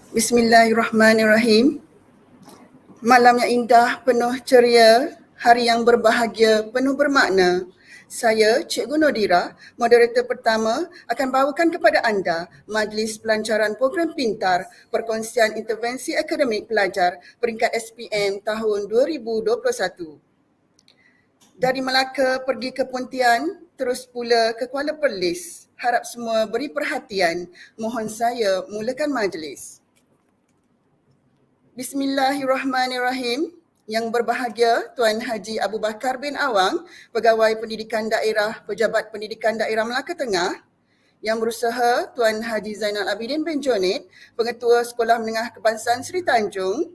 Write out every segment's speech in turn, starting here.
Bismillahirrahmanirrahim. Malam yang indah, penuh ceria, hari yang berbahagia, penuh bermakna. Saya, Cikgu Nodira, moderator pertama, akan bawakan kepada anda Majlis Pelancaran Program Pintar Perkongsian Intervensi Akademik Pelajar Peringkat SPM tahun 2021. Dari Melaka pergi ke Pontian, terus pula ke Kuala Perlis. Harap semua beri perhatian. Mohon saya mulakan majlis. Bismillahirrahmanirrahim. Yang berbahagia Tuan Haji Abu Bakar bin Awang, Pegawai Pendidikan Daerah Pejabat Pendidikan Daerah Melaka Tengah. Yang berusaha Tuan Haji Zainal Abidin bin Jonid, Pengetua Sekolah Menengah Kebangsaan Seri Tanjong.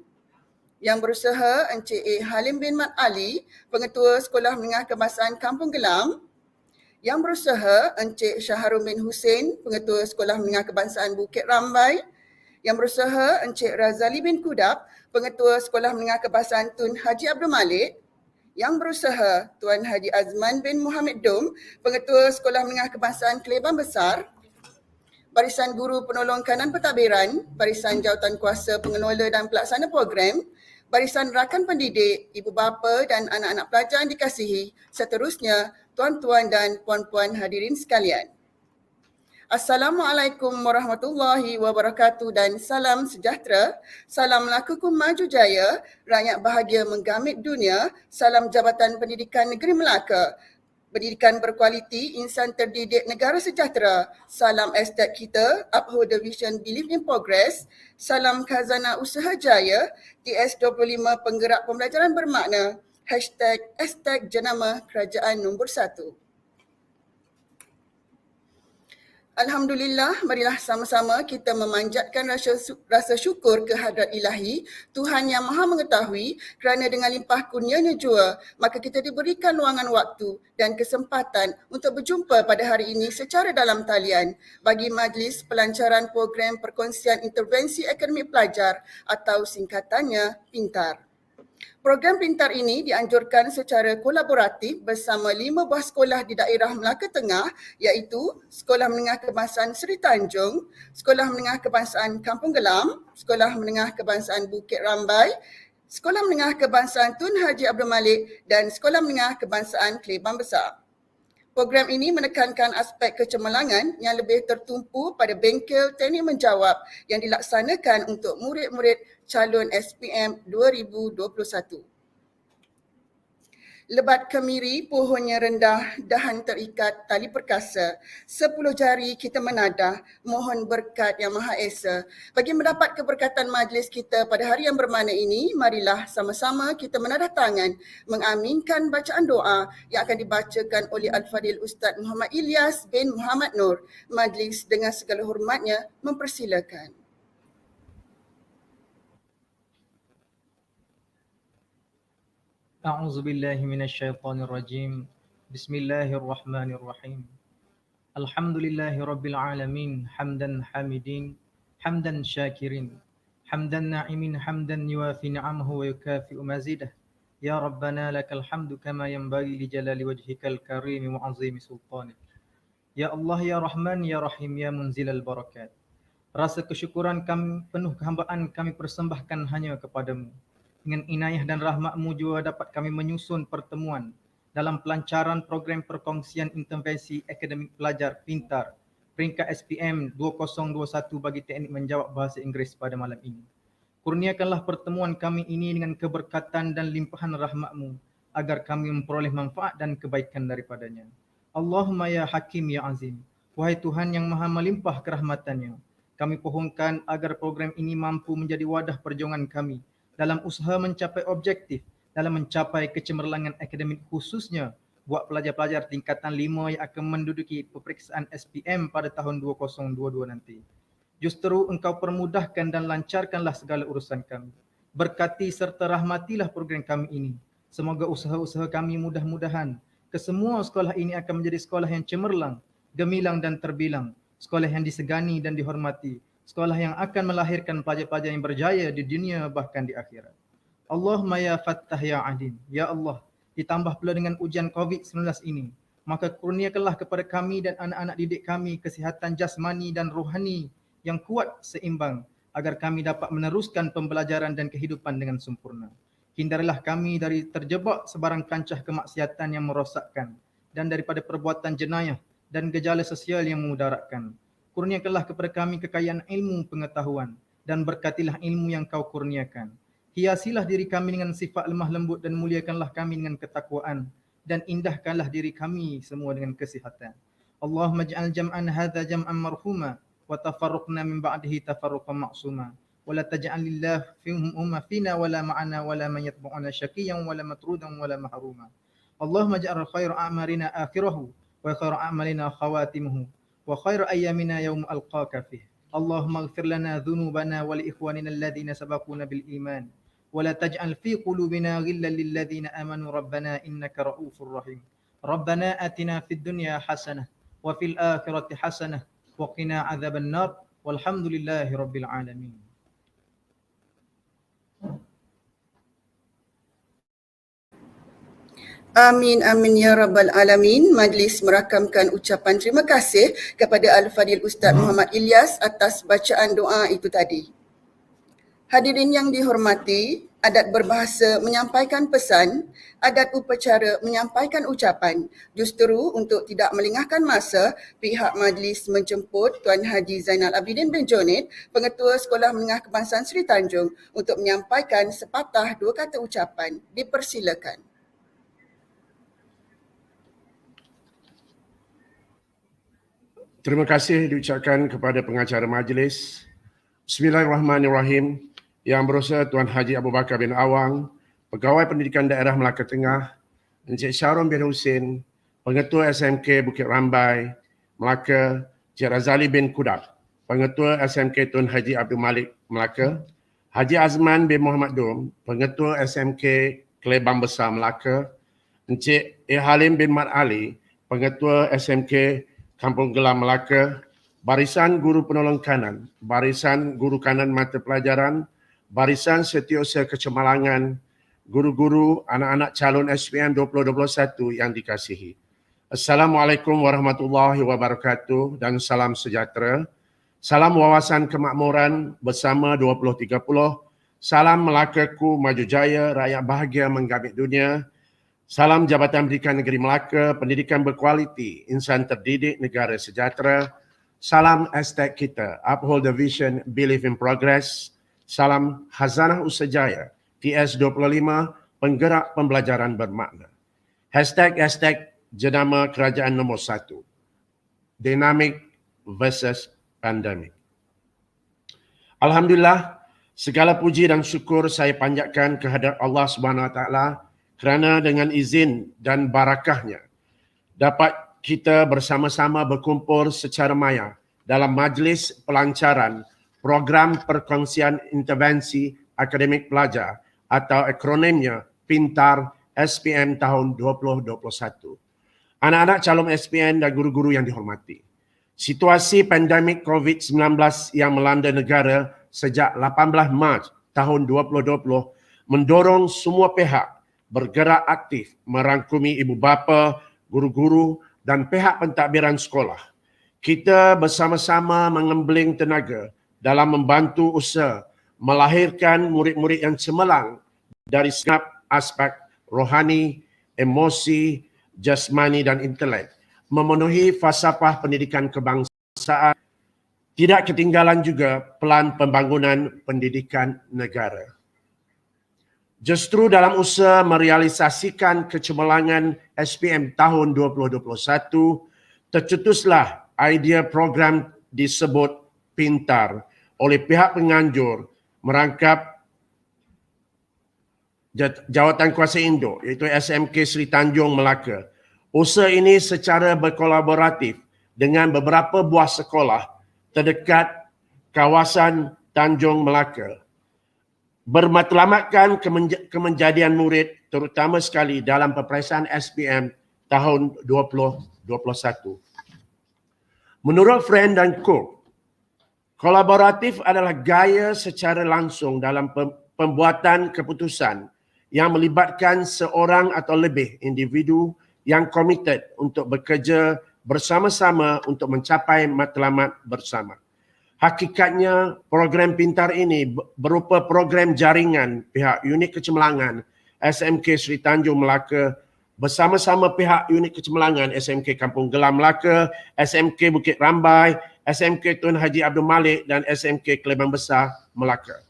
Yang berusaha Encik A. Halim bin Mat Ali, Pengetua Sekolah Menengah Kebangsaan Kampung Gelam. Yang berusaha Encik Syaharul bin Hussein, Pengetua Sekolah Menengah Kebangsaan Bukit Rambai. Yang berusaha Encik Razali bin Kudap, Pengetua Sekolah Menengah Kebangsaan Tun Haji Abdul Malek. Yang berusaha Tuan Haji Azman bin Muhammad Dom, Pengetua Sekolah Menengah Kebangsaan Klebang Besar. Barisan Guru Penolong Kanan Pentadbiran, Barisan Jawatan Kuasa Pengelola dan Pelaksana Program, Barisan Rakan Pendidik, Ibu Bapa dan anak-anak pelajar yang dikasihi, seterusnya tuan-tuan dan puan-puan hadirin sekalian. Assalamualaikum warahmatullahi wabarakatuh dan salam sejahtera. Salam lakukum maju jaya, rakyat bahagia menggamit dunia. Salam Jabatan Pendidikan Negeri Melaka. Pendidikan berkualiti, insan terdidik, negara sejahtera. Salam estate kita, uphold the vision, believe in progress. Salam khazanah usaha jaya, TS25 penggerak pembelajaran bermakna. Hashtag jenama kerajaan nombor 1. Alhamdulillah, marilah sama-sama kita memanjatkan rasa syukur kehadrat ilahi, Tuhan yang maha mengetahui, kerana dengan limpah kurnia-Nya jua, maka kita diberikan luangan waktu dan kesempatan untuk berjumpa pada hari ini secara dalam talian bagi Majlis Pelancaran Program Perkongsian Intervensi Akademik Pelajar atau singkatannya Pintar. Program Pintar ini dianjurkan secara kolaboratif bersama 5 buah sekolah di daerah Melaka Tengah iaitu Sekolah Menengah Kebangsaan Seri Tanjong, Sekolah Menengah Kebangsaan Kampung Gelam, Sekolah Menengah Kebangsaan Bukit Rambai, Sekolah Menengah Kebangsaan Tun Haji Abdul Malik dan Sekolah Menengah Kebangsaan Klebang Besar. Program ini menekankan aspek kecemerlangan yang lebih tertumpu pada bengkel teknik menjawab yang dilaksanakan untuk murid-murid calon SPM 2021. Lebat kemiri, pohonnya rendah, dahan terikat tali perkasa. 10 jari kita menadah, mohon berkat Yang Maha Esa. Bagi mendapat keberkatan majlis kita pada hari yang bermakna ini, marilah sama-sama kita menadah tangan, mengaminkan bacaan doa yang akan dibacakan oleh Al-Fadil Ustaz Muhammad Ilyas bin Muhammad Nur. Majlis dengan segala hormatnya mempersilakan. أعوذ بالله من الشيطان الرجيم بسم الله الرحمن الرحيم الحمد لله رب العالمين حمدا حامدين حمدا شاكرين حمدا ناعمين حمدا يوافي نعمه ويكافئ مزيده يا ربنا لك الحمد كما ينبغي لجلال وجهك الكريم وعظيم سلطانك يا الله يا رحمن يا رحيم يا منزل البركات. Rasa kesyukuran kami, penuh kehambaan kami persembahkan hanya kepadamu. Dengan inayah dan rahmat-Mu juga dapat kami menyusun pertemuan dalam pelancaran program perkongsian intervensi akademik pelajar Pintar peringkat SPM 2021 bagi teknik menjawab bahasa Inggeris pada malam ini. Kurniakanlah pertemuan kami ini dengan keberkatan dan limpahan rahmat-Mu agar kami memperoleh manfaat dan kebaikan daripadanya. Allahumma ya Hakim ya Azim. Wahai Tuhan yang maha melimpah kerahmatannya, kami pohonkan agar program ini mampu menjadi wadah perjuangan kami dalam usaha mencapai objektif, dalam mencapai kecemerlangan akademik khususnya buat pelajar-pelajar tingkatan 5 yang akan menduduki peperiksaan SPM pada tahun 2022 nanti. Justru Engkau permudahkan dan lancarkanlah segala urusan kami. Berkati serta rahmatilah program kami ini. Semoga usaha-usaha kami mudah-mudahan ke semua sekolah ini akan menjadi sekolah yang cemerlang, gemilang dan terbilang, sekolah yang disegani dan dihormati, sekolah yang akan melahirkan pelajar-pelajar yang berjaya di dunia bahkan di akhirat. Allahumma ya Fattah ya Alim. Ya Allah, ditambah pula dengan ujian COVID-19 ini, maka kurniakanlah kepada kami dan anak-anak didik kami kesihatan jasmani dan rohani yang kuat seimbang agar kami dapat meneruskan pembelajaran dan kehidupan dengan sempurna. Hindarilah kami dari terjebak sebarang kancah kemaksiatan yang merosakkan dan daripada perbuatan jenayah dan gejala sosial yang memudaratkan. Kurniakanlah kepada kami kekayaan ilmu pengetahuan dan berkatilah ilmu yang kau kurniakan. Hiasilah diri kami dengan sifat lemah lembut dan muliakanlah kami dengan ketakwaan dan indahkanlah diri kami semua dengan kesihatan. Allahumma ja'al jam'an hadza jam'an marhuma wa tafarruqna min ba'dihi tafarruqan ma'suma wa la taj'al lillah fina wa la ma'ana wa la man yatba'una syaqiyan wa la matrudan wa la mahruma. Allahumma ja'al khairu a'marina akhirahu wa khairu a'malina khawatimuhu wa khairu ayyamina yawma alqaka fih. Allahumma ighfir lana dhunubana wa li ikhwanina alladhina sabaquna bil iman wa la taj'al fi qulubina ghillan lil ladzina amanu rabbana innaka ra'ufur rahim. Rabbana atina fid dunya hasanah wa fil akhirati hasanah wa qina adzaban nar walhamdulillahi rabbil alamin. Amin, amin ya rabbal alamin. Majlis merakamkan ucapan terima kasih kepada Al-Fadil Ustaz Muhammad Ilyas atas bacaan doa itu tadi. Hadirin yang dihormati, adat berbahasa menyampaikan pesan, adat upacara menyampaikan ucapan. Justeru untuk tidak melengahkan masa, pihak majlis menjemput Tuan Haji Zainal Abidin bin Jonid, Pengetua Sekolah Menengah Kebangsaan Seri Tanjong untuk menyampaikan sepatah dua kata ucapan. Dipersilakan. Terima kasih diucapkan kepada pengacara majlis. Bismillahirrahmanirrahim. Yang Berhormat Tuan Haji Abu Bakar bin Awang, Pegawai Pendidikan Daerah Melaka Tengah, Encik Syarul bin Husin, Pengetua SMK Bukit Rambai, Melaka, Encik Razali bin Kudap, Pengetua SMK Tun Haji Abdul Malek, Melaka, Haji Azman bin Muhammad Dum, Pengetua SMK Klebang Besar Melaka, Encik Halim bin Mat Ali, Pengetua SMK Kampung Gelam Melaka, Barisan Guru Penolong Kanan, Barisan Guru Kanan Mata Pelajaran, Barisan Setiausaha Kecemalangan, guru-guru, anak-anak calon SPM 2021 yang dikasihi. Assalamualaikum warahmatullahi wabarakatuh dan salam sejahtera. Salam wawasan kemakmuran bersama 2030. Salam Melakaku maju jaya, rakyat bahagia menggabit dunia. Salam Jabatan Pendidikan Negeri Melaka, pendidikan berkualiti, insan terdidik, negara sejahtera. Salam hashtag kita, uphold the vision, believe in progress. Salam Khazanah Usajaya, TS25, penggerak pembelajaran bermakna. Hashtag jenama kerajaan nombor 1. Dynamic versus pandemic. Alhamdulillah, segala puji dan syukur saya panjatkan kehadrat Allah Subhanahu Wa Taala kerana dengan izin dan barakahnya dapat kita bersama-sama berkumpul secara maya dalam majlis pelancaran program perkongsian intervensi akademik pelajar atau akronimnya Pintar SPM tahun 2021. Anak-anak calon SPM dan guru-guru yang dihormati. Situasi pandemik COVID-19 yang melanda negara sejak 18 Mac tahun 2020 mendorong semua pihak bergerak aktif merangkumi ibu bapa, guru-guru dan pihak pentadbiran sekolah. Kita bersama-sama mengembeling tenaga dalam membantu usaha melahirkan murid-murid yang cemerlang dari segenap aspek rohani, emosi, jasmani dan intelek, memenuhi falsafah pendidikan kebangsaan. Tidak ketinggalan juga pelan pembangunan pendidikan negara. Justru dalam usaha merealisasikan kecemerlangan SPM tahun 2021, tercetuslah idea program disebut Pintar oleh pihak penganjur merangkap Jawatan Kuasa Induk iaitu SMK Seri Tanjong Melaka. Usaha ini secara berkolaboratif dengan beberapa buah sekolah terdekat kawasan Tanjong Melaka bermatlamatkan kemenjadian murid terutama sekali dalam peperiksaan SPM tahun 2021. Menurut Friend dan Cook, kolaboratif adalah gaya secara langsung dalam pembuatan keputusan yang melibatkan seorang atau lebih individu yang komited untuk bekerja bersama-sama untuk mencapai matlamat bersama. Hakikatnya program Pintar ini berupa program jaringan pihak unit kecemerlangan SMK Seri Tanjong Melaka bersama-sama pihak unit kecemerlangan SMK Kampung Gelam Melaka, SMK Bukit Rambai, SMK Tun Haji Abdul Malek dan SMK Klebang Besar Melaka.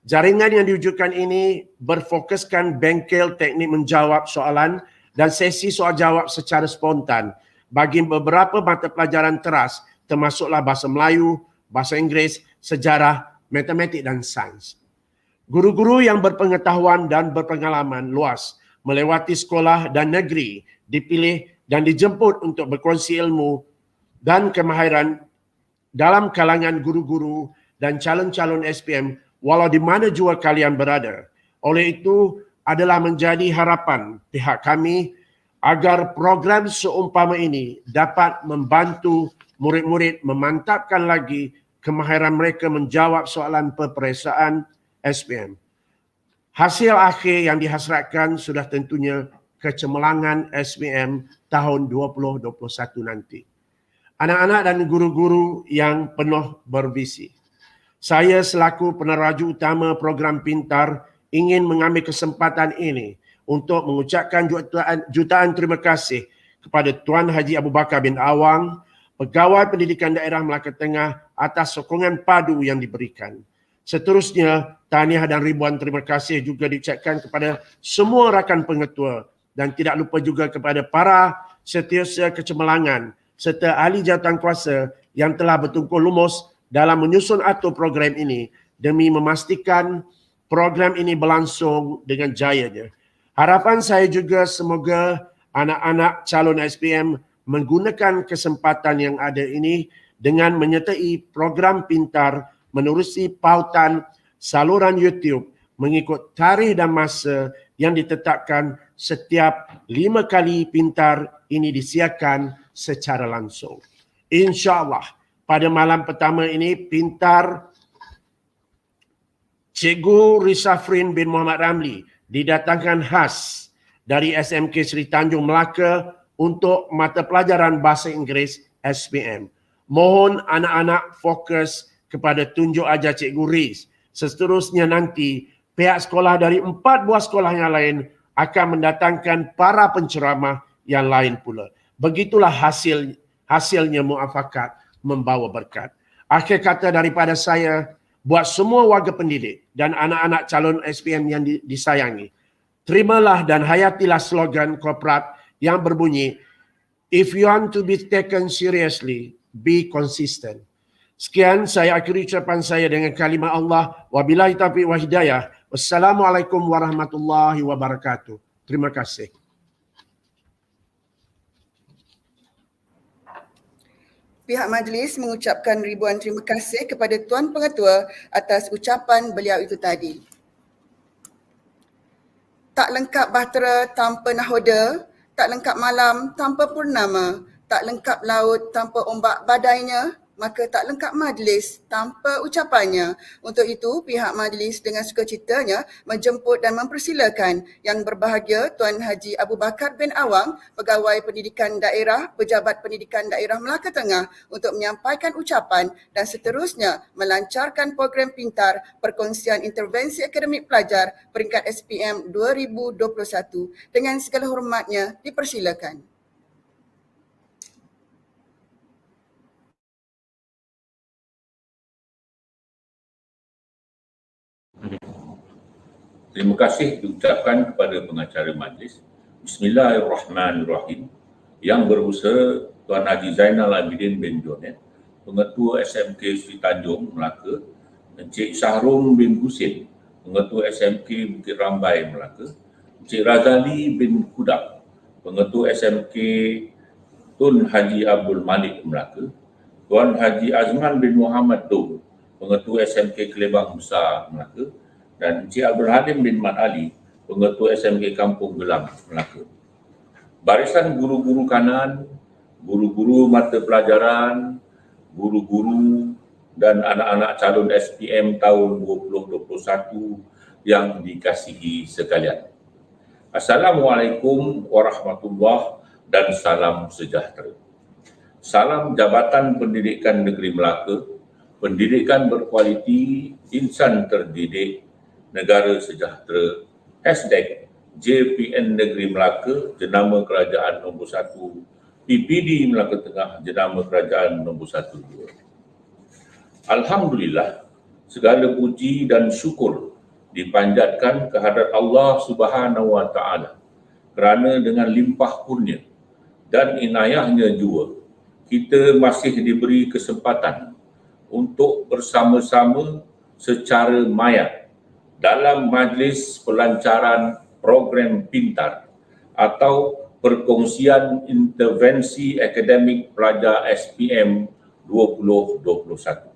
Jaringan yang diwujudkan ini berfokuskan bengkel teknik menjawab soalan dan sesi soal jawab secara spontan bagi beberapa mata pelajaran teras termasuklah bahasa Melayu, bahasa Inggeris, sejarah, matematik dan sains. Guru-guru yang berpengetahuan dan berpengalaman luas melewati sekolah dan negeri dipilih dan dijemput untuk berkongsi ilmu dan kemahiran dalam kalangan guru-guru dan calon-calon SPM walau di mana jua kalian berada. Oleh itu adalah menjadi harapan pihak kami agar program seumpama ini dapat membantu murid-murid memantapkan lagi kemahiran mereka menjawab soalan peperiksaan SPM. Hasil akhir yang dihasratkan sudah tentunya kecemerlangan SPM tahun 2021 nanti. Anak-anak dan guru-guru yang penuh bervisi. Saya selaku peneraju utama program Pintar ingin mengambil kesempatan ini untuk mengucapkan jutaan terima kasih kepada Tuan Haji Abu Bakar bin Awang, Pegawai Pendidikan Daerah Melaka Tengah atas sokongan padu yang diberikan. Seterusnya, tahniah dan ribuan terima kasih juga diucapkan kepada semua rakan pengetua dan tidak lupa juga kepada para setiausaha kecemerlangan serta ahli jawatankuasa yang telah bertungkus lumus dalam menyusun atur program ini demi memastikan program ini berlangsung dengan jayanya. Harapan saya juga semoga anak-anak calon SPM menggunakan kesempatan yang ada ini dengan menyertai program Pintar menerusi pautan saluran YouTube mengikut tarikh dan masa yang ditetapkan setiap 5 kali Pintar ini disiarkan secara langsung. InsyaAllah pada malam pertama ini Pintar Cikgu Risafrin bin Muhammad Ramli didatangkan khas dari SMK Seri Tanjong Melaka untuk mata pelajaran Bahasa Inggeris SPM. Mohon anak-anak fokus kepada tunjuk ajar Cikgu Riz. Seterusnya nanti pihak sekolah dari 4 buah sekolah yang lain akan mendatangkan para penceramah yang lain pula. Begitulah hasilnya muafakat membawa berkat. Akhir kata daripada saya, buat semua warga pendidik dan anak-anak calon SPM yang disayangi, terimalah dan hayatilah slogan korporat yang berbunyi, "If you want to be taken seriously, be consistent." Sekian, saya akhiri ucapan saya dengan kalimah Allah. Wabillahi taufiq wa hidayah. Wassalamualaikum warahmatullahi wabarakatuh. Terima kasih. Pihak majlis mengucapkan ribuan terima kasih kepada Tuan Pengetua atas ucapan beliau itu tadi. Tak lengkap bahtera tanpa nahoda, tak lengkap malam tanpa purnama, tak lengkap laut tanpa ombak badainya, maka tak lengkap majlis tanpa ucapannya. Untuk itu, pihak majlis dengan sukacitanya menjemput dan mempersilakan Yang Berbahagia Tuan Haji Abu Bakar bin Awang, Pegawai Pendidikan Daerah, Pejabat Pendidikan Daerah Melaka Tengah untuk menyampaikan ucapan dan seterusnya melancarkan program Pintar Perkongsian Intervensi Akademik Pelajar Peringkat SPM 2021. Dengan segala hormatnya, dipersilakan. Terima kasih diucapkan kepada pengacara majlis. Bismillahirrahmanirrahim. Yang berusaha Tuan Haji Zainal Abidin bin Jonet, Pengetua SMK Seri Tanjong Melaka, Encik Sahrum bin Husin, Pengetua SMK Bukit Rambai Melaka, Encik Razali bin Kudap, Pengetua SMK Tun Haji Abdul Malik Melaka, Tuan Haji Azman bin Muhammad Dom, Pengetua SMK Klebang Besar Melaka, dan Encik Abdul Halim bin Mat Ali, Pengetua SMK Kampung Gelam Melaka. Barisan guru-guru kanan, guru-guru mata pelajaran, guru-guru dan anak-anak calon SPM tahun 2021 yang dikasihi sekalian. Assalamualaikum warahmatullahi dan salam sejahtera. Salam Jabatan Pendidikan Negeri Melaka, pendidikan berkualiti, insan terdidik, negara sejahtera, #JPN Negeri Melaka, jenama kerajaan nombor 1, PPD Melaka Tengah, jenama kerajaan nombor 1-2. Alhamdulillah, segala puji dan syukur dipanjatkan kehadrat Allah Subhanahu Wa Taala kerana dengan limpah kurnia dan inayahnya jua, kita masih diberi kesempatan untuk bersama-sama secara maya dalam majlis pelancaran program Pintar atau Perkongsian Intervensi Akademik Pelajar SPM 2021.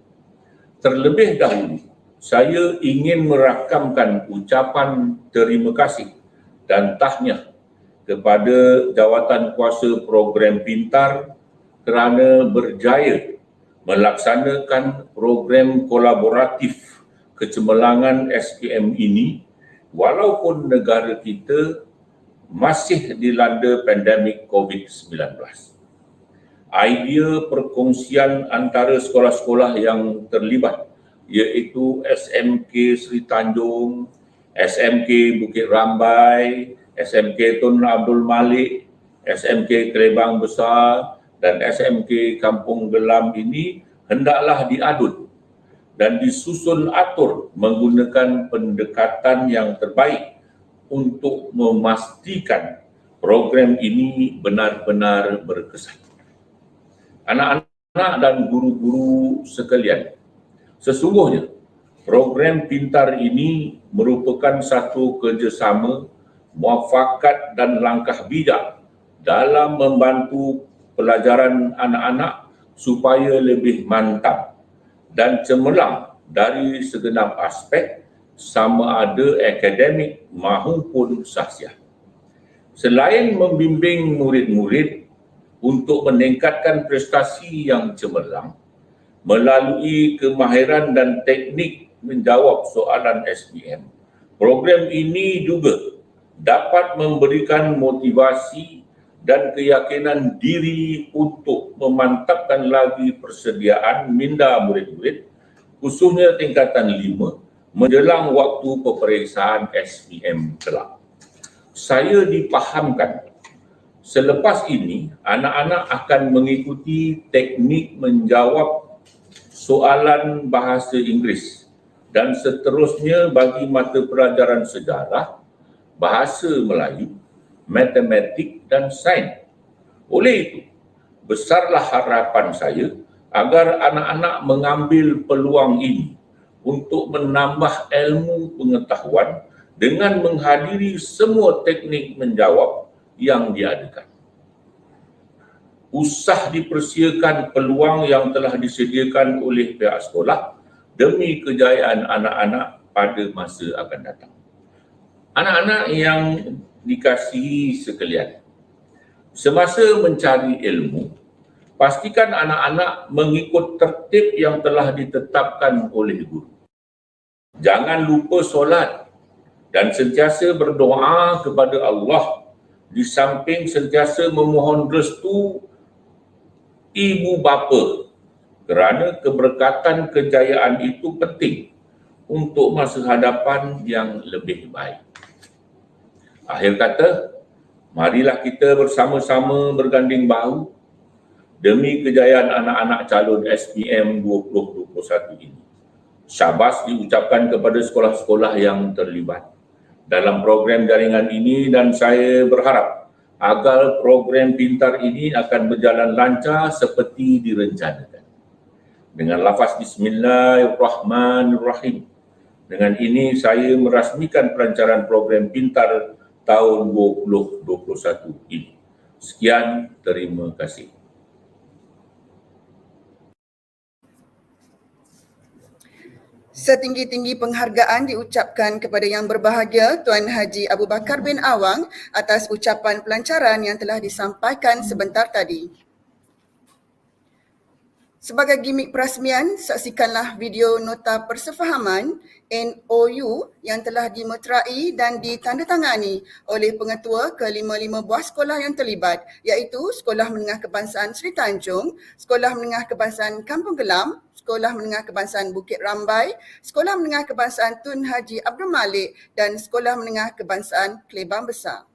Terlebih dahulu, saya ingin merakamkan ucapan terima kasih dan tahniah kepada jawatan kuasa program Pintar kerana berjaya melaksanakan program kolaboratif kecemerlangan SPM ini walaupun negara kita masih dilanda pandemik COVID-19. Idea perkongsian antara sekolah-sekolah yang terlibat iaitu SMK Seri Tanjong, SMK Bukit Rambai, SMK Tun Abdul Malek, SMK Klebang Besar dan SMK Kampung Gelam ini hendaklah diadun dan disusun atur menggunakan pendekatan yang terbaik untuk memastikan program ini benar-benar berkesan. Anak-anak dan guru-guru sekalian, sesungguhnya program Pintar ini merupakan satu kerjasama, muafakat dan langkah bijak dalam membantu pelajaran anak-anak supaya lebih mantap dan cemerlang dari segenap aspek sama ada akademik maupun sahsiah. Selain membimbing murid-murid untuk meningkatkan prestasi yang cemerlang melalui kemahiran dan teknik menjawab soalan SPM, program ini juga dapat memberikan motivasi dan keyakinan diri untuk memantapkan lagi persediaan minda murid-murid, khususnya tingkatan 5, menjelang waktu peperiksaan SPM kelak. Saya dipahamkan selepas ini anak-anak akan mengikuti teknik menjawab soalan bahasa Inggeris dan seterusnya bagi mata pelajaran sejarah, bahasa Melayu, matematik dan sains. Oleh itu, besarlah harapan saya agar anak-anak mengambil peluang ini untuk menambah ilmu pengetahuan dengan menghadiri semua teknik menjawab yang diadakan. Usah dipersiakan peluang yang telah disediakan oleh pihak sekolah demi kejayaan anak-anak pada masa akan datang. Anak-anak yang dikasihi sekalian, semasa mencari ilmu, pastikan anak-anak mengikut tertib yang telah ditetapkan oleh guru. Jangan lupa solat dan sentiasa berdoa kepada Allah di samping sentiasa memohon restu ibu bapa kerana keberkatan kejayaan itu penting untuk masa hadapan yang lebih baik. Akhir kata, marilah kita bersama-sama berganding bahu demi kejayaan anak-anak calon SPM 2021 ini. Syabas diucapkan kepada sekolah-sekolah yang terlibat dalam program jaringan ini dan saya berharap agar program Pintar ini akan berjalan lancar seperti direncanakan. Dengan lafaz Bismillahirrahmanirrahim. Dengan ini saya merasmikan pelancaran program Pintar tahun 2021 ini. Sekian, terima kasih. Setinggi-tinggi penghargaan diucapkan kepada Yang Berbahagia Tuan Haji Abu Bakar bin Awang atas ucapan pelancaran yang telah disampaikan sebentar tadi. Sebagai gimik perasmian, saksikanlah video nota persefahaman NOU yang telah dimeterai dan ditandatangani oleh pengetua ke-55 buah sekolah yang terlibat, iaitu Sekolah Menengah Kebangsaan Seri Tanjong, Sekolah Menengah Kebangsaan Kampung Gelam, Sekolah Menengah Kebangsaan Bukit Rambai, Sekolah Menengah Kebangsaan Tun Haji Abdul Malek dan Sekolah Menengah Kebangsaan Klebang Besar.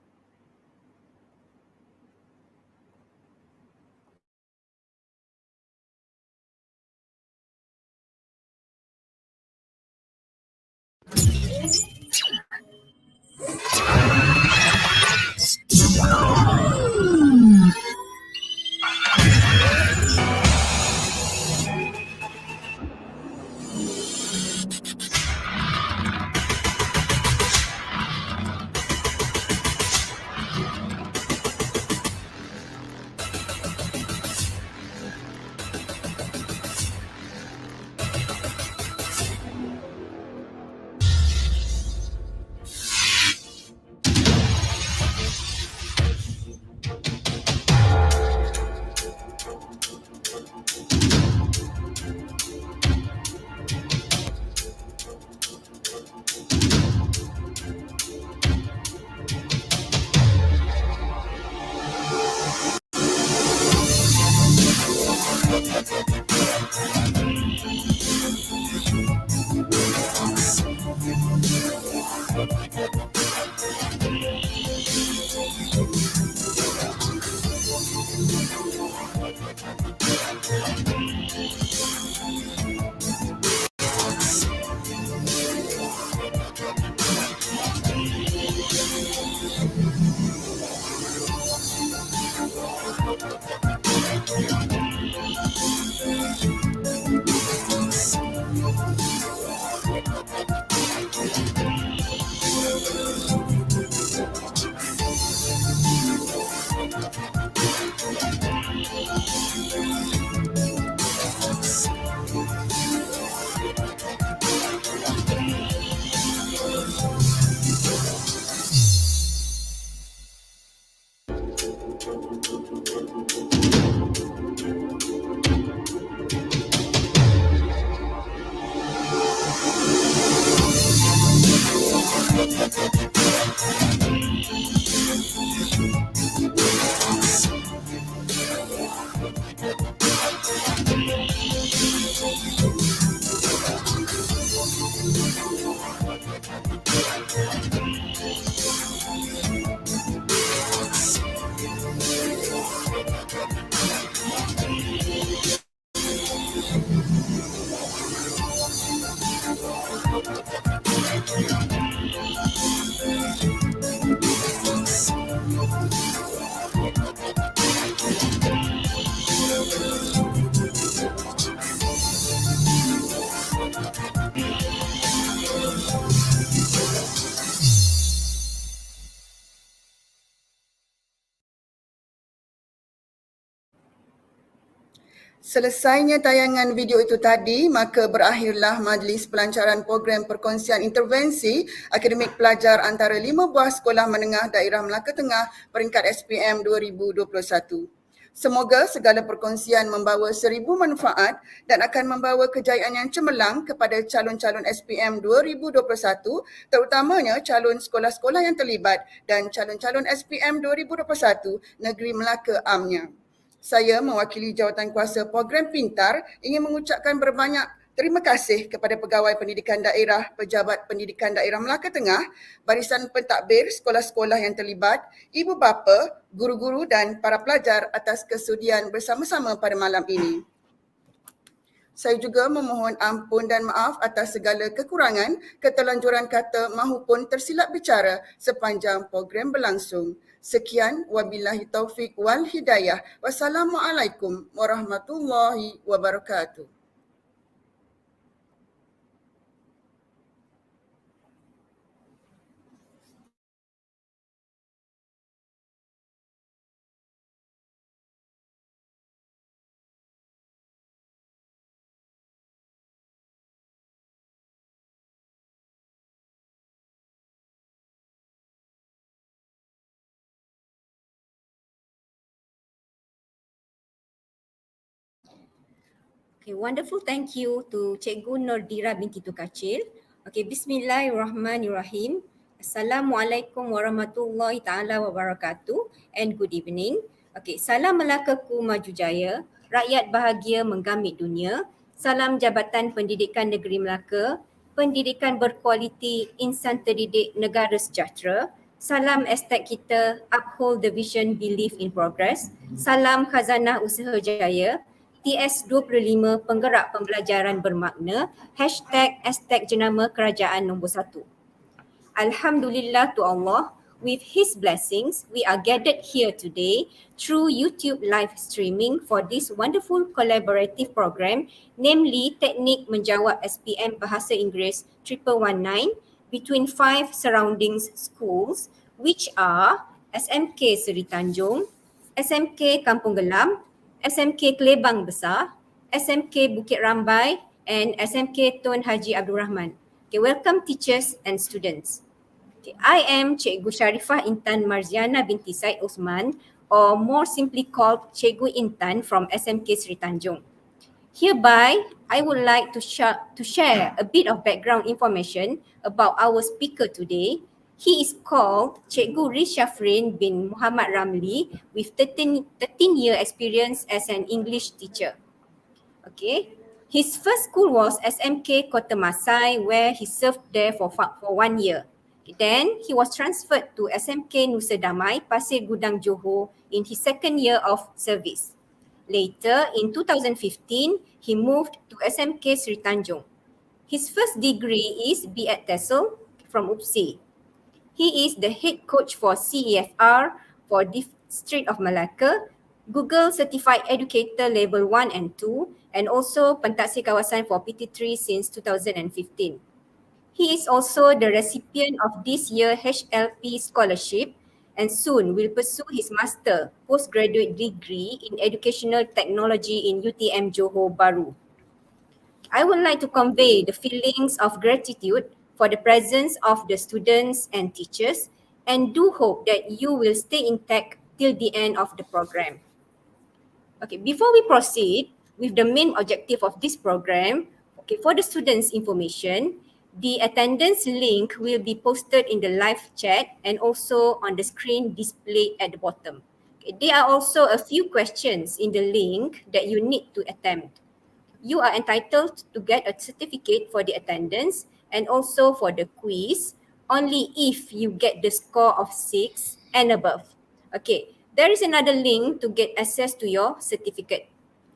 Selesainya tayangan video itu tadi, maka berakhirlah majlis pelancaran program perkongsian intervensi akademik pelajar antara 5 buah sekolah menengah daerah Melaka Tengah peringkat SPM 2021. Semoga segala perkongsian membawa 1000 manfaat dan akan membawa kejayaan yang cemerlang kepada calon-calon SPM 2021, terutamanya calon sekolah-sekolah yang terlibat dan calon-calon SPM 2021 Negeri Melaka amnya. Saya mewakili Jawatankuasa Program Pintar ingin mengucapkan berbanyak terima kasih kepada Pegawai Pendidikan Daerah, Pejabat Pendidikan Daerah Melaka Tengah, barisan pentadbir sekolah-sekolah yang terlibat, ibu bapa, guru-guru dan para pelajar atas kesudian bersama-sama pada malam ini. Saya juga memohon ampun dan maaf atas segala kekurangan, keterlanjuran kata mahupun tersilap bicara sepanjang program berlangsung. Sekian, wabillahi taufik wal hidayah. Wassalamualaikum warahmatullahi wabarakatuh. Okay, wonderful. Thank you to Cikgu Nordira binti Tukacil. Okay, Bismillahirrahmanirrahim. Assalamualaikum warahmatullahi taala wabarakatuh and good evening. Okay, salam Melakaku maju jaya, rakyat bahagia menggamit dunia. Salam Jabatan Pendidikan Negeri Melaka, pendidikan berkualiti, insan terdidik, negara sejahtera. Salam estek kita, uphold the vision, belief in progress. Salam khazanah usaha jaya, TS25 penggerak pembelajaran bermakna, #Estek jenama kerajaan nombor 1. Alhamdulillah to Allah, with His blessings, we are gathered here today through YouTube live streaming for this wonderful collaborative program, namely Teknik Menjawab SPM Bahasa Inggeris 1119 between 5 surroundings schools, which are SMK Seri Tanjong, SMK Kampung Gelam, SMK Klebang Besar, SMK Bukit Rambai, and SMK Tun Haji Abdul Rahman. Okay, welcome teachers and students. Okay, I am Cikgu Sharifah Intan Marziana binti Said Osman, or more simply called Cikgu Intan from SMK Seri Tanjong. Hereby, I would like to share a bit of background information about our speaker today. He is called Cikgu Rishafrin bin Muhammad Ramli with 13-year experience as an English teacher. Okay. His first school was SMK Kota Masai, where he served there for 1 year. Then he was transferred to SMK Nusa Damai, Pasir Gudang, Johor in his second year of service. Later, in 2015, he moved to SMK Seri Tanjong. His first degree is B.Ed TESOL from UPSI. He is the head coach for CEFR for District of Malacca, Google Certified Educator Level 1 and 2, and also Pentaksir Kawasan for PT3 since 2015. He is also the recipient of this year's HLP scholarship and soon will pursue his master postgraduate degree in educational technology in UTM Johor Bahru. I would like to convey the feelings of gratitude for the presence of the students and teachers and do hope that you will stay intact till the end of the program. Okay, before we proceed with the main objective of this program, okay, for the students' information, the attendance link will be posted in the live chat and also on the screen displayed at the bottom. Okay, there are also a few questions in the link that you need to attempt. You are entitled to get a certificate for the attendance and also for the quiz only if you get the score of 6 and above. Okay, there is another link to get access to your certificate.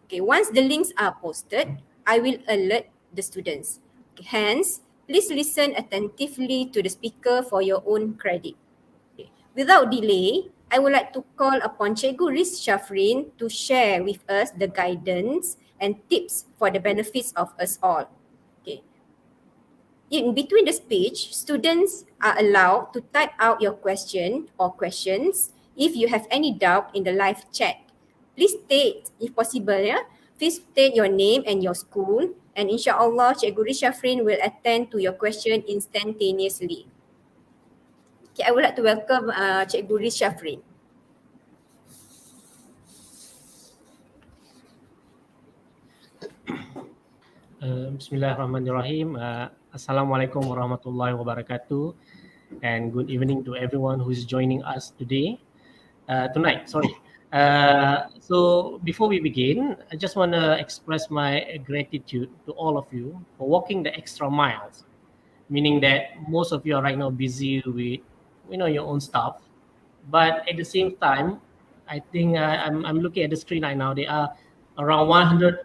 Okay, once the links are posted, I will alert the students. Okay, hence, please listen attentively to the speaker for your own credit. Okay. Without delay, I would like to call upon Cikgu Riz Shafrin to share with us the guidance and tips for the benefits of us all. Okay. In between the speech, students are allowed to type out your question or questions if you have any doubt in the live chat. Please state, if possible, please state your name and your school, and insyaAllah Cikgu Riz Shafrin will attend to your question instantaneously. Okay, I would like to welcome Cikgu Riz Shafrin. Bismillahirrahmanirrahim. Assalamualaikum warahmatullahi wabarakatuh, and good evening to everyone who is joining us tonight. So before we begin, I just want to express my gratitude to all of you for walking the extra miles, meaning that most of you are right now busy with your own stuff, but at the same time, I think I'm looking at the screen right now. There are around 180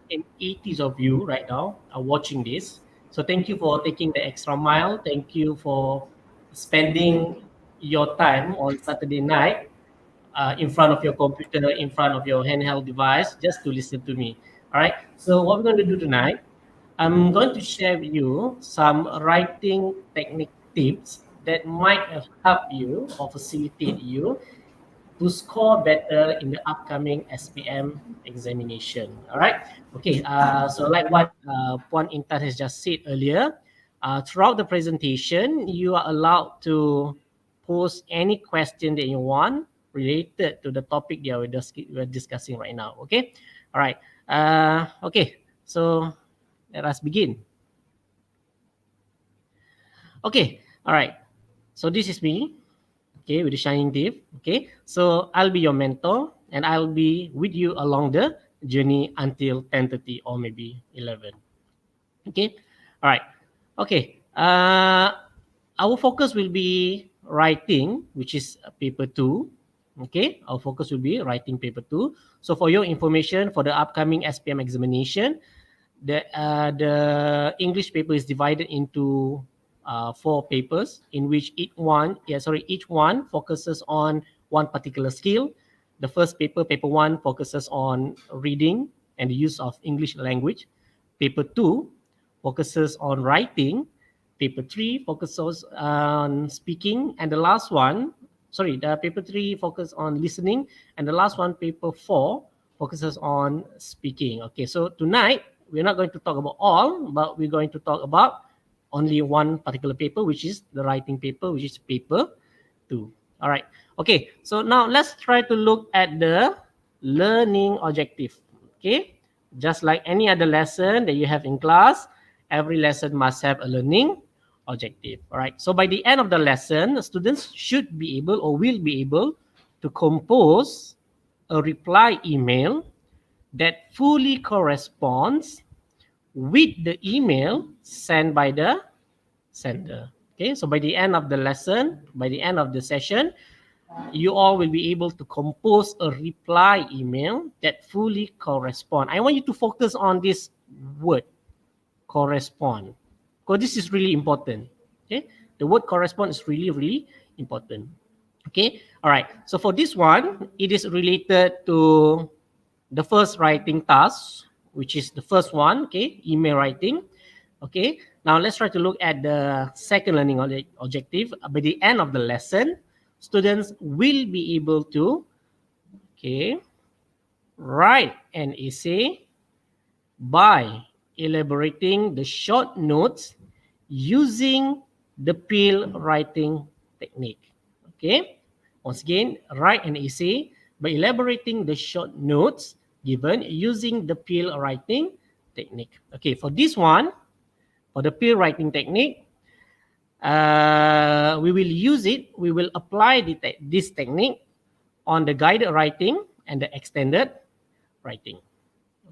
of you right now are watching this. So thank you for taking the extra mile. Thank you for spending your time on Saturday night in front of your computer, in front of your handheld device, just to listen to me. All right. So what we're going to do tonight, I'm going to share with you some writing technique tips that might help you or facilitate you to score better in the upcoming SPM examination. All right. Okay. So like what Puan Intan has just said earlier, throughout the presentation, you are allowed to post any question that you want related to the topic that we're discussing right now. Okay. All right. Okay. So let us begin. Okay, all right. So this is me, okay, with the shining teeth. Okay, so I'll be your mentor and I'll be with you along the journey until 10:30 or maybe 11. Okay, all right. Okay, our focus will be writing, which is paper 2. Okay, our focus will be writing paper 2. So for your information, for the upcoming SPM examination, the English paper is divided into 4 papers, in which each one focuses on one particular skill. The first paper, paper 1, focuses on reading and the use of English language. Paper 2 focuses on writing. Paper 3 focuses on speaking, and the last one, the paper 3 focuses on listening, and the last one, paper 4, focuses on speaking. Okay, so tonight we're not going to talk about all, but we're going to talk about only one particular paper, which is the writing paper, which is paper 2. All right. Okay, so now let's try to look at the learning objective. Okay, just like any other lesson that you have in class, every lesson must have a learning objective. All right. So by the end of the lesson, the students should be able or will be able to compose a reply email that fully corresponds with the email sent by the sender. Okay. So by the end of the lesson, by the end of the session, you all will be able to compose a reply email that fully correspond. I want you to focus on this word, correspond, because this is really important. Okay, the word correspond is really, really important. Okay, all right. So for this one, it is related to the first writing task, which is the first one. Okay, email writing. Okay, now let's try to look at the second learning objective. By the end of the lesson, students will be able to, okay, write an essay by elaborating the short notes using the peel writing technique. Okay, once again, write an essay by elaborating the short notes given using the peel writing technique. Okay, for this one, for the peel writing technique, we will apply this technique on the guided writing and the extended writing.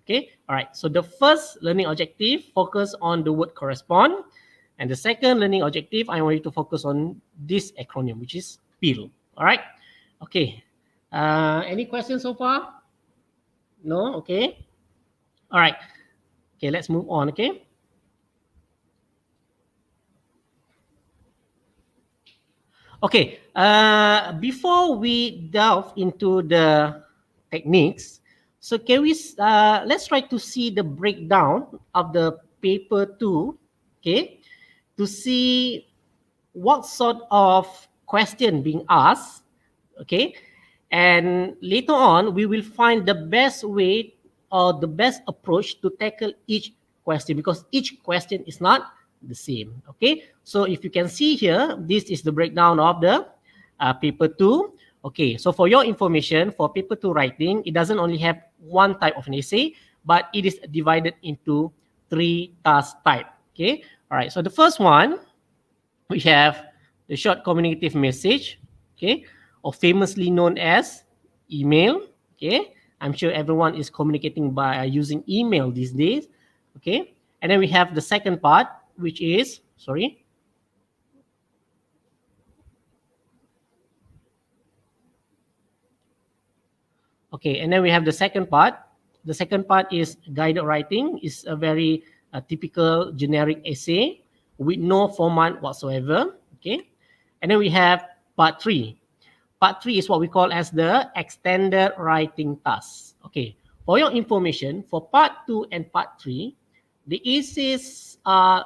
Okay, all right. So the first learning objective focus on the word correspond, and the second learning objective, I want you to focus on this acronym, which is PEEL. All right. Okay. Any questions so far? No. Okay. All right. Okay. Let's move on. Okay. Okay. Before we delve into the techniques, so can we let's try to see the breakdown of the paper 2, okay, to see what sort of question being asked, okay, and later on we will find the best way or the best approach to tackle each question, because each question is not the same. Okay, so if you can see here, this is the breakdown of the paper 2. Okay, so for your information, for paper 2 writing, it doesn't only have one type of an essay, but it is divided into 3 task type. Okay, all right. So the first one, we have the short communicative message, okay, or famously known as email. Okay, I'm sure everyone is communicating by using email these days. Okay, and then we have the second part, which is Okay, and then we have the second part. The second part is guided writing. It's a very typical generic essay with no format whatsoever. Okay, and then we have part 3. Part 3 is what we call as the extended writing task. Okay, for your information, for part 2 and part 3, the essays are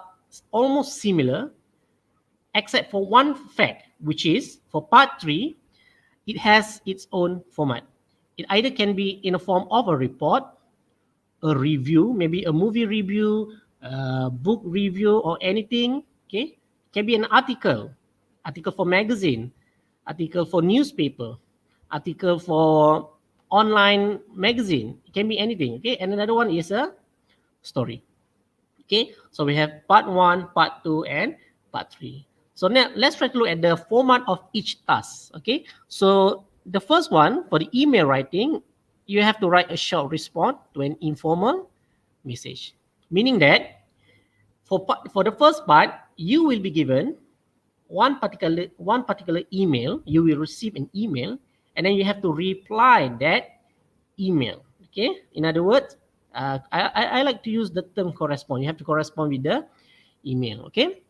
almost similar, except for one fact, which is for part 3, it has its own format. It either can be in a form of a report, a review, maybe a movie review, a book review, or anything. Okay, it can be an article for magazine, article for newspaper, article for online magazine. It can be anything. Okay, and another one is a story. Okay, so we have part 1, part 2, and part 3. So now let's try to look at the format of each task. Okay, so the first one, for the email writing, you have to write a short response to an informal message. Meaning that for the first part, you will be given one particular email. You will receive an email, and then you have to reply that email. Okay, in other words, I like to use the term correspond. You have to correspond with the email. Okay,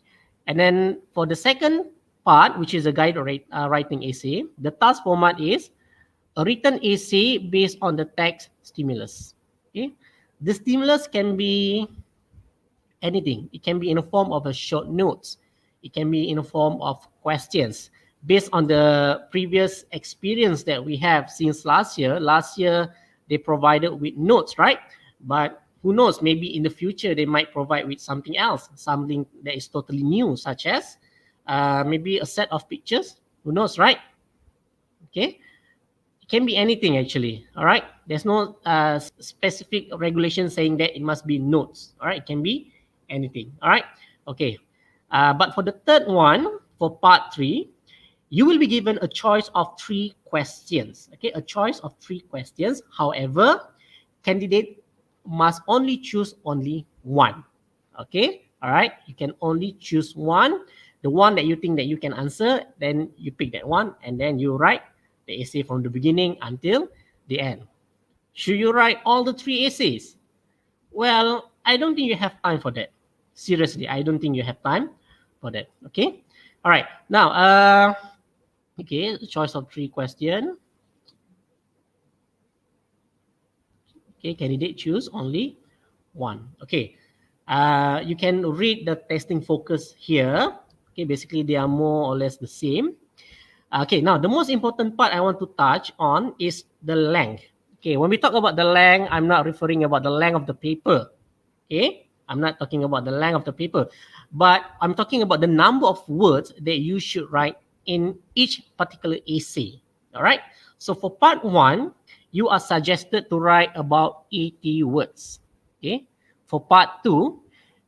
and then for the second part, which is a guide writing essay, the task format is a written essay based on the text stimulus. Okay, the stimulus can be anything. It can be in a form of a short notes. It can be in a form of questions based on the previous experience that we have since last year. Last year, they provided with notes, right? But who knows, maybe in the future, they might provide with something else, something that is totally new, such as maybe a set of pictures. Who knows, right? Okay. It can be anything, actually. All right. There's no specific regulation saying that it must be notes. All right. It can be anything. All right. Okay. But for the third one, for part 3, you will be given a choice of 3 questions. Okay, a choice of 3 questions. However, candidate must only choose only one. Okay, all right. You can only choose one. The one that you think that you can answer, then you pick that one, and then you write the essay from the beginning until the end. Should you write all the 3 essays? Well, I don't think you have time for that. Seriously, I don't think you have time for that. Okay, all right. Now, okay, choice of 3 question. Okay, candidate choose only one. Okay, you can read the testing focus here. Okay, basically they are more or less the same. Okay, now the most important part I want to touch on is the length. Okay, when we talk about the length, I'm not referring about the length of the paper. Okay, I'm not talking about the length of the paper, but I'm talking about the number of words that you should write in each particular essay. All right. So for part 1, you are suggested to write about 80 words. Okay. For part 2,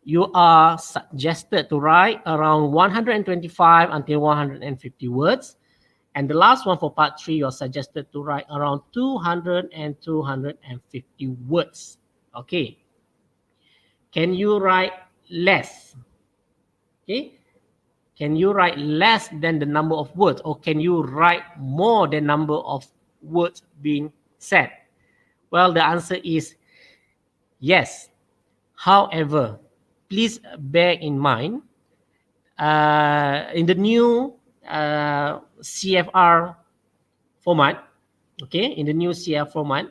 you are suggested to write around 125 until 150 words. And the last one, for part 3, you are suggested to write around 200 and 250 words. Okay. Can you write less? Okay. Can you write less than the number of words, or can you write more than number of words being said? Well, the answer is yes. However, please bear in mind, in the new CFR format, okay, in the new CFR format,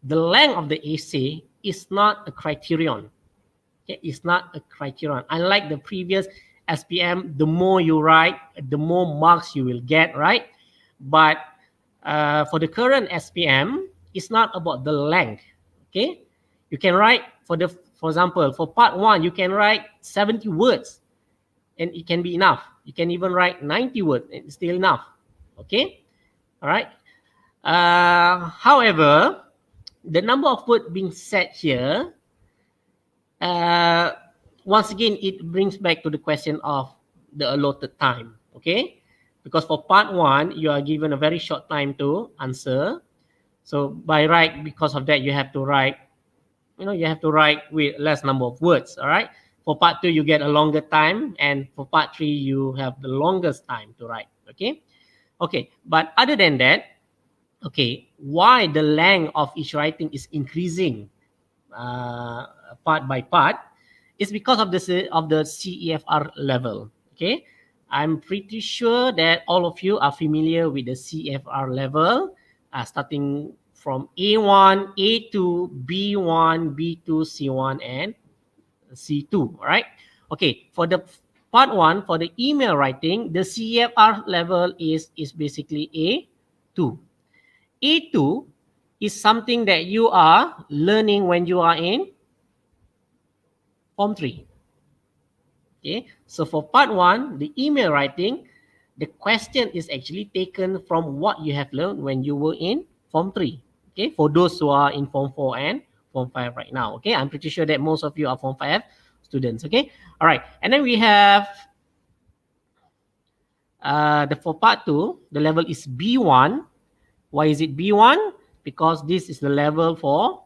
the length of the essay is not a criterion. Okay, it's not a criterion. Unlike the previous SPM, the more you write, the more marks you will get, right? But for the current SPM, it's not about the length. Okay, you can write for example, for part 1, you can write 70 words, and it can be enough. You can even write 90 words, and it's still enough. Okay, all right. However, the number of words being said here, once again, it brings back to the question of the allotted time. Okay, because for part 1, you are given a very short time to answer. So because of that, you have to write, you have to write with less number of words. All right. For part 2, you get a longer time, and for part 3, you have the longest time to write. Okay. Okay. But other than that, okay, why the length of each writing is increasing part by part is because of the CEFR level. Okay, I'm pretty sure that all of you are familiar with the CEFR level, starting from A1, A2, B1, B2, C1, and C2. All right. Okay, for the part 1, for the email writing, the CEFR level is basically A2. A2 is something that you are learning when you are in Form 3. Okay, so for part 1, the email writing, the question is actually taken from what you have learned when you were in Form 3. Okay, for those who are in Form 4 and Form 5 right now. Okay, I'm pretty sure that most of you are Form 5 students. Okay, all right. And then we have for part 2, the level is B1. Why is it B1? Because this is the level for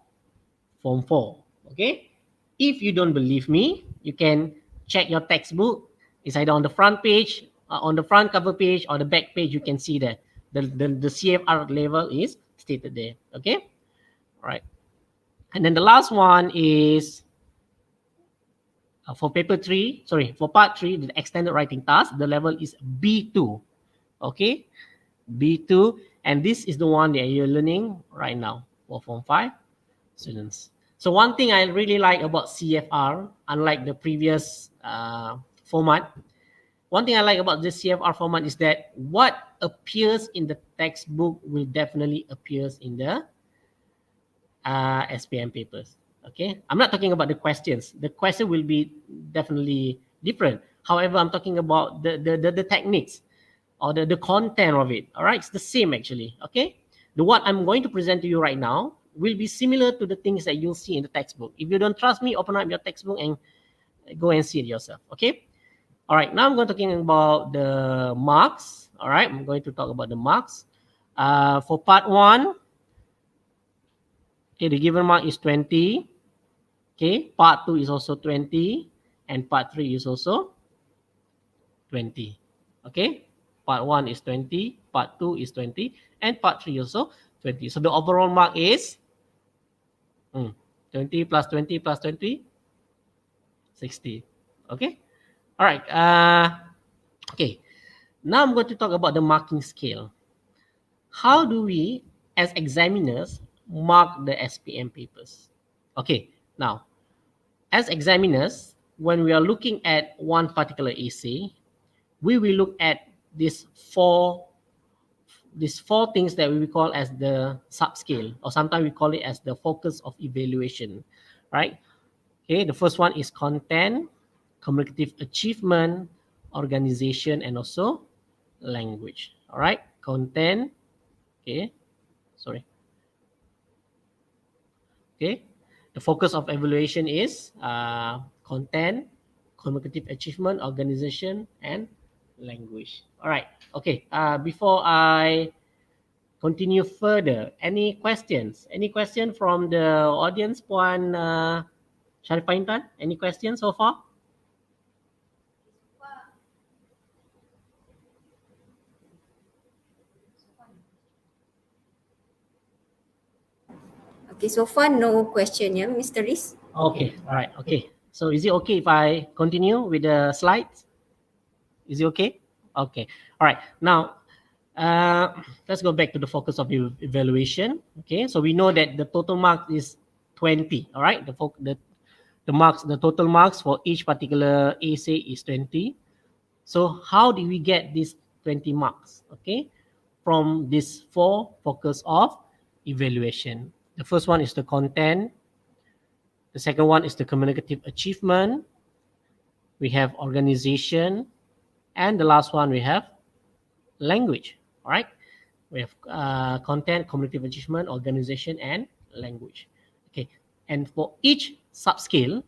Form 4. Okay, if you don't believe me, you can check your textbook. It's either on the front page, on the front cover page, or the back page. You can see that the CFR level is stated there. Okay, all right. And then the last one is for paper 3, sorry, for part 3, the extended writing task, the level is B2. Okay, B2, and this is the one that you're learning right now for Form 5 students. So one thing I really like about CFR, unlike the previous format, one thing I like about this CFR format is that what appears in the textbook will definitely appears in the SPM papers. Okay, I'm not talking about the questions. The question will be definitely different. However, I'm talking about the techniques or the content of it. All right, it's the same actually. Okay, what I'm going to present to you right now will be similar to the things that you'll see in the textbook. If you don't trust me, open up your textbook and go and see it yourself. Okay. All right. Now I'm going to talking about the marks. All right. I'm going to talk about the marks. For part 1, okay, the given mark is 20. Okay. Part 2 is also 20, and part 3 is also 20. Okay. Part 1 is 20, part 2 is 20, and part 3 also 20. So the overall mark is 20 plus 20 plus 20, 60. Okay. All right. Okay. Now I'm going to talk about the marking scale. How do we, as examiners, mark the SPM papers? Okay. Now, as examiners, when we are looking at one particular essay, we will look at these four things that we will call as the subscale, or sometimes we call it as the focus of evaluation, right? Okay, the first one is content, communicative achievement, organization, and also language. All right, content. Okay, sorry. Okay, the focus of evaluation is content, communicative achievement, organization, and language. All right. Okay. Before I continue further, any questions? Any question from the audience, Puan Sharifah Intan? Any questions so far? Okay, so far no question, yeah, Mr. Riz? Okay. All right. Okay. So is it okay if I continue with the slides? Is it okay? Okay. All right. Now, let's go back to the focus of evaluation. Okay. So we know that the total mark is 20. All right. The total marks for each particular essay is 20. So how do we get these 20 marks? Okay. From these 4 focus of evaluation. The first one is the content. The second one is the communicative achievement. We have organization. And the last one we have language. All right. We have content, communicative achievement, organization, and language. Okay. And for each subscale,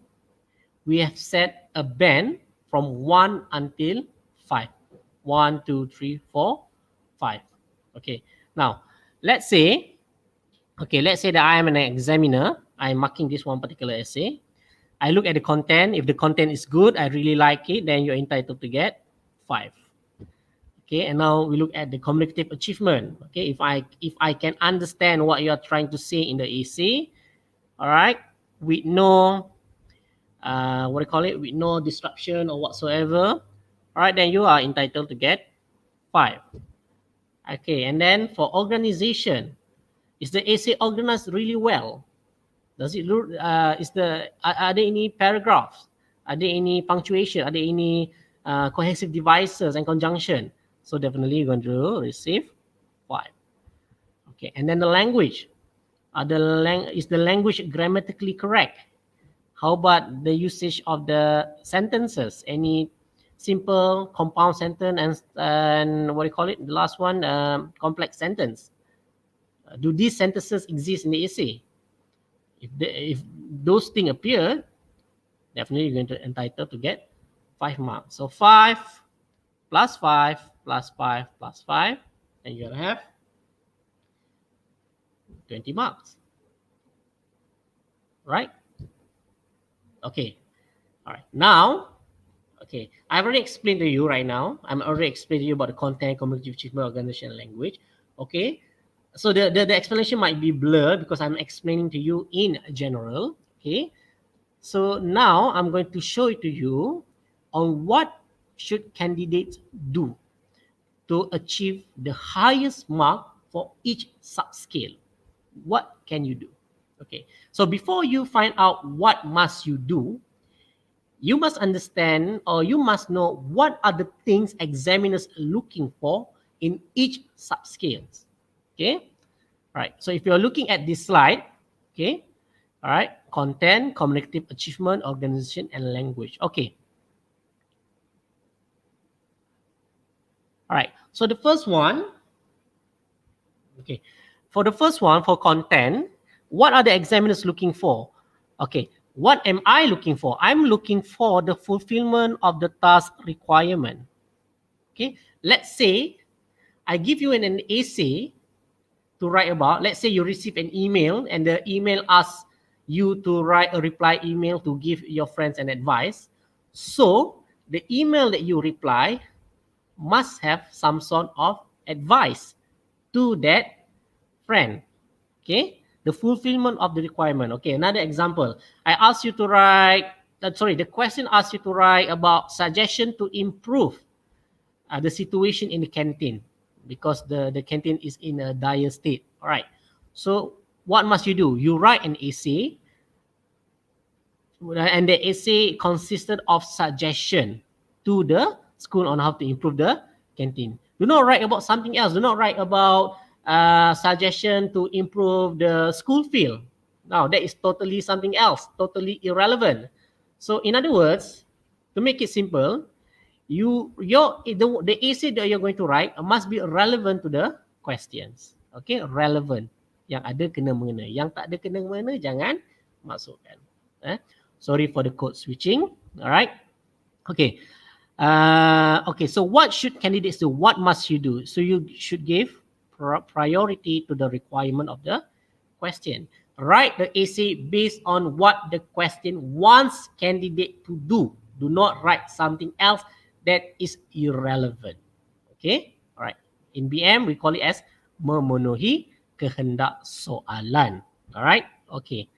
we have set a band from 1 until 5. 1, 2, 3, 4, 5. Okay. Now, let's say that I am an examiner. I'm marking this one particular essay. I look at the content. If the content is good, I really like it, then you're entitled to get 5. Okay, and now we look at the communicative achievement. Okay, if I can understand what you are trying to say in the essay, all right, with no with no disruption or whatsoever, all right, then you are entitled to get 5. Okay, and then for organization, is the essay organized really well? Does it look? Are there any paragraphs? Are there any punctuation? Are there any cohesive devices and conjunction? So definitely you're going to receive 5. Okay, and then the language. Is the language grammatically correct? How about the usage of the sentences? Any simple compound sentence and what do you call it? The last one, complex sentence. Do these sentences exist in the essay? If those things appear, definitely you're going to entitled to get 5 marks. So 5 plus 5 plus 5 plus 5, and you're going to have 20 marks. Right? Okay. All right. Now, okay, I've already explained to you right now. I'm already explaining to you about the content, cognitive achievement, organization, and language. Okay. So the explanation might be blurred because I'm explaining to you in general. Okay. So now I'm going to show it to you on what should candidates do to achieve the highest mark for each subscale. What can you do? Okay. So before you find out what must you do, you must understand or you must know what are the things examiners are looking for in each subscales. Okay. All right. So if you're looking at this slide, okay. All right. Content, communicative achievement, organization, and language. Okay. All right. So the first one, okay. For the first one, for content, what are the examiners looking for? Okay. What am I looking for? I'm looking for the fulfillment of the task requirement. Okay. Let's say I give you an essay to write about. Let's say you receive an email and the email asks you to write a reply email to give your friends an advice. So the email that you reply must have some sort of advice to that friend. Okay, the fulfillment of the requirement. Okay, another example. I ask you to write, the question asks you to write about suggestion to improve the situation in the canteen because the canteen is in a dire state. All right. So what must you do? You write an essay, and the essay consisted of suggestion to the school on how to improve the canteen. Do not write about something else. Do not write about suggestion to improve the school field. Now that is totally something else, totally irrelevant. So in other words, to make it simple, the essay that you're going to write must be relevant to the questions. Okay, relevant. Yang ada kena mengena, yang tak ada kena mengena jangan masukkan. Sorry for the code switching. All right. Okay. Okay. So what should candidates do? What must you do? So you should give priority to the requirement of the question. Write the essay based on what the question wants candidate to do. Do not write something else that is irrelevant. Okay. All right. In BM, we call it as memenuhi kehendak soalan. All right. Okay.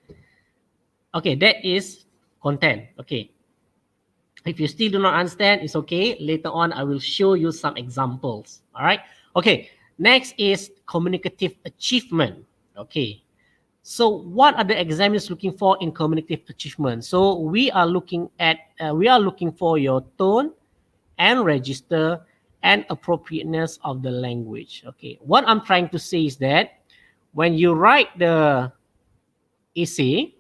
Okay, that is content. Okay. If you still do not understand, it's okay. Later on, I will show you some examples. All right. Okay. Next is communicative achievement. Okay. So what are the examiners looking for in communicative achievement? So we are looking for your tone and register and appropriateness of the language. Okay. What I'm trying to say is that when you write the essay,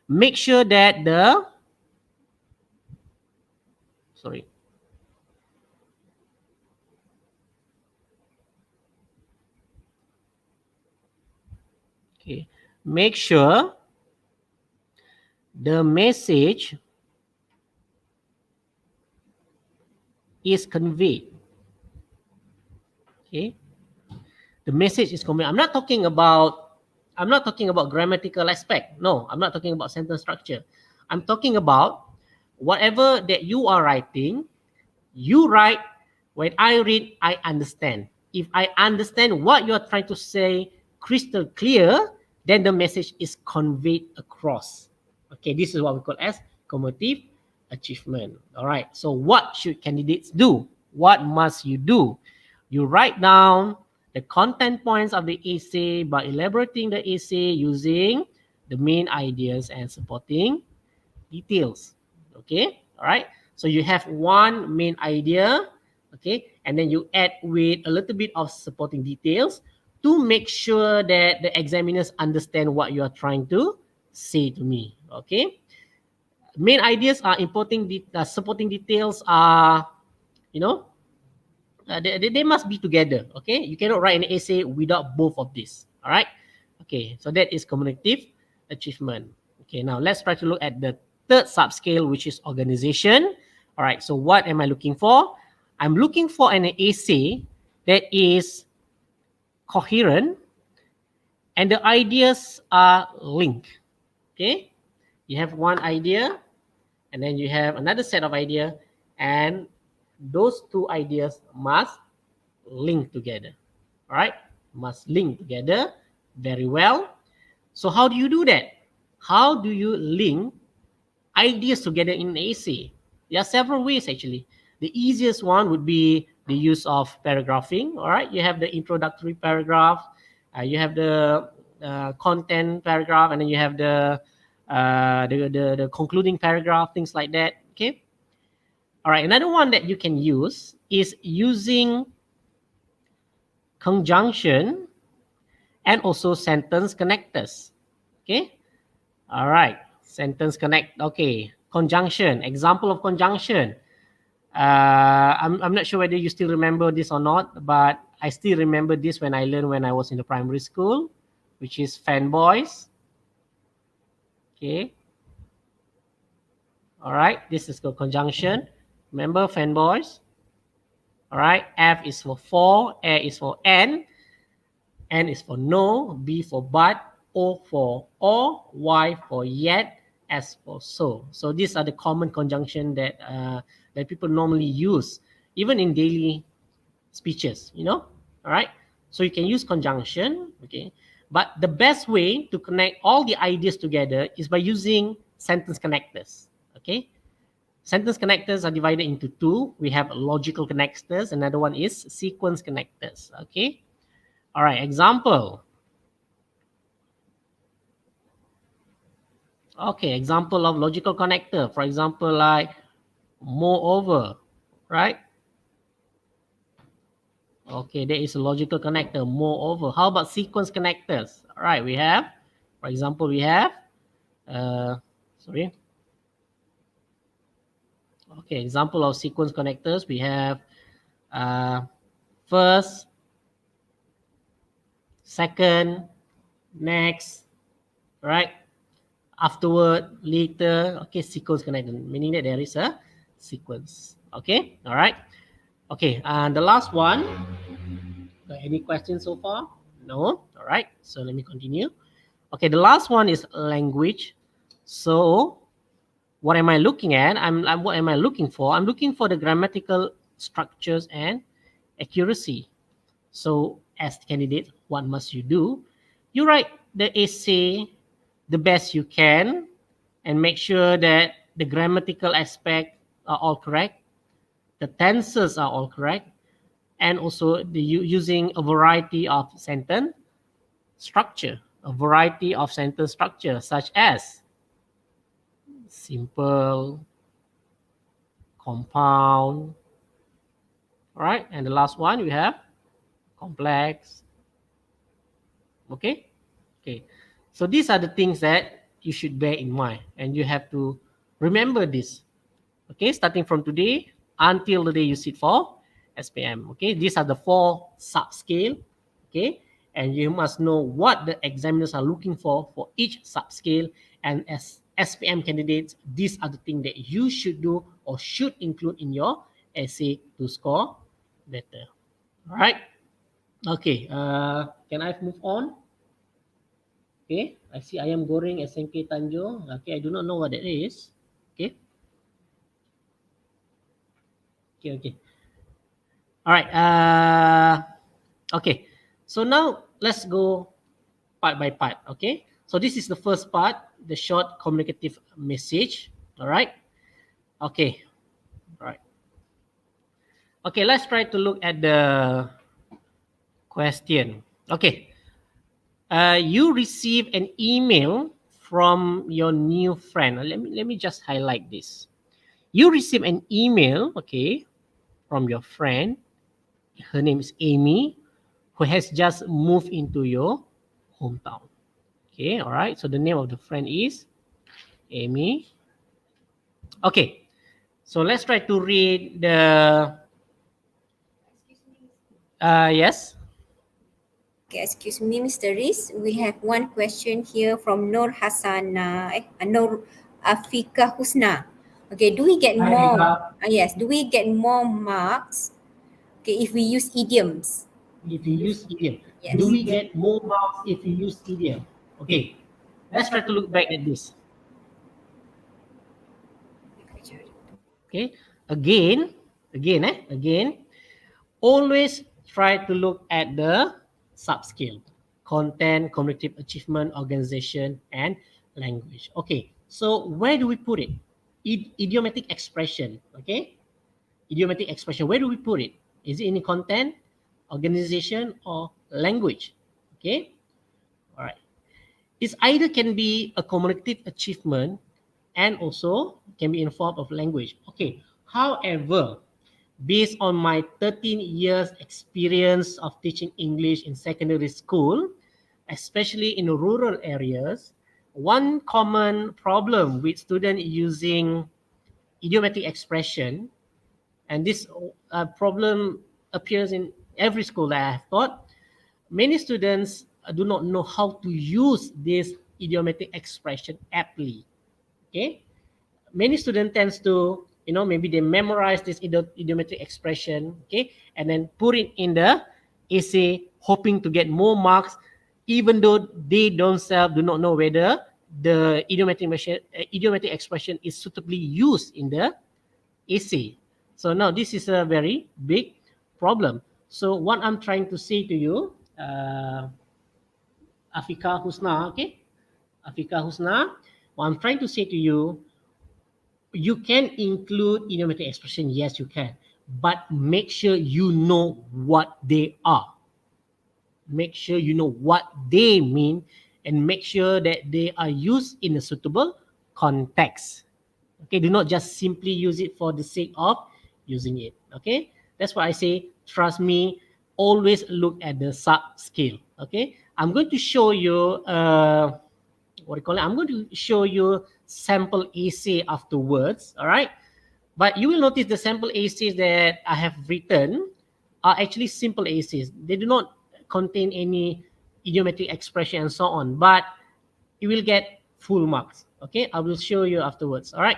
make sure that the make sure the message is conveyed. Okay, the message is conveyed. I'm not talking about grammatical aspect. No, I'm not talking about sentence structure. I'm talking about whatever that you are writing, you write. When I read, I understand. If I understand what you are trying to say crystal clear, then the message is conveyed across. Okay, this is what we call as communicative achievement. All right. So what should candidates do? What must you do? You write down the content points of the essay by elaborating the essay using the main ideas and supporting details. Okay. All right. So you have one main idea. Okay. And then you add with a little bit of supporting details to make sure that the examiners understand what you are trying to say to me. Okay. Main ideas are supporting details are, they must be together. Okay. You cannot write an essay without both of these. All right. Okay. So that is communicative achievement. Okay, now let's try to look at the third subscale, which is organization. All right, so what am I looking for? I'm looking for an essay that is coherent and the ideas are linked. Okay, you have one idea and then you have another set of idea, and those two ideas must link together. All right, must link together very well. So how do you do that? How do you link ideas together in an essay? There are several ways actually. The easiest one would be the use of paragraphing. All right, you have the introductory paragraph, you have the content paragraph, and then you have the concluding paragraph, things like that. Okay. All right, another one that you can use is using conjunction and also sentence connectors. Okay. All right, sentence connect. Okay, conjunction. Example of conjunction. I'm not sure whether you still remember this or not, but I still remember this when I learned when I was in the primary school, which is fanboys. Okay. All right, this is called conjunction. Remember fanboys? All right, F is for, A is for N is for no, B for but, O for or, Y for yet, S for so. So these are the common conjunction that that people normally use, even in daily speeches, you know. All right, so you can use conjunction, okay, but the best way to connect all the ideas together is by using sentence connectors. Okay, sentence connectors are divided into two. We have logical connectors, another one is sequence connectors. Okay, all right, example. Okay, example of logical connector, for example, like moreover, right? Okay, there is a logical connector, moreover. How about sequence connectors? All right, we have, for example, we have, okay, example of sequence connectors, we have first, second, next, right? Afterward, later. Okay, sequence connector, meaning that there is a sequence. Okay, all right. Okay, and the last one. Any questions so far? No. All right. So let me continue. Okay, the last one is language. So what am I looking at? What am I looking for? I'm looking for the grammatical structures and accuracy. So as candidate, what must you do? You write the essay the best you can and make sure that the grammatical aspect are all correct, the tenses are all correct, and also using a variety of sentence structure, such as simple, compound, all right, and the last one we have complex. Okay. So these are the things that you should bear in mind, and you have to remember this. Okay, starting from today until the day you sit for SPM. Okay, these are the 4 subscale. Okay, and you must know what the examiners are looking for each subscale. And as SPM candidates, these are the things that you should do or should include in your essay to score better. All right. Okay. Can I move on? Okay, I see ayam goreng SMK Tanjong. Okay, I do not know what that is. Okay. All right. Okay. So now let's go part by part. Okay. So this is the first part, the short communicative message. All right. Okay. All right. Okay, let's try to look at the question. Okay. You receive an email from your new friend. Let me just highlight this. You receive an email, okay, from your friend. Her name is Amy, who has just moved into your hometown. Okay, all right. So the name of the friend is Amy. Okay, so let's try to read the. Yes. Okay, excuse me, Mr. Riz. We have one question here from Nur Hasana, Nur Afika Husna. Okay, do we get Hi, more? Rika. Yes, do we get more marks? Okay, if we use idioms. If you use idiom, Yes. do we get more marks if you use idiom? Okay, let's try to look back at this. Okay, again, always try to look at the subskill: content, cognitive achievement, organization, and language. Okay, so where do we put it? Idiomatic expression. Okay, idiomatic expression. Where do we put it? Is it in content, organization, or language? Okay, all right. It either can be a cognitive achievement and also can be in form of language. Okay. However, based on my 13 years experience of teaching English in secondary school, especially in rural areas, one common problem with students using idiomatic expression, and this problem appears in every school that I have taught, many students do not know how to use this idiomatic expression aptly. Okay, many students tends to, maybe they memorize this idiomatic expression, okay, and then put it in the essay, hoping to get more marks, even though they themselves do not know whether the idiomatic expression is suitably used in the essay. So now this is a very big problem. So what I'm trying to say to you, Afika Husna, okay? Afika Husna, what I'm trying to say to you, you can include idiomatic expression, yes you can, but make sure you know what they are. Make sure you know what they mean and make sure that they are used in a suitable context. Okay, do not just simply use it for the sake of using it. Okay, that's why I say, trust me, always look at the sub skill. Okay, I'm going to show you I'm going to show you sample essay afterwards. All right, but you will notice the sample essays that I have written are actually simple essays. They do not contain any idiomatic expression and so on, but you will get full marks. Okay, I will show you afterwards. All right.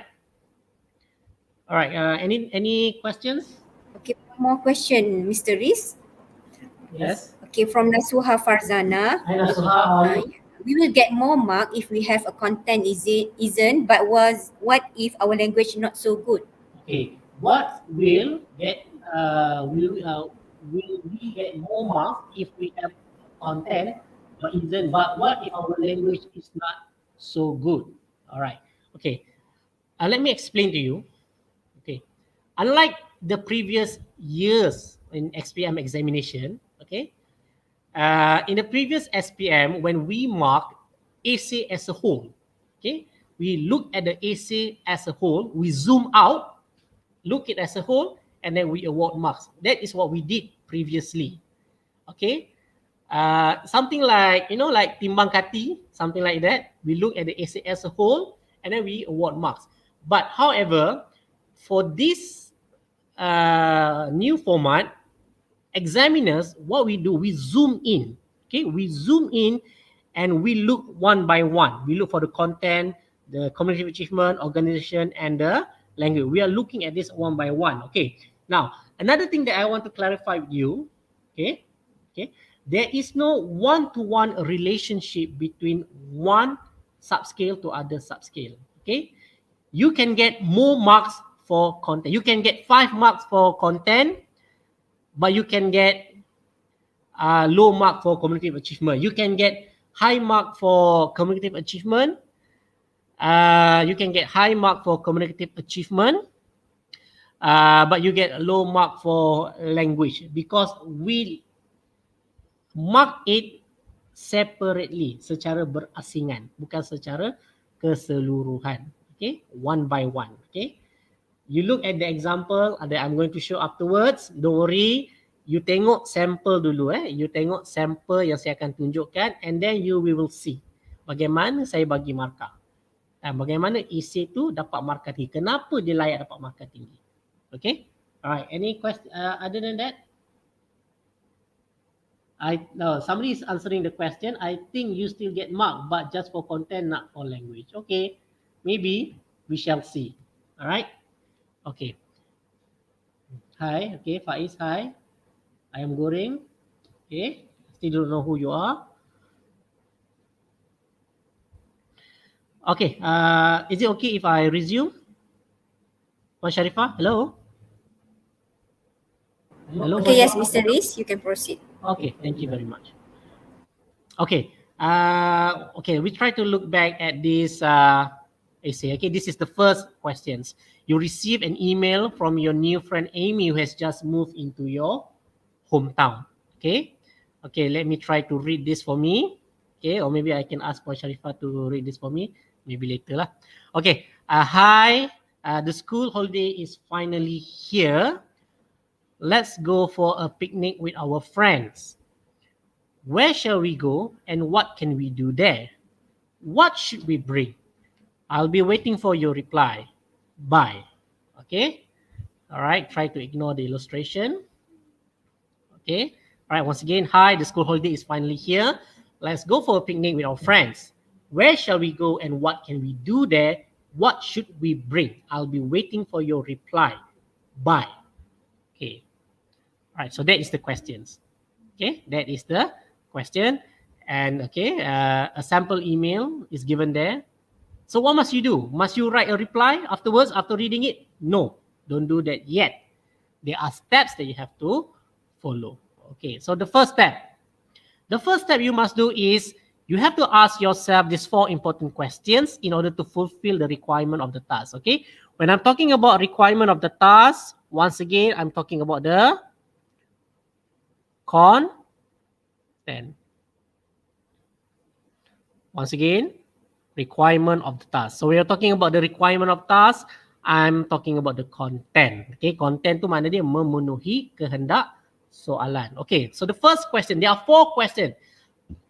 All right. Any questions? Okay, one more question, Mr. Riz. Yes. Okay, from Nasuha Farzana. Hi, Nasuha. How are you? We will get more mark if we have a content isn't, but what if our language not so good? Okay. What will we get more marks if we have content but isn't? But what if our language is not so good? All right. Okay. Let me explain to you. Okay. Unlike the previous years in SPM examination, okay, in the previous SPM, when we mark essay as a whole, okay, we look at the essay as a whole, we zoom out, look it as a whole, and then we award marks. That is what we did previously. Okay, something like, like timbang kati, something like that. We look at the essay as a whole, and then we award marks. But however, for this new format, examiners, what we do, we zoom in. Okay, we zoom in and we look one by one. We look for the content, the cognitive achievement, organization, and the language. We are looking at this one by one. Okay, now another thing that I want to clarify with you, okay, there is no one-to-one relationship between one subscale to other subscale. Okay, you can get more marks for content. You can get 5 marks for content, but you can get low mark for cognitive achievement. You can get high mark for cognitive achievement. You can get high mark for cognitive achievement, but you get low mark for language because we mark it separately, secara berasingan, bukan secara keseluruhan. Okay, one by one. Okay, you look at the example that I'm going to show afterwards. Don't worry, you tengok sampel dulu. You tengok sampel yang saya akan tunjukkan, and then you will see bagaimana saya bagi markah. Bagaimana essay tu dapat markah tinggi. Kenapa dia layak dapat markah tinggi. Okay, alright, any question other than that? No, somebody is answering the question. I think you still get marked, but just for content, not for language. Okay, maybe we shall see. All right. Okay. Hi. Okay, Faiz. Hi. I am Goreng. Okay. Still don't know who you are. Okay. Is it okay if I resume? Wan Sharifah, hello. Hello. Okay, yes, Mr. Riz, you can proceed. Okay, thank you very much. Okay, okay, we try to look back at this essay. Okay, this is the first questions. You receive an email from your new friend Amy who has just moved into your hometown. Okay, okay, let me try to read this for me. Okay, or maybe I can ask Puan Sharifah to read this for me. Maybe later lah. Okay, hi, the school holiday is finally here. Let's go for a picnic with our friends. Where shall we go and what can we do there? What should we bring? I'll be waiting for your reply. Bye. Okay. All right. Try to ignore the illustration. Okay. All right. Once again, hi, the school holiday is finally here. Let's go for a picnic with our friends. Where shall we go and what can we do there? What should we bring? I'll be waiting for your reply. Bye. Okay. All right. So that is the questions. Okay. That is the question. And okay, a sample email is given there. So what must you do? Must you write a reply afterwards after reading it? No, don't do that yet. There are steps that you have to follow. Okay, so the first step you must do is you have to ask yourself these 4 important questions in order to fulfill the requirement of the task. Okay, when I'm talking about requirement of the task, once again, I'm talking about the content. Once again, requirement of the task. So we are talking about the requirement of task. I'm talking about the content. Okay, content tu makna dia memenuhi kehendak soalan. Okay, so the first question, there are 4 questions.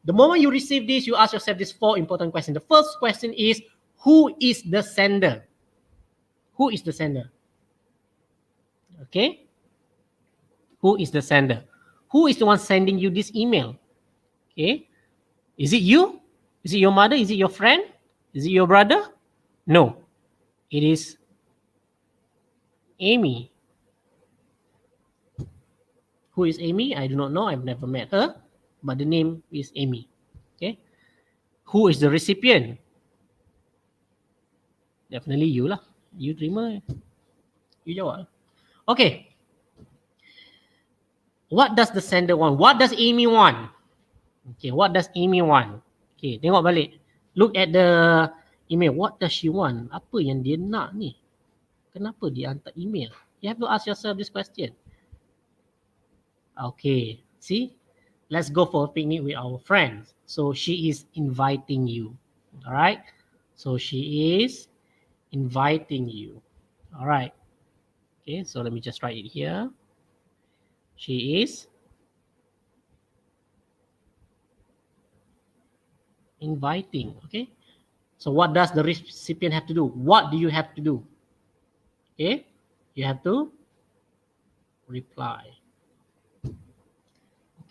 The moment you receive this, you ask yourself these 4 important questions. The first question is, who is the sender? Who is the sender? Okay, who is the sender? Who is the one sending you this email? Okay, is it you? Is it your mother? Is it your friend? Is it your brother? No, it is Amy. Who is Amy? I do not know. I've never met her, but the name is Amy. Okay. Who is the recipient? Definitely you lah. You terima. You jawab. Okay. What does the sender want? What does Amy want? Okay. What does Amy want? Okay. Tengok balik. Look at the email. What does she want? Apa yang dia nak ni? Kenapa dia hantar email? You have to ask yourself this question. Okay, see? Let's go for a picnic with our friends. So she is inviting you. All right? So she is inviting you. All right. Okay, so let me just write it here. She is inviting. Okay. So what does the recipient have to do? What do you have to do? Okay. You have to reply.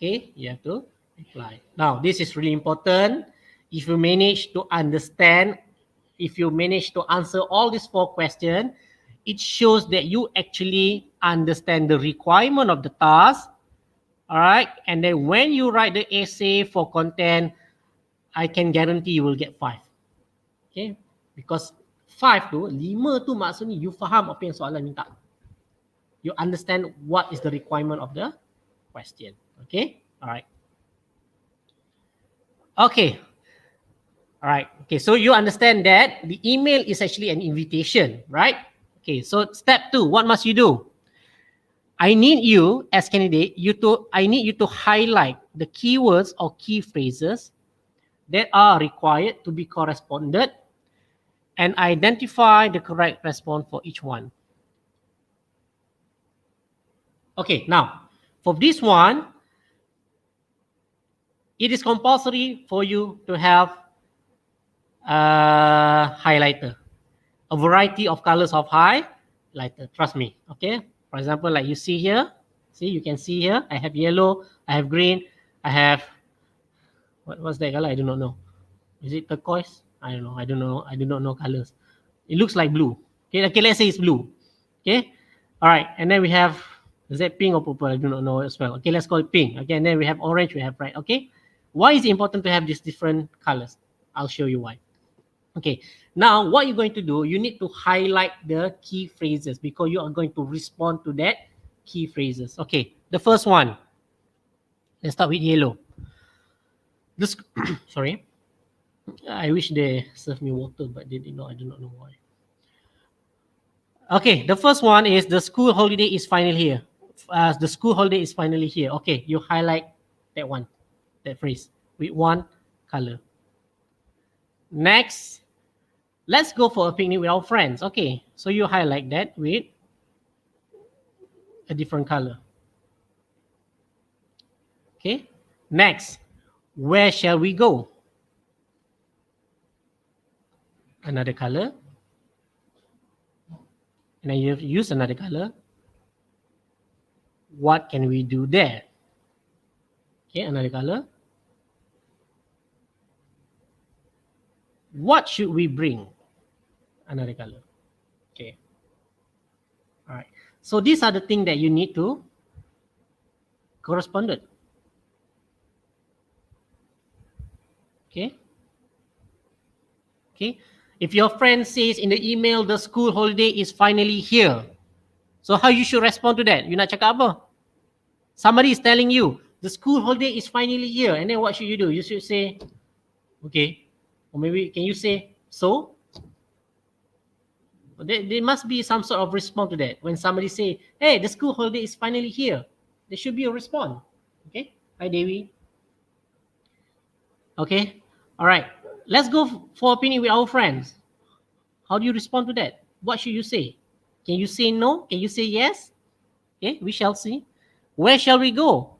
Okay, you have to reply. Now, this is really important. If you manage to understand, if you manage to answer all these 4 questions, it shows that you actually understand the requirement of the task. All right, and then when you write the essay for content, I can guarantee you will get 5. Okay, because 5 tu, 5 tu maksudnya you faham apa yang soalan minta. You understand what is the requirement of the question. Okay, all right. Okay, all right. Okay, so you understand that the email is actually an invitation, right? Okay, so step 2, what must you do? I need you as candidate, I need you to highlight the keywords or key phrases that are required to be corresponded and identify the correct response for each one. Okay, now for this one, it is compulsory for you to have a highlighter, a variety of colors of highlighter. Trust me. Okay. For example, like you see here, see, you can see here, I have yellow, I have green, I have, what's that color? I do not know. Is it turquoise? I don't know. I don't know. I do not know colors. It looks like blue. Okay, okay, let's say it's blue. Okay, all right. And then we have, is that pink or purple? I do not know as well. Okay, let's call it pink. Okay, and then we have orange, we have red. Okay, why is it important to have these different colors? I'll show you why. Okay, now what you're going to do, you need to highlight the key phrases because you are going to respond to that key phrases. Okay, the first one, let's start with yellow. This, sorry, I wish they served me water, but they did not. I do not know why. Okay, the first one is the school holiday is finally here. The school holiday is finally here. Okay, you highlight that one, that phrase with one color. Next, let's go for a picnic with our friends. Okay, so you highlight that with a different color. Okay, next, where shall we go? Another color. And then you use another color. What can we do there? Okay, another color. What should we bring? Another color. Okay. All right. So these are the things that you need to correspond. Okay. Okay. If your friend says in the email, the school holiday is finally here. So how you should respond to that? You nak cakap apa? Somebody is telling you, the school holiday is finally here. And then what should you do? You should say, okay. Or maybe, can you say, so? There must be some sort of response to that. When somebody say, hey, the school holiday is finally here. There should be a response. Okay. Hi, Devi. Okay. All right. Let's go for opinion with our friends. How do you respond to that? What should you say? Can you say no? Can you say yes? Okay, we shall see. Where shall we go?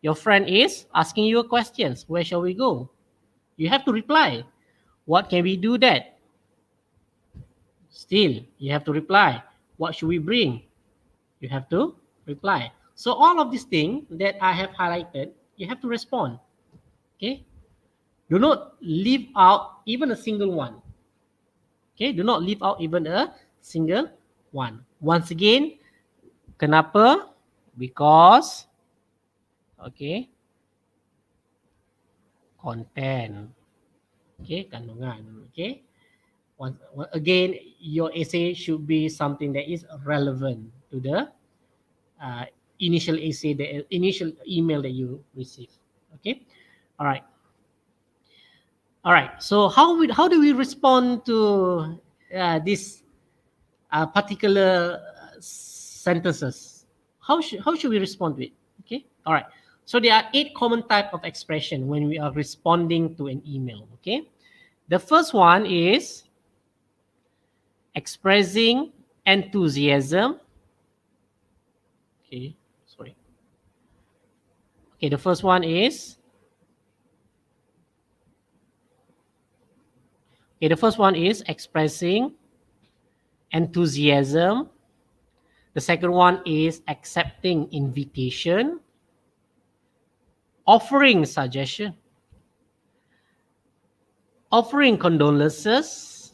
Your friend is asking you questions. Where shall we go? You have to reply. What can we do that? Still, you have to reply. What should we bring? You have to reply. So all of these things that I have highlighted, you have to respond. Okay? Do not leave out even a single one. Okay, do not leave out even a single one. Once again, kenapa? Because, okay, content. Okay, kandungan. Okay. Once again, your essay should be something that is relevant to the initial essay, the initial email that you receive. Okay. All right. All right. So how do we respond to these particular sentences? How should we respond to it? Okay. All right. So there are 8 common types of expression when we are responding to an email. Okay. The first one is expressing enthusiasm. Okay. Sorry. Okay. The first one is expressing enthusiasm. The second one is accepting invitation, offering suggestion, offering condolences,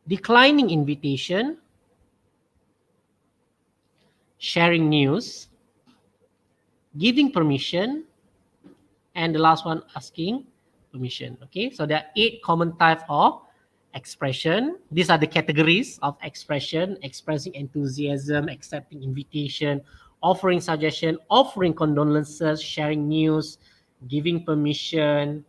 declining invitation, sharing news, giving permission, and the last one, asking permission. Okay, so there are 8 common types of expression. These are the categories of expression: expressing enthusiasm, accepting invitation, offering suggestion, offering condolences, sharing news, giving permission,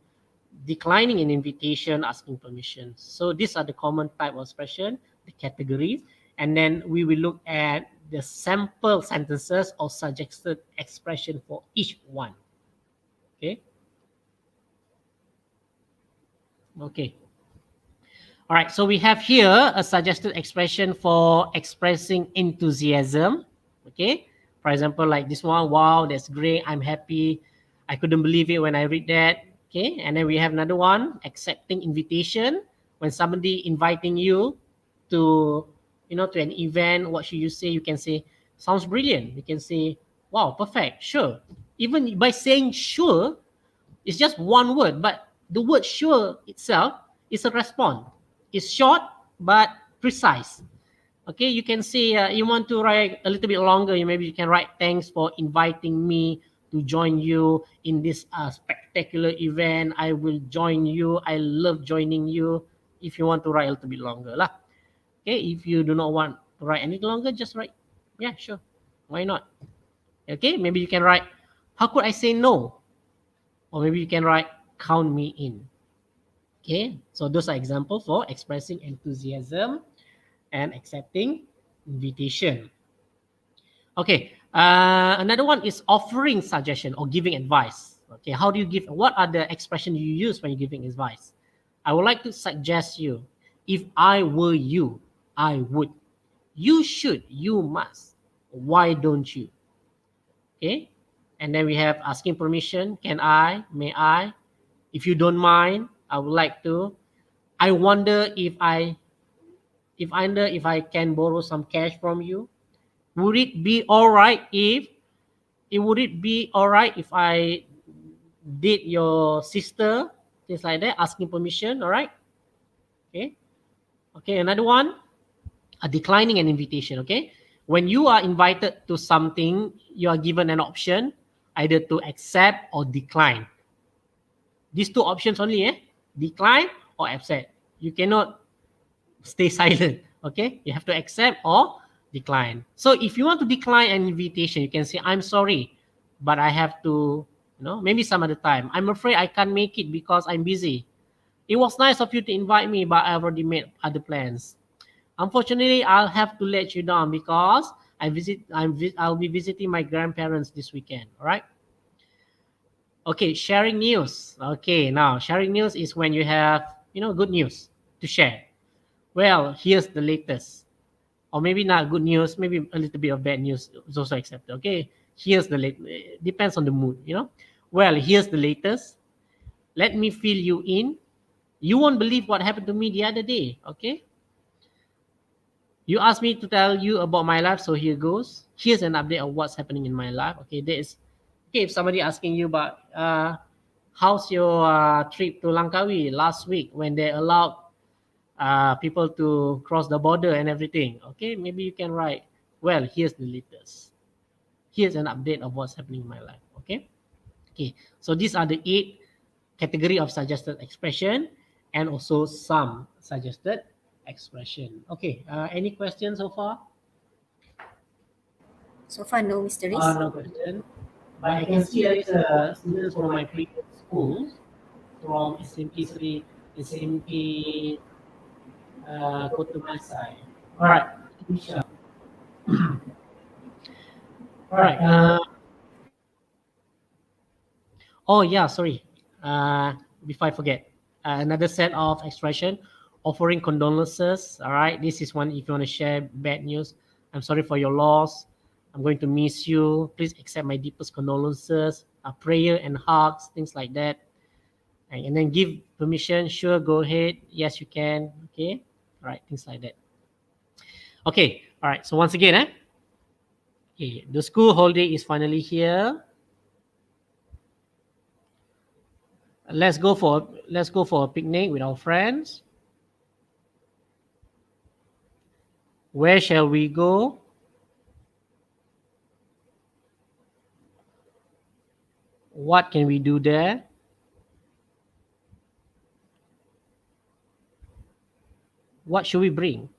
declining an invitation, asking permission. So these are the common type of expression, the categories, and then we will look at the sample sentences or suggested expression for each one. Okay. Okay. All right, so we have here a suggested expression for expressing enthusiasm. Okay, for example, like this one, wow, that's great, I'm happy, I couldn't believe it when I read that. Okay, and then we have another one, accepting invitation. When somebody inviting you to, to an event, what should you say? You can say, sounds brilliant. You can say, wow, perfect, sure. Even by saying sure, it's just one word, but the word sure itself is a response. It's short but precise. Okay, you can say you want to write a little bit longer. Maybe you can write, thanks for inviting me to join you in this spectacular event. I will join you. I love joining you. If you want to write a little bit longer lah. Okay, if you do not want to write any longer, just write, yeah, sure. Why not? Okay, maybe you can write, how could I say no? Or maybe you can write, count me in. Okay, so those are examples for expressing enthusiasm and accepting invitation. Okay, another one is offering suggestion or giving advice. Okay, how do you give, what are the expressions you use when you're giving advice? I would like to suggest you, if I were you, I would. You should, you must. Why don't you? Okay, and then we have asking permission. Can I, may I? If you don't mind, I would like to. I wonder if I can borrow some cash from you. Would it be all right if I date your sister? Things like that, asking permission. All right. Okay. Okay. Another one, declining an invitation. Okay. When you are invited to something, you are given an option either to accept or decline. These two options only, decline or accept. You cannot stay silent. Okay, you have to accept or decline. So if you want to decline an invitation, you can say, I'm sorry, but I have to, maybe some other time. I'm afraid I can't make it because I'm busy. It was nice of you to invite me, but I've already made other plans. Unfortunately, I'll have to let you down because I'll be visiting my grandparents this weekend. All right. Okay, sharing news. Okay, now sharing news is when you have, good news to share. Well, here's the latest. Or maybe not good news, maybe a little bit of bad news is also accepted. Okay, here's the latest. Depends on the mood, Well, here's the latest. Let me fill you in. You won't believe what happened to me the other day, okay? You asked me to tell you about my life, so here goes. Here's an update of what's happening in my life. Okay, if somebody asking you about how's your trip to Langkawi last week when they allowed people to cross the border and everything. Okay, maybe you can write, well, here's the latest. Here's an update of what's happening in my life. Okay. Okay, so these are the 8 category of suggested expression and also some suggested expression. Okay, any questions so far? So far, no, Mr. Riz. No question. But I can see there is students from my previous schools, from SMK Seri, SMK Bahasa. All right. All right. Oh yeah, sorry. Before I forget, another set of expression, offering condolences. All right, this is one. If you want to share bad news, I'm sorry for your loss. I'm going to miss you. Please accept my deepest condolences. Prayer and hugs, things like that. And then give permission. Sure, go ahead. Yes, you can. Okay. All right, things like that. Okay. All right. So once again, okay, the school holiday is finally here. Let's go for a picnic with our friends. Where shall we go? What can we do there? What should we bring?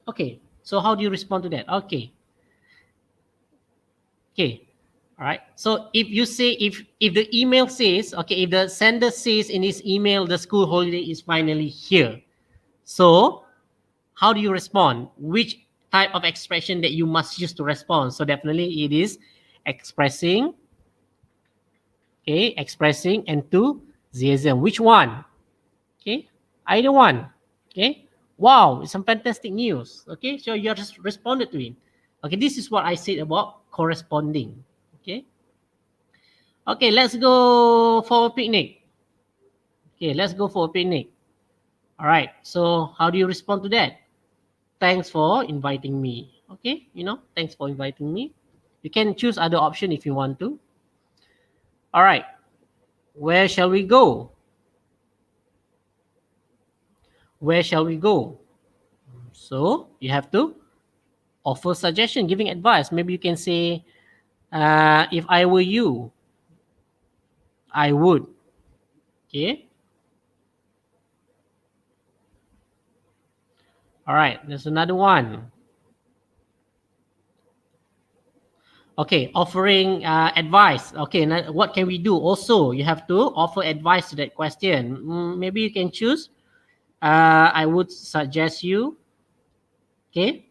Okay, so how do you respond to that? Okay. All right. So if you say, if the email says, okay, if the sender says in his email, the school holiday is finally here. So how do you respond? Which type of expression that you must use to respond? So definitely it is expressing, okay, expressing enthusiasm. Which one? Okay, either one. Okay, wow, it's some fantastic news. Okay, so you just responded to it. Okay, this is what I said about corresponding. Okay, let's go for a picnic. Okay, let's go for a picnic. All right, so how do you respond to that? Thanks for inviting me. Okay, thanks for inviting me. You can choose other option if you want to. All right. Where shall we go? Where shall we go? So you have to offer suggestion, giving advice. Maybe you can say, if I were you, I would. Okay. All right. There's another one. Okay, offering advice. Okay, now what can we do? Also, you have to offer advice to that question. Maybe you can choose. I would suggest you. Okay.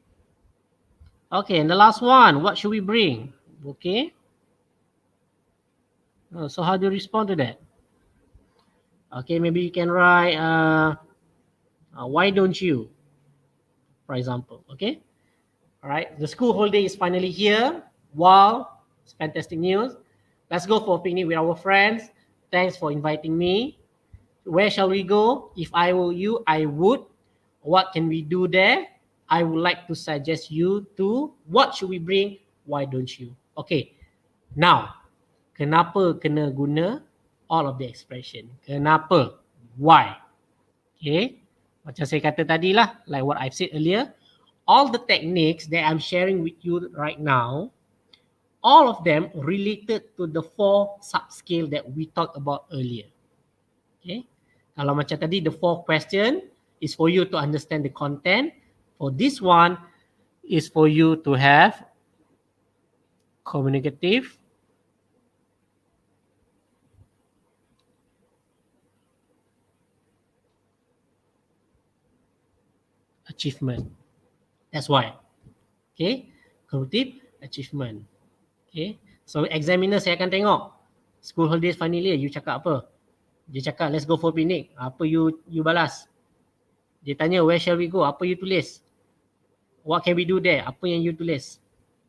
Okay, and the last one. What should we bring? Okay. So how do you respond to that? Okay, maybe you can write. Why don't you? For example. Okay. All right. The school holiday is finally here. Wow, it's fantastic news. Let's go for a picnic with our friends. Thanks for inviting me. Where shall we go? If I were you, I would. What can we do there? I would like to suggest you to. What should we bring? Why don't you? Okay. Now, kenapa kena guna all of the expression? Kenapa? Why? Okay. Macam saya kata tadi lah, like what I've said earlier, all the techniques that I'm sharing with you right now, all of them related to the 4 subscale that we talked about earlier. Okay. Kalau macam tadi, the 4 question is for you to understand the content. For this one is for you to have communicative, achievement. That's why. Okay. Communicative achievement. Okay. So examiner saya akan tengok. School holidays finally, you cakap apa? Dia cakap let's go for picnic. Apa you balas? Dia tanya where shall we go? Apa you tulis? What can we do there? Apa yang you tulis?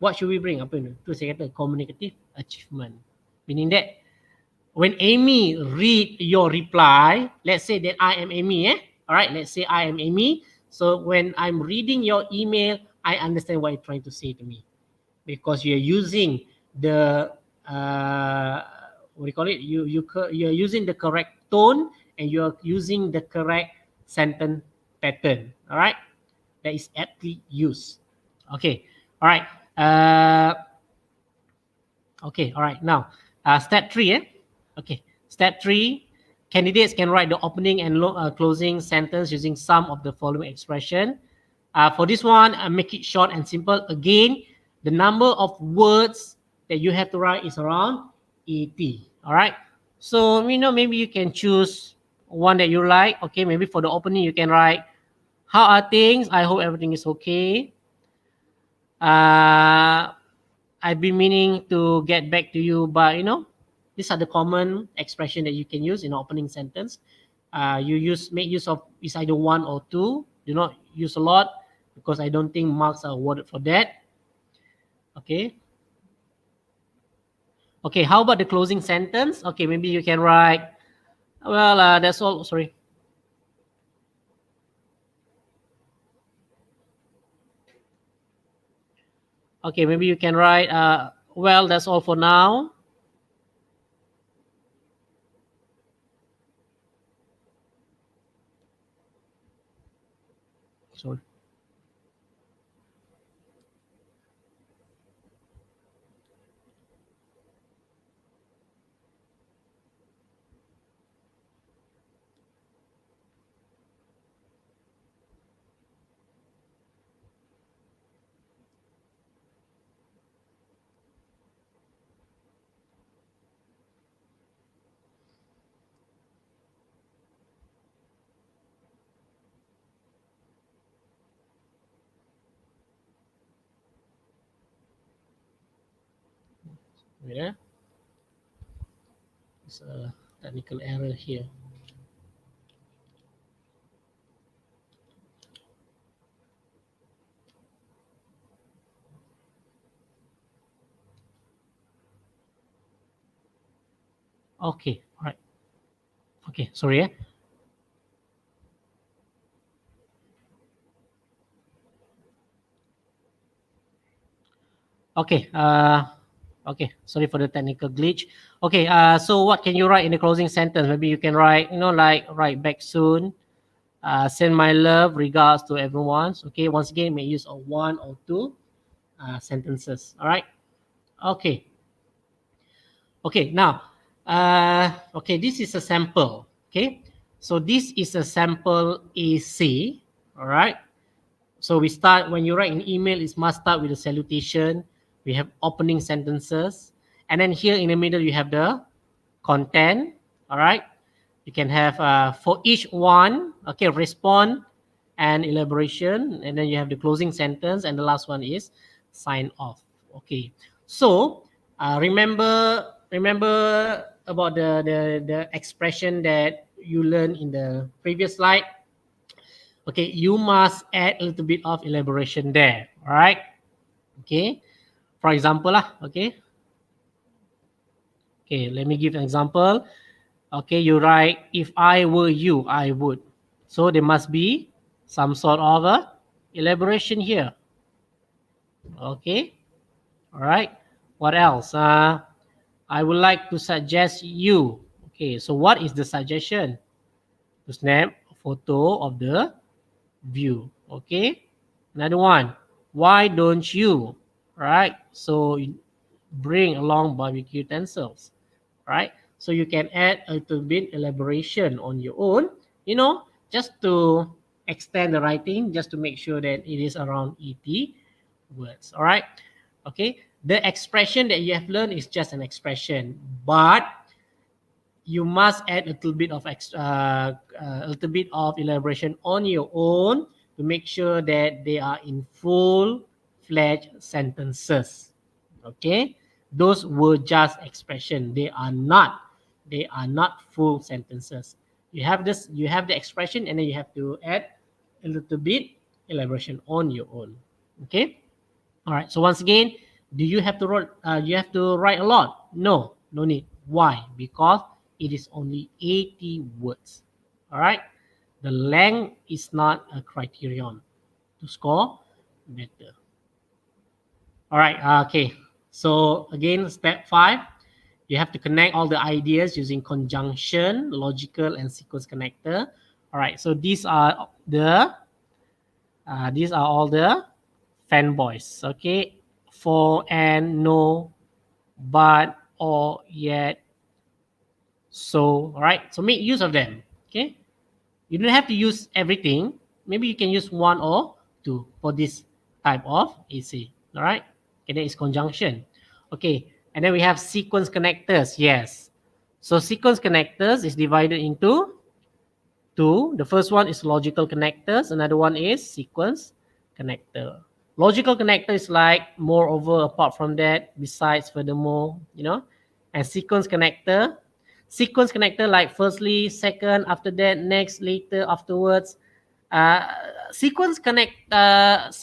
What should we bring? Apa itu? Tu saya kata communicative achievement. Meaning that when Amy read your reply, let's say that I am Amy, Alright, let's say I am Amy. So when I'm reading your email, I understand what you're trying to say to me. Because you're using the what do you call it? You're using the correct tone and you're using the correct sentence pattern. All right, that is aptly used. Okay, all right. Okay, all right. Now, step 3. Okay, step 3. Candidates can write the opening and closing sentence using some of the following expression. For this one, make it short and simple. Again, the number of words that you have to write is around 80. All right. So, maybe you can choose one that you like. Okay, maybe for the opening, you can write, how are things? I hope everything is okay. I've been meaning to get back to you, but these are the common expression that you can use in an opening sentence. Make use of is either 1 or 2. Do not use a lot because I don't think marks are awarded for that. Okay. Okay, how about the closing sentence? Okay, maybe you can write, well, that's all. Sorry. Okay, maybe you can write, well, that's all for now. Sorry. Yeah, it's a technical error here. Okay, all right. Okay, sorry. Okay. Okay, sorry for the technical glitch. Okay, so what can you write in the closing sentence? Maybe you can write, like write back soon. Send my love, regards to everyone. Okay, once again, may use of one or two sentences. All right. Okay. Okay, now, okay, this is a sample. Okay, so this is a sample AC. All right. So we start, when you write an email, it must start with a salutation. We have opening sentences. And then here in the middle, you have the content. All right. You can have for each one, okay, respond and elaboration. And then you have the closing sentence. And the last one is sign off. Okay. So remember about the expression that you learned in the previous slide. Okay, you must add a little bit of elaboration there. All right. Okay. For example, okay. Okay, let me give an example. Okay, you write, if I were you, I would. So there must be some sort of elaboration here. Okay. All right. What else? I would like to suggest you. Okay, so what is the suggestion? To snap a photo of the view. Okay. Another one. Why don't you? Right. So bring along barbecue utensils. Right. So you can add a little bit elaboration on your own, just to extend the writing, just to make sure that it is around 80 words. All right. Okay. The expression that you have learned is just an expression, but you must add a little bit of elaboration on your own to make sure that they are in full-fledged sentences. Okay, those were just expression. They are not full sentences. You have the expression, and then you have to add a little bit elaboration on your own. Okay. All right. So once again, do you have to write? You have to write a lot? No need. Why? Because it is only 80 words. All right. The length is not a criterion to score better. All right. Okay. So again, step 5, you have to connect all the ideas using conjunction, logical, and sequence connector. All right. So these are all the fanboys. Okay. For, and, no, but, or, yet, so. All right. So make use of them. Okay. You don't have to use everything. Maybe you can use one or two for this type of AC. All right. Okay, that is conjunction. Okay. And then we have sequence connectors. Yes. So sequence connectors is divided into two. The first one is logical connectors. Another one is sequence connector. Logical connector is like moreover, apart from that, besides, furthermore, and sequence connector like firstly, second, after that, next, later, afterwards. Sequence connectors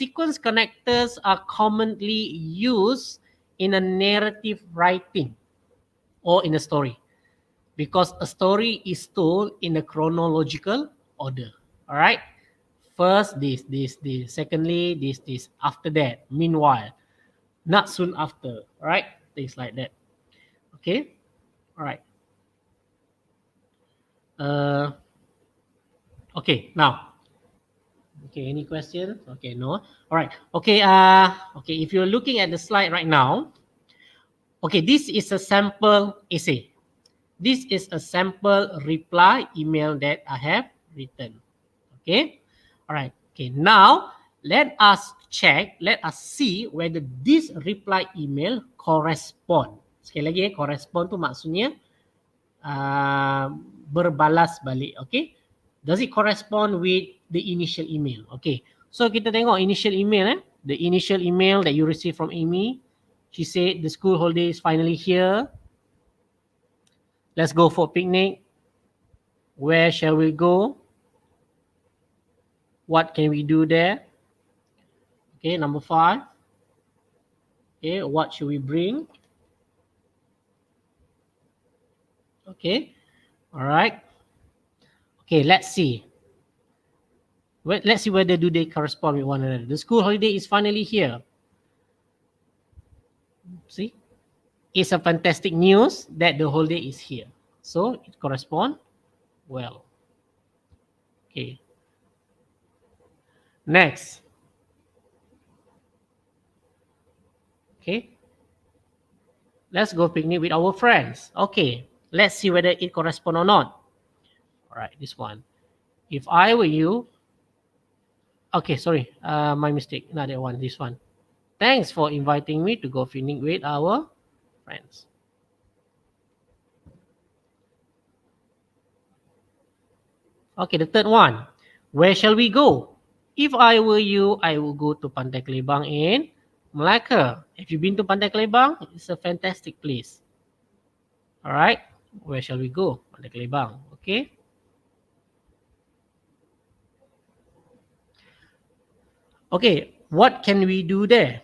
are commonly used in a narrative writing or in a story, because a story is told in a chronological order. All right. First this, secondly this, after that, meanwhile, not soon after. All right, things like that. Okay. All right. Okay, now, okay, any questions? Okay, no. All right. Okay. Okay, if you're looking at the slide right now, okay, this is a sample essay. This is a sample reply email that I have written. Okay. All right. Okay. Now let us see whether this reply email correspond. Sekali lagi, correspond tu maksudnya berbalas balik. Okay. Does it correspond with the initial email? Okay. So kita tengok initial email. The initial email that you received from Amy. She said the school holiday is finally here. Let's go for a picnic. Where shall we go? What can we do there? Okay, number 5. Okay, what should we bring? Okay, all right. Okay, let's see. Let's see whether do they correspond with one another. The school holiday is finally here. See? It's a fantastic news that the whole day is here. So it corresponds well. Okay. Next. Okay. Let's go picnic with our friends. Okay. Let's see whether it corresponds or not. All right, this one. If I were you, okay, sorry, my mistake. Not that one, this one. Thanks for inviting me to go picnic with our friends. Okay, the third one. Where shall we go? If I were you, I would go to Pantai Klebang in Melaka. Have you been to Pantai Klebang? It's a fantastic place. All right, where shall we go? Pantai Klebang. Okay. Okay, what can we do there?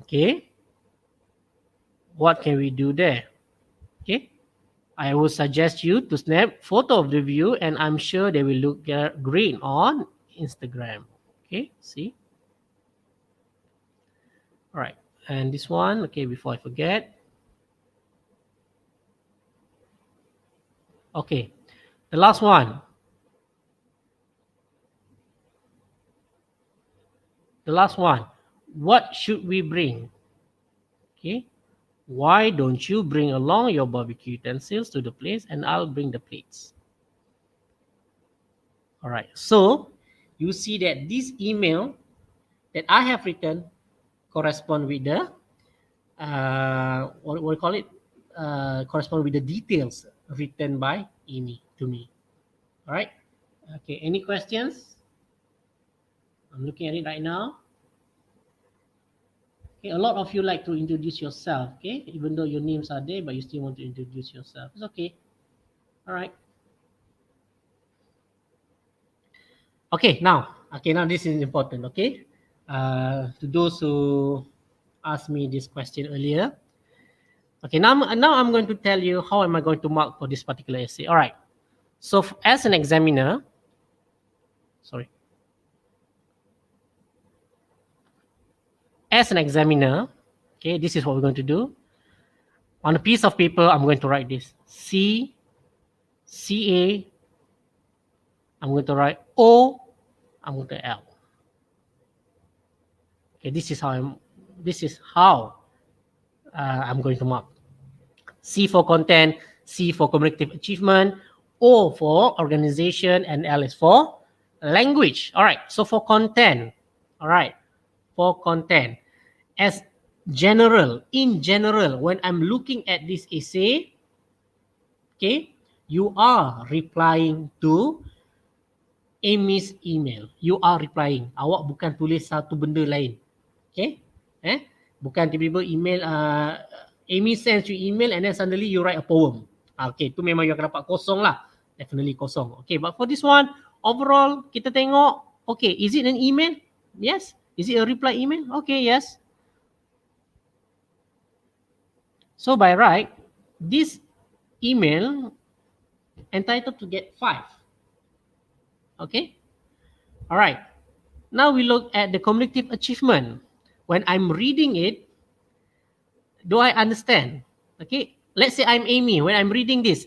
Okay. What can we do there? Okay. I will suggest you to snap photo of the view, and I'm sure they will look great on Instagram. Okay, see? All right, and this one, okay, before I forget. Okay, the last one. The last one. What should we bring? Okay. Why don't you bring along your barbecue utensils to the place and I'll bring the plates? All right. So you see that this email that I have written correspond with the what we call it? Correspond with the details written by Amy to me. All right. Okay. Any questions? I'm looking at it right now. Okay, a lot of you like to introduce yourself, okay? Even though your names are there, but you still want to introduce yourself. It's okay. All right. Okay, now this is important, okay? To those who asked me this question earlier. Okay, now I'm going to tell you how am I going to mark for this particular essay. All right. So as an examiner, okay, this is what we're going to do. On a piece of paper, I'm going to write this. C, CA, I'm going to write O, I'm going to L. Okay, this is how I'm going to mark. C for content, C for communicative achievement, O for organization, and L is for language. All right, so for content, all right, for content, in general, when I'm looking at this essay, okay, you are replying to Amy's email. You are replying. Awak bukan tulis satu benda lain. Okay? Bukan tiba-tiba email, Amy sends you email and then suddenly you write a poem. Okay, tu memang you akan dapat kosong lah. Definitely kosong. Okay, but for this one, overall, kita tengok, okay, is it an email? Yes. Is it a reply email? Okay, yes. So by right, this email entitled to get 5. Okay? All right. Now we look at the cumulative achievement. When I'm reading it, do I understand? Okay? Let's say I'm Amy. When I'm reading this,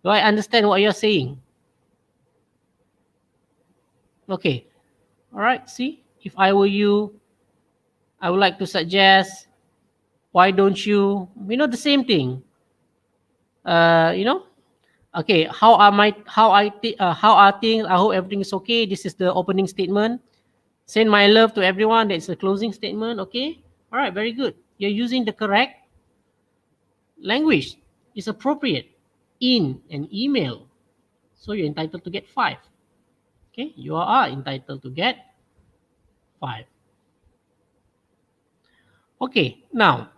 do I understand what you're saying? Okay. All right. See, if I were you, I would like to suggest, why don't you, the same thing. Okay, how are things? I hope everything is okay. This is the opening statement. Send my love to everyone. That's the closing statement. Okay. All right. Very good. You're using the correct language. It's appropriate in an email. So you're entitled to get 5. Okay. You are entitled to get 5. Okay. Now.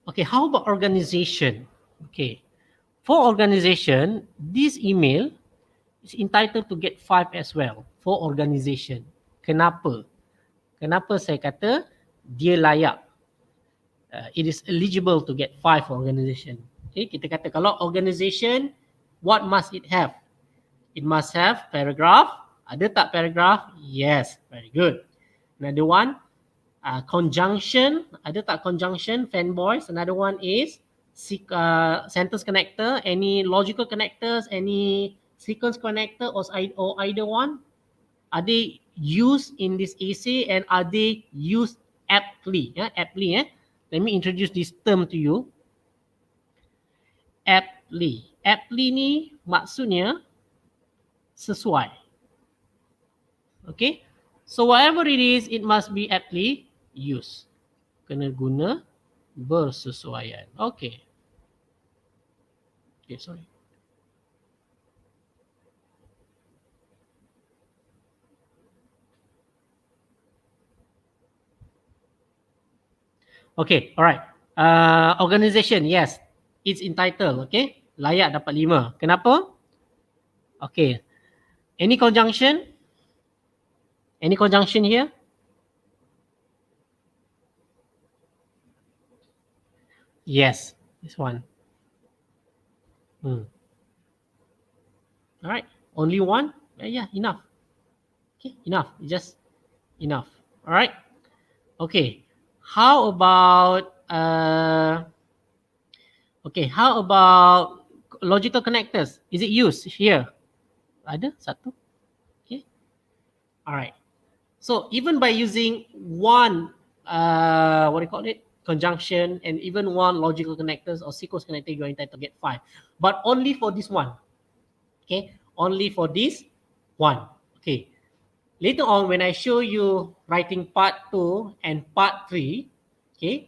Okay. How about organization? Okay. For organization, this email is entitled to get 5 as well for organization. Kenapa? Kenapa saya kata dia layak? It is eligible to get 5 for organization. Okay, kita kata kalau organization, what must it have? It must have paragraph. Ada tak paragraph? Yes, very good. Another one, Conjunction, ada tak conjunction, fanboys? Another one is sentence connector, any logical connectors, any sequence connector, or either one? Are they used in this essay and are they used aptly? Aptly. Let me introduce this term to you. Aptly. Aptly ni maksudnya sesuai. Okay. So whatever it is, it must be aptly used. Kena guna bersesuaian. Okay. Okay, sorry. Okay, alright. Organization, yes. It's entitled, okay. Layak dapat 5. Kenapa? Okay. Any conjunction? Any conjunction here? Yes, this one. Alright, only one? Yeah, enough. Okay, enough. Just enough. Alright. Okay. How about logical connectors? Is it used here? Ada satu? Okay. Alright. So even by using one conjunction and even one logical connectors or sequence connector, you are entitled to get 5. But only for this one. Okay, only for this one. Okay. Later on, when I show you writing part 2 and part 3, okay,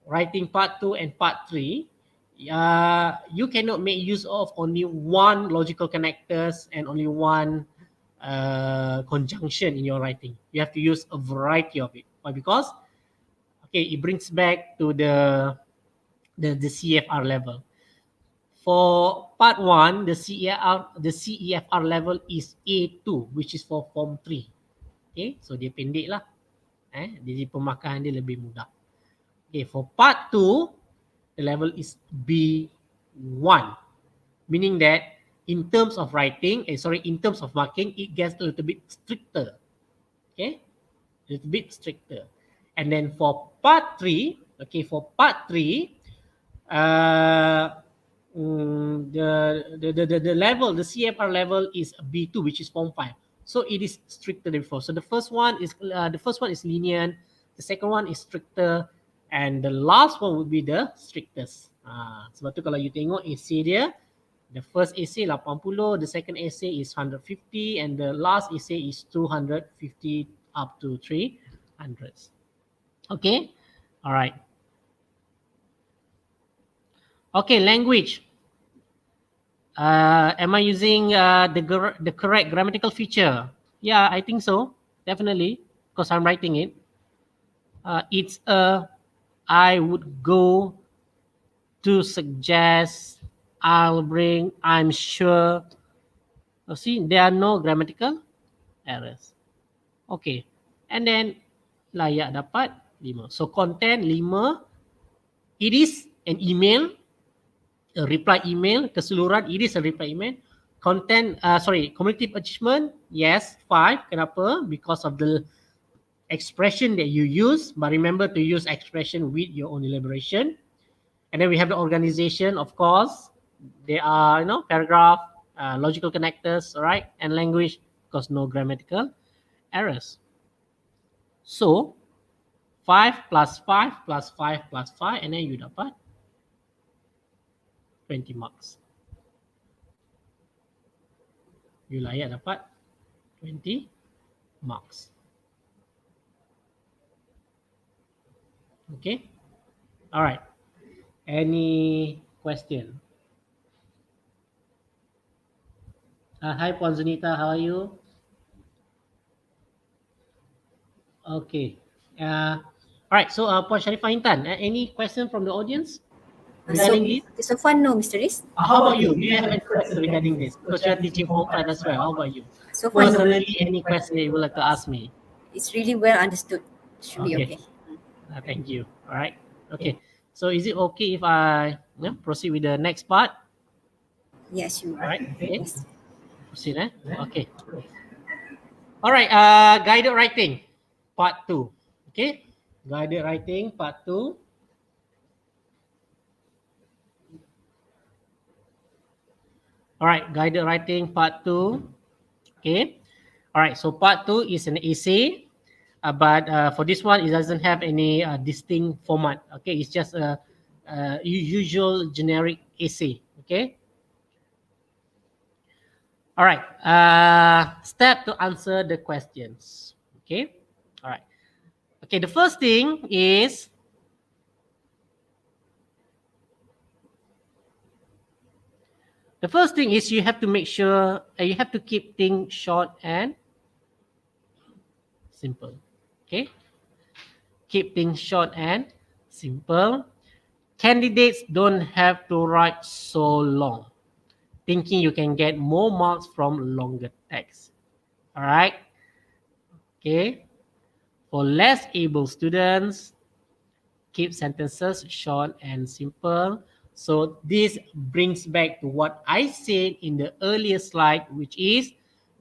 writing part 2 and part 3, you cannot make use of only one logical connectors and only one conjunction in your writing. You have to use a variety of it. Why? Because it brings back to the CEFR level. For part 1, the CEFR level is A2, which is for form 3. Okay, so dia pendek lah. Jadi pemakaran dia lebih mudah. Okay, for part 2, the level is B1, meaning that in terms of writing, in terms of marking, it gets a little bit stricter. Okay, a little bit stricter. And then for part 3, the level, the CFR level is B2, which is form 5. So it is stricter than before. So the first one is lenient, the second one is stricter, and the last one would be the strictest. Sebab tu kalau you tengok essay dia, the first essay 80, the second essay is 150, and the last essay is 250 up to 300. Okay, all right. Okay, language. Am I using the correct grammatical feature? Yeah, I think so. Definitely, because I'm writing it. It's I would go to suggest, I'll bring, I'm sure. See, there are no grammatical errors. Okay, and then layak dapat 5. So content 5. It is an email, a reply email. Keseluruhan, it is a reply email. Content, cumulative achievement, yes, 5. Kenapa? Because of the expression that you use. But remember to use expression with your own elaboration. And then we have the organization, of course. There are, paragraph, logical connectors, all right, and language, because no grammatical errors. So 5 plus 5 plus 5 plus 5, and then you dapat 20 marks. You layak dapat 20 marks. Okay, all right. Any question? Hi Puan Zunita, how are you? Okay. All right, so Puan Sharifah Intan, any question from the audience regarding this? So far, no, Mr. Riz. How about you? Do you have any question regarding this? Because you are teaching Form 5 as well. How about you? So far, no. Personally, any question you would like to ask me? It's really well understood. Should be okay. Thank you. All right. Okay. So is it okay if I proceed with the next part? Yes, you. All right. Okay. Yes. Proceed. Okay. All right. Guided writing, part 2. Okay. Guided writing part 2. All right, guided writing part 2. Okay. All right, so part 2 is an essay, but for this one, it doesn't have any distinct format. Okay, it's just a usual generic essay. Okay. All right. Step to answer the questions. Okay. All right. Okay. The first thing is you have to make sure you have to keep things short and simple. Okay. Keep things short and simple. Candidates don't have to write so long, thinking you can get more marks from longer text. All right. Okay. For less able students, keep sentences short and simple. So this brings back to what I said in the earlier slide, which is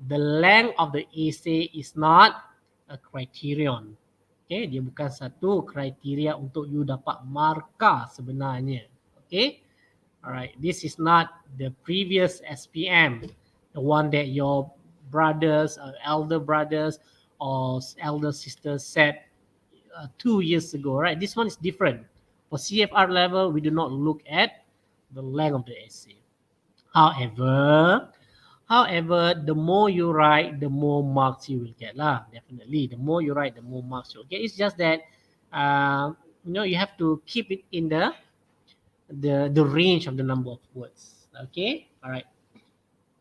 the length of the essay is not a criterion. Okay, dia bukan satu kriteria untuk you dapat markah sebenarnya. Okay, alright. This is not the previous SPM, the one that your brothers, elder brothers, or elder sisters said 2 years ago. Right, this one is different. For CFR level, we do not look at the length of the essay. However, the more you write, the more marks you will get lah. Definitely, the more you write, the more marks you'll get. It's just that you have to keep it in the range of the number of words. Okay, all right.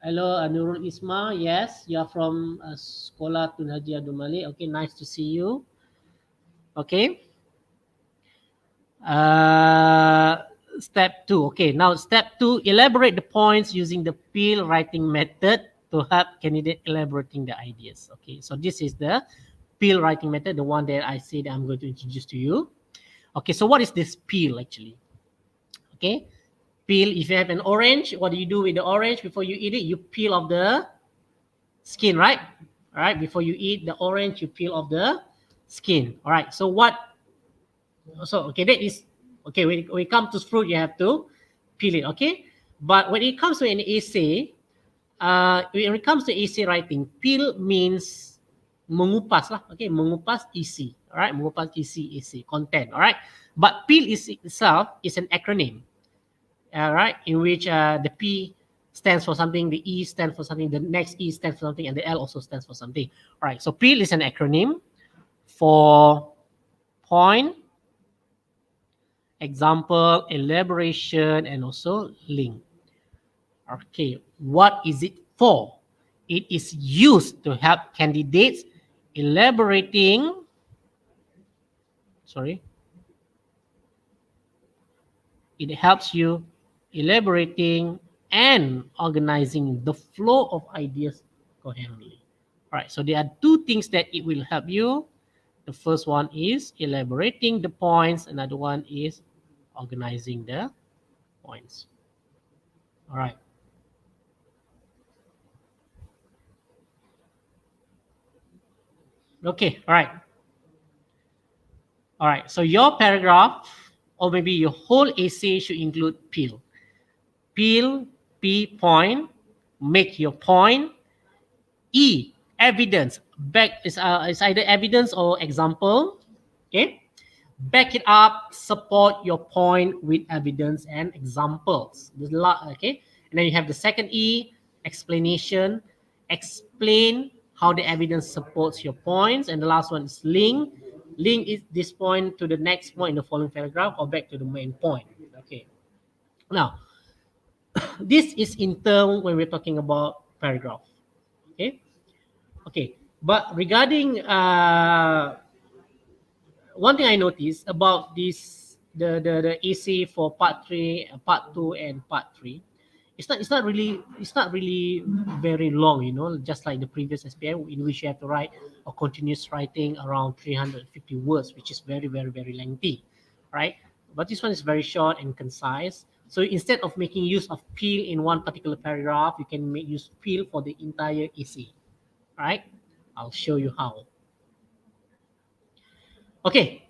Hello, Nurul Isma. Yes, you are from Sekolah Tun Haji Abdul Malek. Okay, nice to see you. Okay. Step 2. Okay, now step 2, elaborate the points using the peel writing method to help candidate elaborating the ideas. Okay, so this is the peel writing method, the one that I said I'm going to introduce to you. Okay, so what is this peel actually? Okay, peel, if you have an orange, what do you do with the orange before you eat it? You peel off the skin, right? All right, before you eat the orange, you peel off the skin. All right, so okay, that is okay. When it comes to fruit, you have to peel it. Okay, but when it comes to an essay, when it comes to essay writing, peel means mengupas lah. Okay, mengupas isi. All right, mengupas isi content. All right, but peel itself is an acronym. All right, in which the P stands for something, the E stands for something, the next E stands for something, and the L also stands for something. All right, so peel is an acronym for point, example, elaboration, and also link. Okay, what is it for? It is used to help candidates elaborating. It helps you elaborating and organizing the flow of ideas coherently. All right, so there are 2 things that it will help you. The first one is elaborating the points. Another one is organizing the points. All right. Okay, all right. All right, so your paragraph or maybe your whole essay should include peel. Peel, P, point, make your point. E, evidence. Back is either evidence or example. Okay. Back it up, support your point with evidence and examples. Okay. And then you have the second E, explanation. Explain how the evidence supports your points. And the last one is link. Link is this point to the next point in the following paragraph or back to the main point. Okay. Now, this is in term when we're talking about paragraph. Okay. Okay. But regarding one thing I noticed about this, the essay for part 3, part 2, and part 3, it's not really very long, just like the previous SPM in which you have to write a continuous writing around 350 words, which is very, very, very lengthy, right? But this one is very short and concise. So instead of making use of peel in one particular paragraph, you can make use of peel for the entire essay, right? I'll show you how. Okay,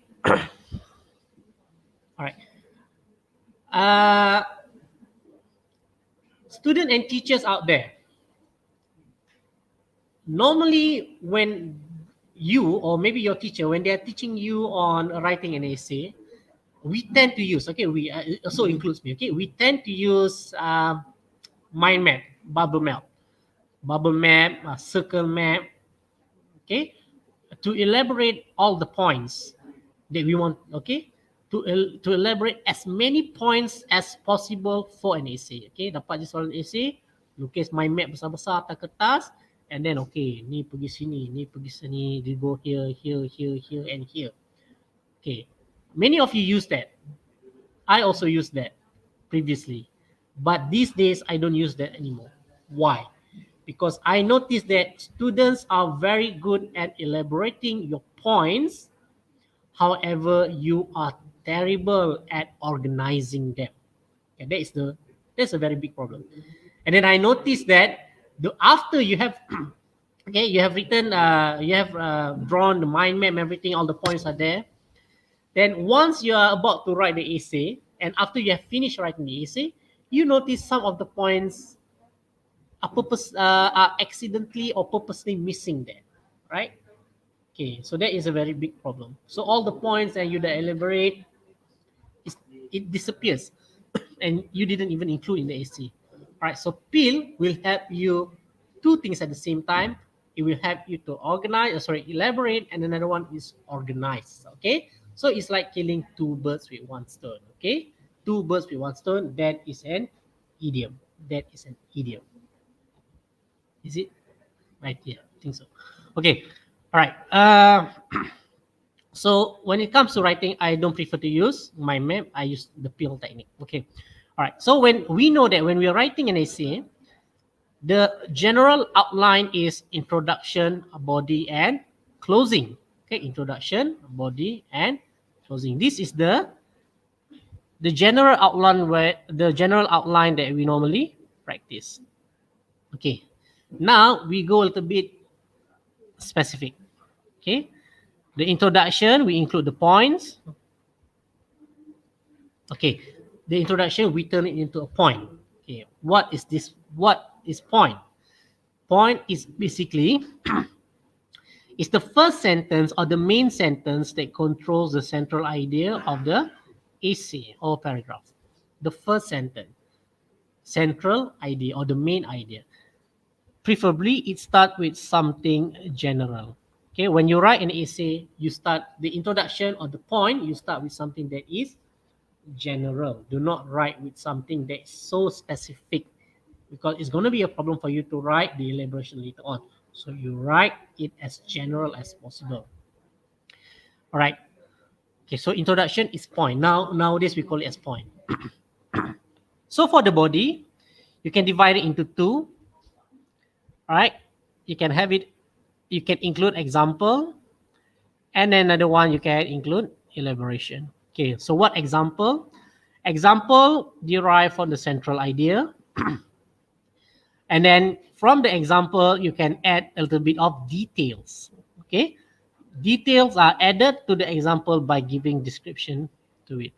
All right. Student and teachers out there, normally when you or maybe your teacher, when they are teaching you on writing an essay, we tend to use, okay, we it also includes me, okay, we tend to use mind map, bubble map, circle map, okay, to elaborate all the points that we want, okay, to elaborate as many points as possible for an essay. Okay, dapat je soalan essay, lukis mind map besar-besar atas kertas, and then okay, ni pergi sini, ni pergi sini, they go here, and here. Okay, many of you use that. I also used that previously, but these days I don't use that anymore. Why? Because I noticed that students are very good at elaborating your points. However, you are terrible at organizing them. Okay, that's a very big problem. And then I noticed that after you have okay, you have written, you have drawn the mind map, everything, all the points are there. Then once you are about to write the essay, and after you have finished writing the essay, you notice some of the points are accidentally or purposely missing there, right? Okay, so that is a very big problem. So all the points that you elaborate, it disappears, and you didn't even include in the essay. All right, so PEEL will help you two things at the same time. It will help you to elaborate, and another one is organize. Okay, so it's like killing two birds with one stone. Okay, two birds with one stone. That is an idiom. That is an idiom. Is it? Right, yeah, I think so. Okay, all right. So when it comes to writing, I don't prefer to use mind map. I use the PEEL technique. Okay, all right. So when we know that when we are writing an essay, the general outline is introduction, body, and closing. Okay, introduction, body, and closing. This is the general outline that we normally practice. Okay, now we go a little bit specific. Okay, the introduction, we include the points. Okay, the introduction, we turn it into a point. Okay, what is this? What is point? Point is basically it's the first sentence or the main sentence that controls the central idea of the essay or paragraph. The first sentence, central idea or the main idea. Preferably, it starts with something general. Okay, when you write an essay, you start the introduction or the point, you start with something that is general. Do not write with something that is so specific, because it's going to be a problem for you to write the elaboration later on. So you write it as general as possible. All right. Okay, so introduction is point. Nowadays we call it as point. So for the body, you can divide it into two. All right. You can include example, and then another one you can include elaboration. Okay, so what example? Example derived from the central idea. And then from the example, you can add a little bit of details. Okay, details are added to the example by giving description to it.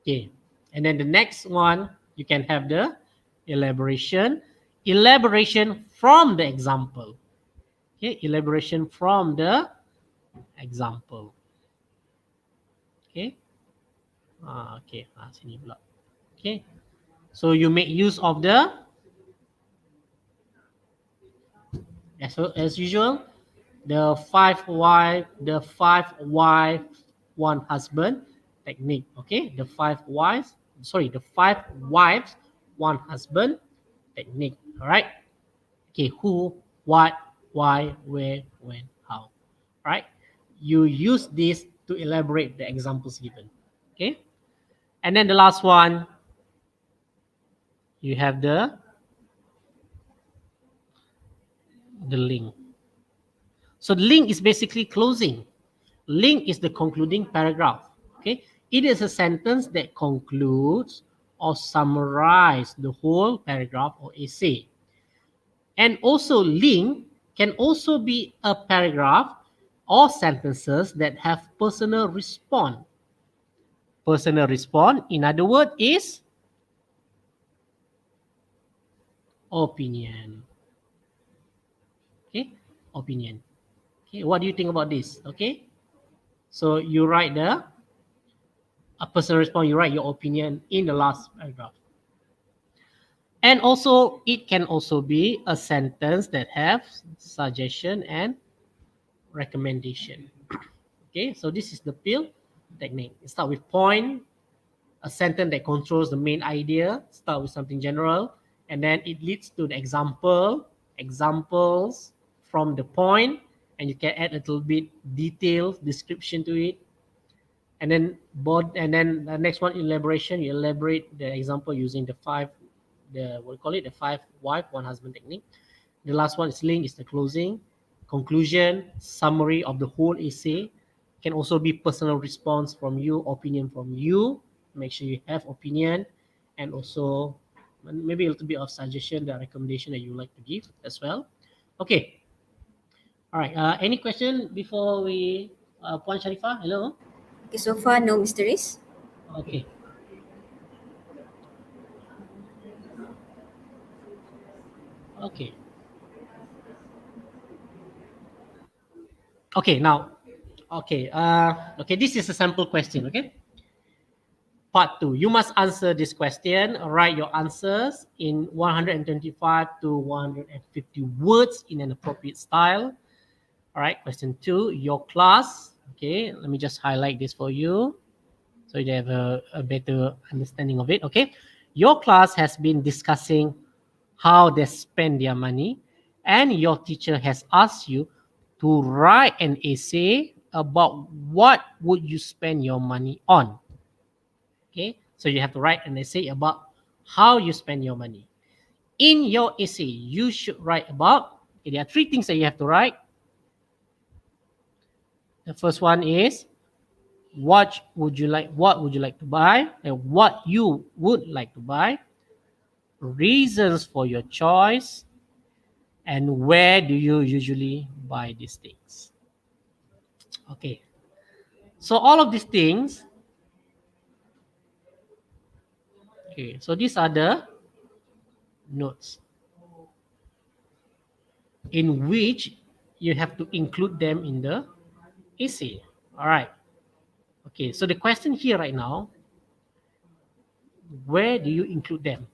Okay, and then the next one, you can have the elaboration from the example. Okay, elaboration from the example. Okay, sini pula. Okay, so you make use of the, as usual, the five wife, one husband technique. Okay, the five wives, one husband technique. All right. Okay, who, what, why, where, when, how. All right. You use this to elaborate the examples given. Okay, and then the last one, you have the link. So the link is basically closing. Link is the concluding paragraph. Okay, it is a sentence that concludes or summarizes the whole paragraph or essay. And also link can also be a paragraph or sentences that have personal response. Personal response, in other words, is opinion. Okay, opinion. Okay, what do you think about this? Okay, so you write a personal response, you write your opinion in the last paragraph. And also, it can also be a sentence that have suggestion and recommendation. Okay, so this is the PEL technique. You start with point, a sentence that controls the main idea, start with something general, and then it leads to the examples from the point, and you can add a little bit detailed description to it. And then the next one, elaboration. You elaborate the example using the five wife, one husband technique. The last one is link, is the closing, conclusion, summary of the whole essay. Can also be personal response from you, opinion from you. Make sure you have opinion, and also maybe a little bit of suggestion, the recommendation that you like to give as well. Okay. All right. Any question before we Puan Sharifah? Hello. Okay, so far no mysteries. Okay. Okay. Okay. Now. Okay. Okay. This is a sample question. Okay. Part 2. You must answer this question. Write your answers in 125 to 150 words in an appropriate style. All right. Question 2. Your class. Okay. Let me just highlight this for you so you have a better understanding of it. Okay. Your class has been discussing how they spend their money, and your teacher has asked you to write an essay about what would you spend your money on. Okay, so you have to write an essay about how you spend your money. In your essay, you should write about, okay, there are 3 things that you have to write. The first one is what would you like to buy, and what you would like to buy, reasons for your choice, and where do you usually buy these things. Okay, so all of these things, okay, so these are the notes in which you have to include them in the essay. All right. Okay, so the question here right now, where do you include them?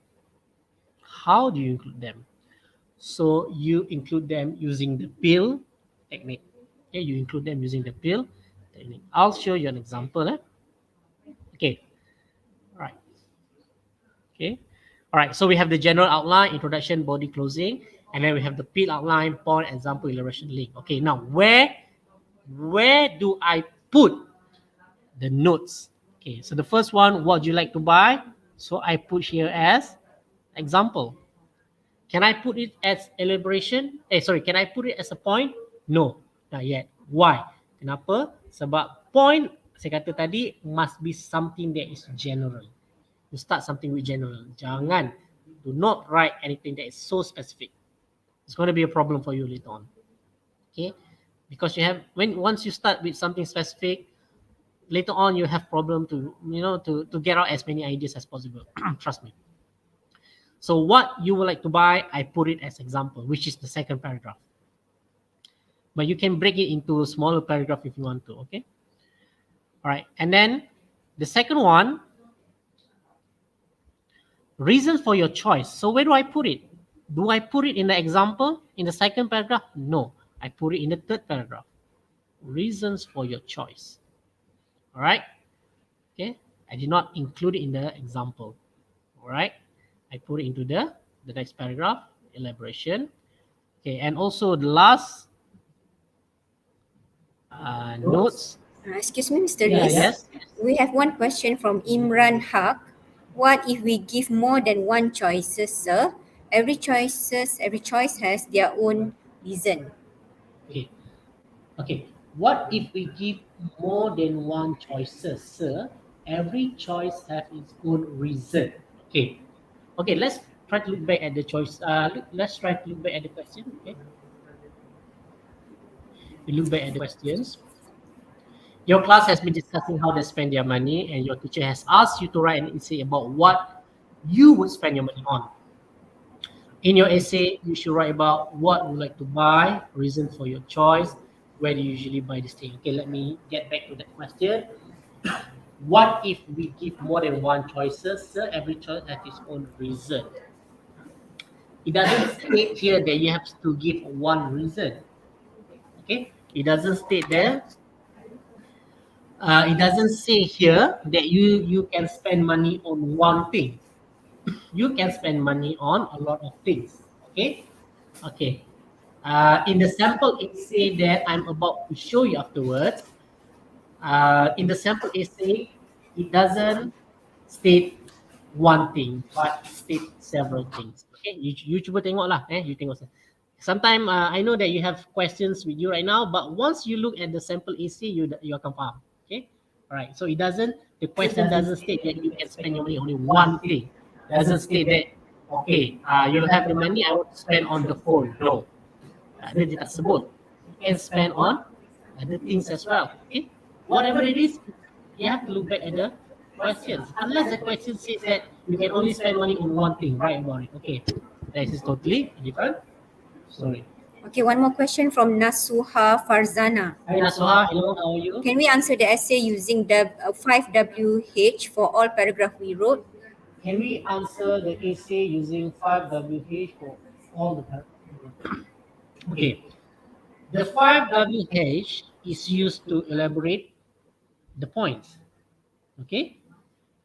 How do you include them? So you include them using the PEL technique. Okay, you include them using the PEL technique. I'll show you an example. Okay. All right. Okay. All right. So we have the general outline, introduction, body, closing, and then we have the PEL outline, point, example, elaboration, link. Okay. Now where do I put the notes? Okay. So the first one, what do you like to buy? So I put here as example. Can I put it as elaboration? Can I put it as a point? No, not yet. Why? Kenapa? Sebab point, saya kata tadi, must be something that is general. You start something with general. Jangan, do not write anything that is so specific. It's going to be a problem for you later on. Okay? Because once you start with something specific, later on you have problem to get out as many ideas as possible. Trust me. So what you would like to buy, I put it as example, which is the second paragraph. But you can break it into a smaller paragraph if you want to, okay? All right, and then the second one, reasons for your choice. So where do I put it? Do I put it in the example, in the second paragraph? No, I put it in the third paragraph. Reasons for your choice. All right, okay? I did not include it in the example, all right? I put it into the next paragraph, elaboration. Okay, and also the last notes. Excuse me, Mr. Yeah, Riz. yes. We have one question from Imran Haq. What if we give more than one choices, sir? Every choice has their own reason. Okay. Okay. What if we give more than one choices, sir? Every choice has its own reason. Okay. Okay, let's try to look back at the choice. Let's try to look back at the question. Okay. we look back at the questions. Your class has been discussing how they spend their money, and your teacher has asked you to write an essay about what you would spend your money on. In your essay, you should write about what you like to buy, reason for your choice, where do you usually buy this thing. Okay, let me get back to that question. What if we give more than one choices? Sir, every choice has its own reason. It doesn't state here that you have to give one reason. Okay, it doesn't state there. It doesn't say here that you can spend money on one thing. You can spend money on a lot of things. Okay, okay. In the sample essay that I'm about to show you afterwards, in the sample essay, it doesn't state one thing, but it states several things. Okay, you cuba tengok lah, you tengok. Sometimes I know that you have questions with you right now, but once you look at the sample essay, you akan faham. Okay, all right. So the question doesn't state that you can spend your money on only one thing. It doesn't state that, okay, you have the money, I want to spend on the phone. No, dia tak sebut. You can spend on other things as well. Okay, whatever it is, you have to look back at the questions. Unless the question says that you can only spend money on one thing, write about it. Okay, that is totally different story. Okay, one more question from Nasuha Farzana. Hi Nasuha, hello, how are you? Can we answer the essay using 5WH for all paragraph we wrote? Can we answer the essay using 5WH for all the paragraphs? Okay, the 5WH is used to elaborate the points. Okay,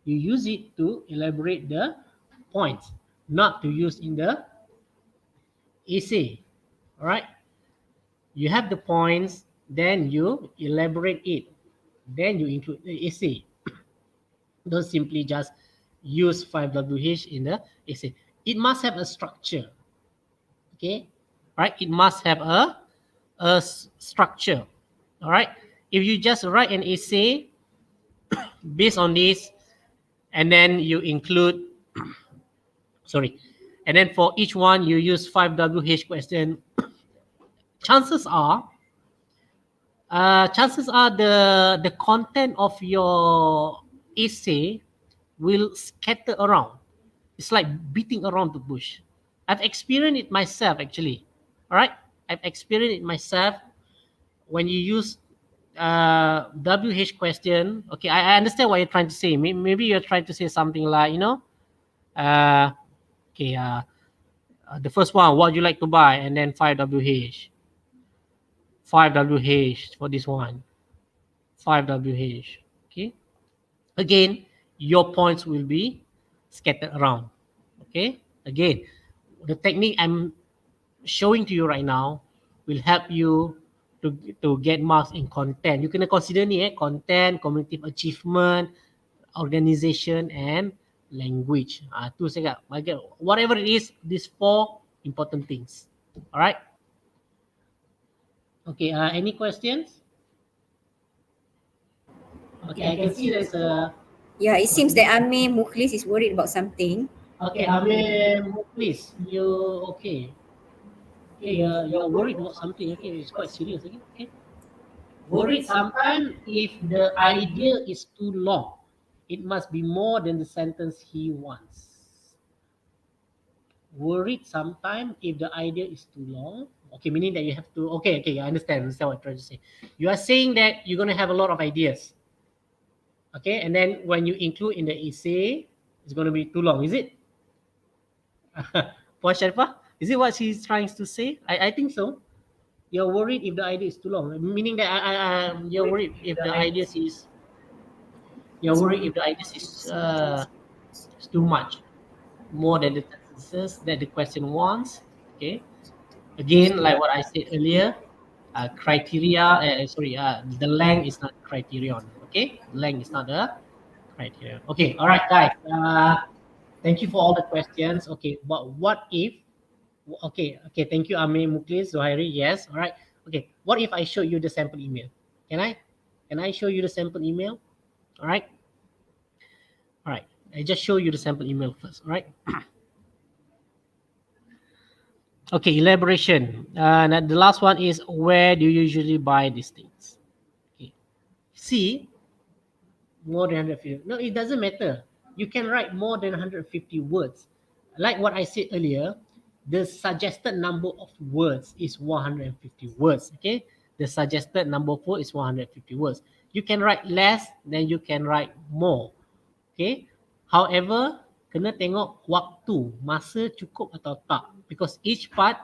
you use it to elaborate the points, not to use in the essay. All right, you have the points, then you elaborate it, then you include the essay. Don't simply just use 5WH in the essay. It must have a structure. Okay, right? It must have a structure. All right. If you just write an essay based on this, and then you include, sorry, and then for each one you use 5WH question, chances are the content of your essay will scatter around. It's like beating around the bush. I've experienced it myself, actually. All right, I've experienced it myself. When you use WH question, okay, I understand what you're trying to say. Maybe you're trying to say something like, okay, the first one, what would you like to buy, and then 5WH. 5WH for this one. 5WH. Okay. Again, your points will be scattered around. Okay. Again, the technique I'm showing to you right now will help you to get marks in content. You can consider ni content, cognitive achievement, organization, and language. Tu saya kata, whatever it is, these 4 important things. All right. Okay. Any questions? Okay, I can see there's a. Yeah, it seems that Ame Mukhlis is worried about something. Okay, Ame Mukhlis, you okay? Okay, you're worried about something. Okay, it's quite serious. Okay. Worried sometimes if the idea is too long. It must be more than the sentence he wants. Worried sometimes if the idea is too long. Okay, meaning that you have to. Okay, I understand what I'm trying to say. You are saying that you're gonna have a lot of ideas. Okay, and then when you include in the essay, it's gonna be too long, is it? Puan Sharifah, is it what she's trying to say? I think so. You're worried if the idea is too long, meaning that you're worried if the idea is. You're worried if the idea is too much, more than the sentences that the question wants. Okay. Again, like what I said earlier, the length is not criterion. Okay, length is not a criterion. Okay, all right, guys. Thank you for all the questions. Okay, but what if? Okay. Thank you, Ame Mukhlis, Zuhairi. Yes, all right. Okay, what if I show you the sample email? Can I show you the sample email? All right. All right. I just show you the sample email first. All right. Okay, elaboration. And the last one is, where do you usually buy these things? Okay. C, more than 150. No, it doesn't matter. You can write more than 150 words. Like what I said earlier, the suggested number of words is 150 words. Okay, the suggested number of words is 150 words. You can write less, then you can write more. Okay, however, kena tengok waktu, masa cukup atau tak, because each part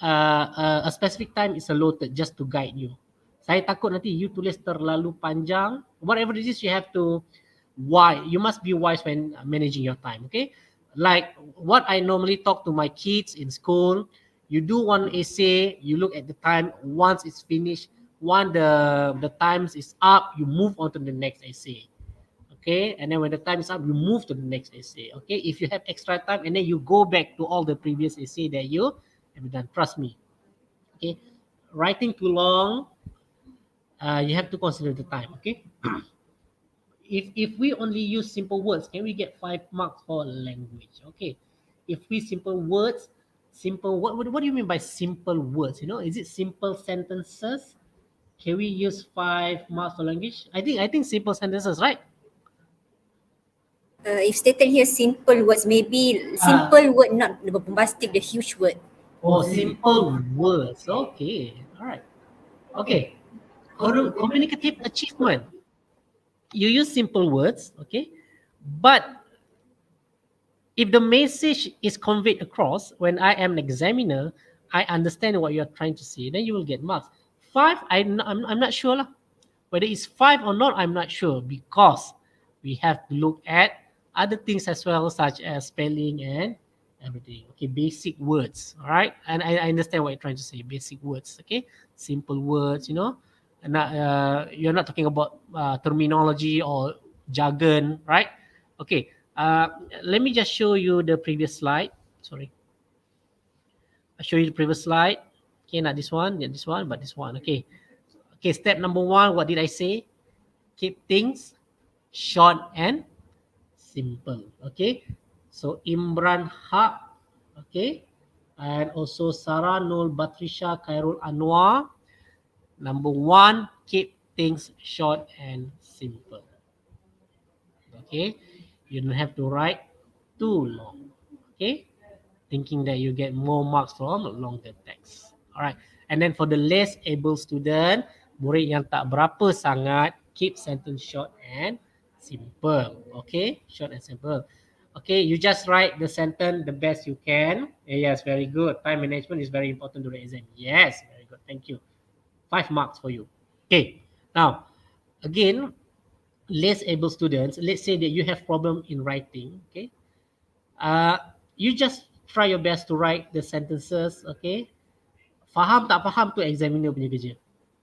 a specific time is allotted just to guide you. Saya takut nanti you tulis terlalu panjang. Whatever it is, you have to you must be wise when managing your time. Okay, like what I normally talk to my kids in school. You do one essay, you look at the time. Once it's finished, the times is up, you move on to the next essay. Okay, and then when the time is up, you move to the next essay. Okay, if you have extra time, and then you go back to all the previous essay that you have done. Trust me. Okay, writing too long, you have to consider the time. Okay, if we only use simple words, can we get 5 marks for language? Okay, if we what do you mean by simple words? You know, is it simple sentences? Can we use 5 marks for language? I think simple sentences, right? If stated here simple words, maybe simple word, not the bombastic, the huge word. Oh, simple words. Okay, all right. Okay, communicative achievement. You use simple words, okay, but if the message is conveyed across, when I am an examiner, I understand what you're trying to say, then you will get marks. 5, I'm not sure lah. Whether it's 5 or not, I'm not sure, because we have to look at other things as well, such as spelling and everything. Okay, basic words, all right? And I understand what you're trying to say, basic words, okay? Simple words, you know? And you're not talking about terminology or jargon, right? Okay, let me just show you the previous slide. Sorry. I'll show you the previous slide. Okay, not this one, not this one, but this one. Okay. Okay, step number 1, what did I say? Keep things short and simple. Okay. So Imran Haq, okay, and also Sarah Nul Batrisha Khairul Anwar. Number 1, keep things short and simple. Okay, you don't have to write too long. Okay, thinking that you get more marks from longer text. Alright, and then for the less able student, murid yang tak berapa sangat, keep sentence short and simple. Okay, short and simple. Okay, you just write the sentence the best you can. Yes, very good. Time management is very important during exam. Yes, very good. Thank you. 5 marks for you. Okay, now again, less able students, let's say that you have problem in writing. Okay, you just try your best to write the sentences. Okay, faham tak faham tu examiner punya kerja.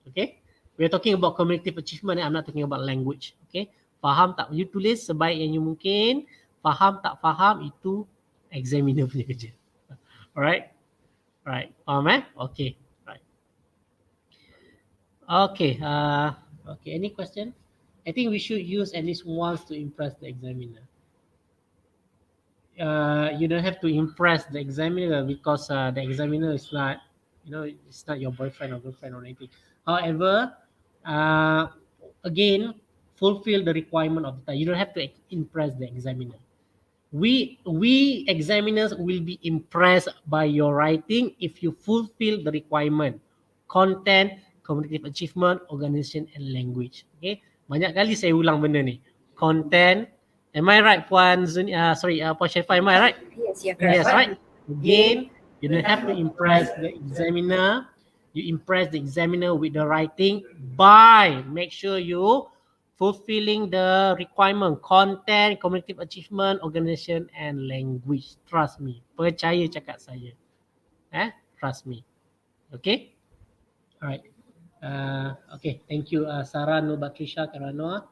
Okay, we are talking about cognitive achievement. I'm not talking about language. Okay, faham tak, you tulis sebaik yang you mungkin. Faham tak faham, itu examiner punya kerja. Alright, right, faham Okay, right. Okay, okay, any question? I think we should use at least once to impress the examiner. You don't have to impress the examiner, because the examiner is not, you know, it's not your boyfriend or girlfriend or anything. However, again, fulfill the requirement of the time. You don't have to impress the examiner. We examiners will be impressed by your writing if you fulfill the requirement: content, cognitive achievement, organization, and language. Okay, banyak kali saya ulang benda ni. Content, am I right, Puan Puan Sharifah, am I right? Yes, you're correct. Yes, right. Again, you don't have to impress the examiner. You impress the examiner with the writing by make sure you fulfilling the requirement: content, cognitive achievement, organization, and language. Trust me. Percaya cakap saya. Trust me. Okay? Alright. Okay, thank you, Sarah Nur Batrisha Karanoa.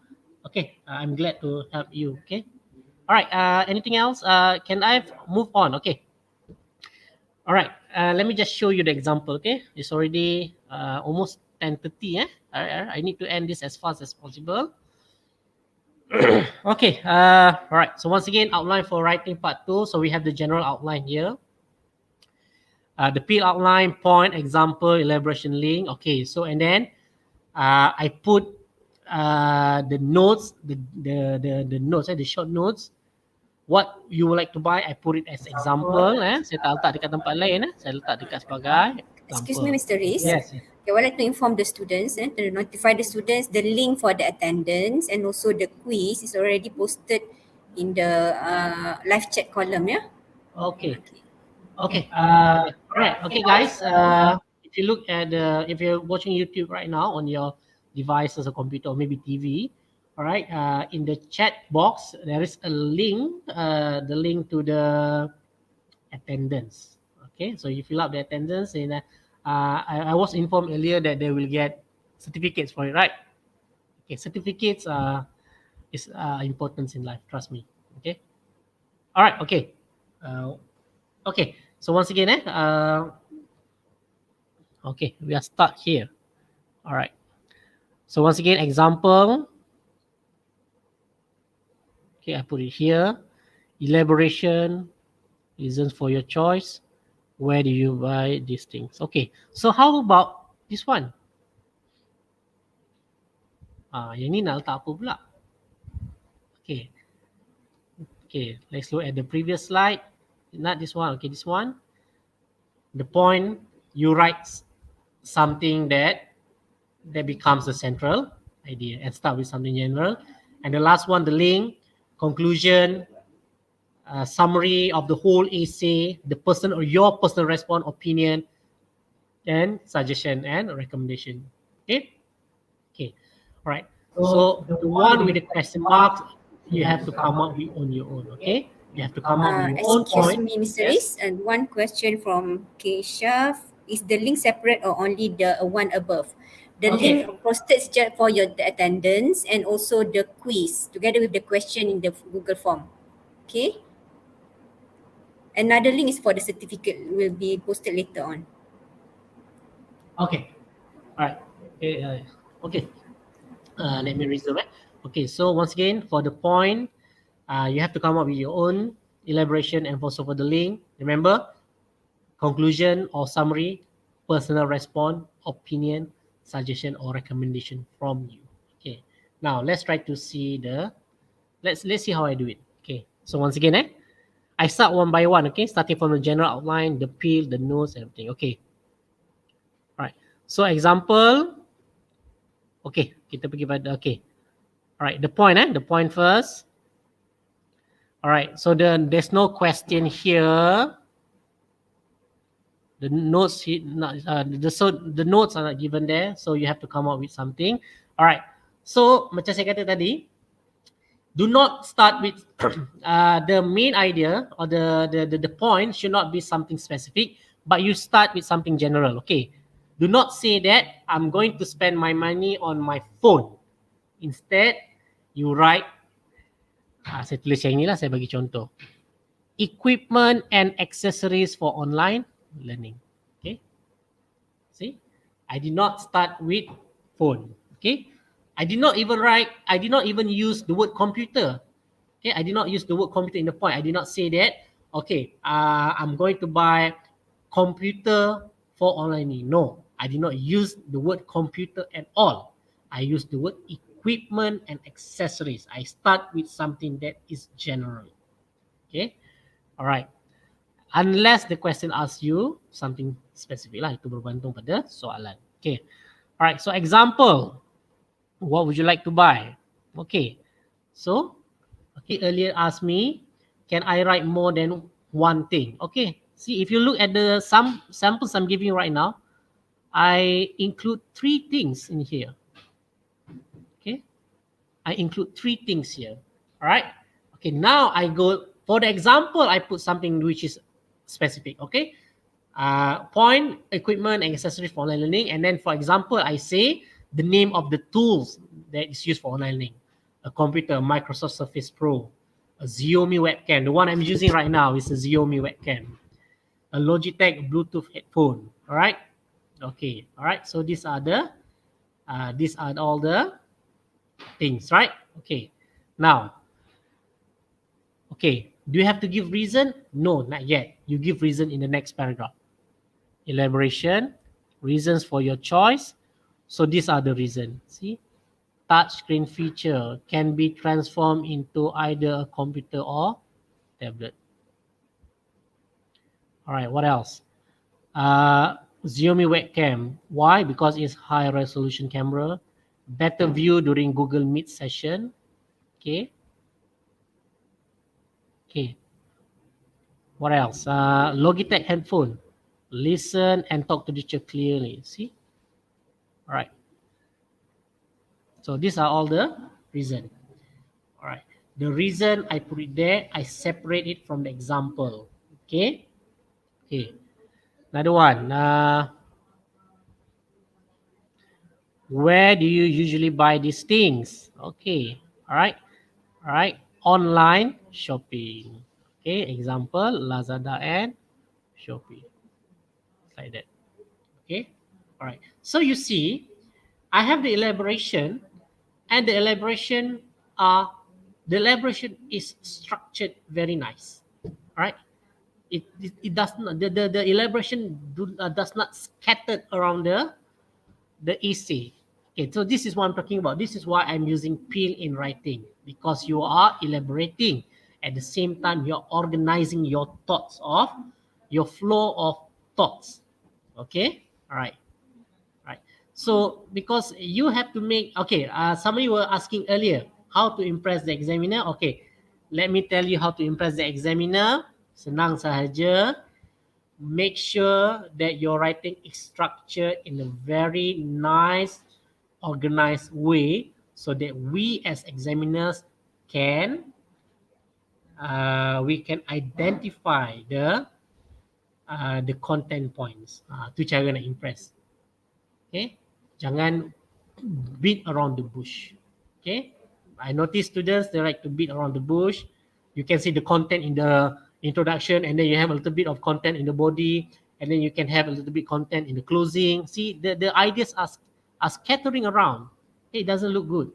Okay, I'm glad to help you. Okay. Alright, anything else? Can I move on? Okay. Alright, let me just show you the example. Okay, it's already almost 10:30. I need to end this as fast as possible. Okay, all right. So once again, outline for writing part 2. So we have the general outline here. the field outline, point, example, elaboration, link. Okay, so and then I put the notes, the notes, the short notes. What you would like to buy, I put it as example. Saya tak letak dekat tempat lain. Saya letak dekat sebagai Excuse me, example. Mr. Riz. Yes, yes. Okay, I would like to inform the students and to notify the students the link for the attendance and also the quiz is already posted in the live chat column. Yeah. Okay. Okay. Alright. Okay, guys. If you look at if you're watching YouTube right now on your devices or computer or maybe TV, all right. In the chat box there is a link. The link to the attendance. Okay. So you fill up the attendance, and I was informed earlier that they will get certificates for it, right? Okay. Certificates is important in life. Trust me. Okay. All right. Okay. Okay, so once again, okay, we are stuck here. All right. So once again, example. Okay, I put it here. Elaboration, reasons for your choice. Where do you buy these things? Okay, so how about this one? Yang ni nak letak apa pula? Okay. Okay, let's look at the previous slide. Not this one, okay, this one. The point, you write something that becomes the central idea and start with something general. And the last one, the link, conclusion, summary of the whole essay, the person or your personal response, opinion, and suggestion and recommendation. Okay? Okay. All right. So the one with the question marks, you have to come up with on your own. Okay? You have to come up with your own Excuse point. me, Mr. Riz, and one question from Keisha. Is the link separate or only the one above? The Okay. link posted just for your the attendance and also the quiz together with the question in the Google form. Okay. Another link is for the certificate, will be posted later on. Okay. All right. Okay. Okay. Let me resume. Okay. So once again, for the point, you have to come up with your own elaboration and also for the link. Remember, conclusion or summary, personal response, opinion, suggestion or recommendation from you. Okay. Now let's try to see let's see how I do it. Okay. So once again, I start one by one. Okay. Starting from the general outline, the peel, the notes, everything. Okay. All right. So example. Okay. Kita pergi pada. Okay. All right. The point. The point first. All right. So there's no question here. The notes, the notes are not given there, so you have to come up with something. All right. So macam saya kata tadi, do not start with the main idea or the point should not be something specific, but you start with something general. Okay. Do not say that I'm going to spend my money on my phone. Instead, you write. Saya tulis yang inilah, saya bagi contoh. Equipment and accessories for online learning. Okay. See, I did not start with phone. Okay. I did not even use the word computer. Okay. I did not use the word computer in the point. I did not say that, okay, I'm going to buy computer for online learning. No, I did not use the word computer at all. I used the word equipment and accessories. I start with something that is general. Okay. All right. Unless the question asks you something specific lah, itu bergantung pada soalan. Okay. Alright, so example. What would you like to buy? Okay. So, okay, earlier asked me, can I write more than one thing? Okay. See, if you look at the samples I'm giving you right now, I include 3 things in here. Okay. I include 3 things here. Alright. Okay, now I go, for the example, I put something which is specific, okay? Point, equipment, and accessories for online learning. And then, for example, I say the name of the tools that is used for online learning. A computer, Microsoft Surface Pro, a Xiaomi webcam. The one I'm using right now is a Xiaomi webcam. A Logitech Bluetooth headphone, all right? Okay, all right? So these are all the things, right? Okay, now, okay, do you have to give reason? No, not yet. You give reason in the next paragraph. elaboration, reasons for your choice. So these are the reasons. See, touchscreen feature can be transformed into either a computer or tablet. All right, what else? Xiaomi webcam. Why? Because it's high resolution camera, better view during Google Meet session. Okay. Okay. What else? Logitech headphone. Listen and talk to the teacher clearly. See? All right. So these are all the reason. All right. The reason I put it there, I separate it from the example. Okay. Okay. Another one. Where do you usually buy these things? Okay. All right. All right. Online shopping. Okay. Example, Lazada and Shopee. Like that. Okay. All right. So you see, I have the elaboration, and the elaboration is structured very nice. All right. It does not, the elaboration does not scatter around the essay. Okay, so this is what I'm talking about. This is why I'm using peel in writing, because you are elaborating. At the same time, you're organizing your thoughts of your flow of thoughts. Okay, all right. Right. So because you have to make, okay, somebody were asking earlier how to impress the examiner. Okay, let me tell you how to impress the examiner. Senang sahaja. Make sure that your writing is structured in a very nice, organized way, so that we as examiners can we can identify the content points. Tu cara nak impress. Okay, jangan beat around the bush. Okay, I notice students, they like to beat around the bush. You can see the content in the introduction, and then you have a little bit of content in the body, and then you can have a little bit content in the closing. See, the ideas are scattering around. Okay, it doesn't look good.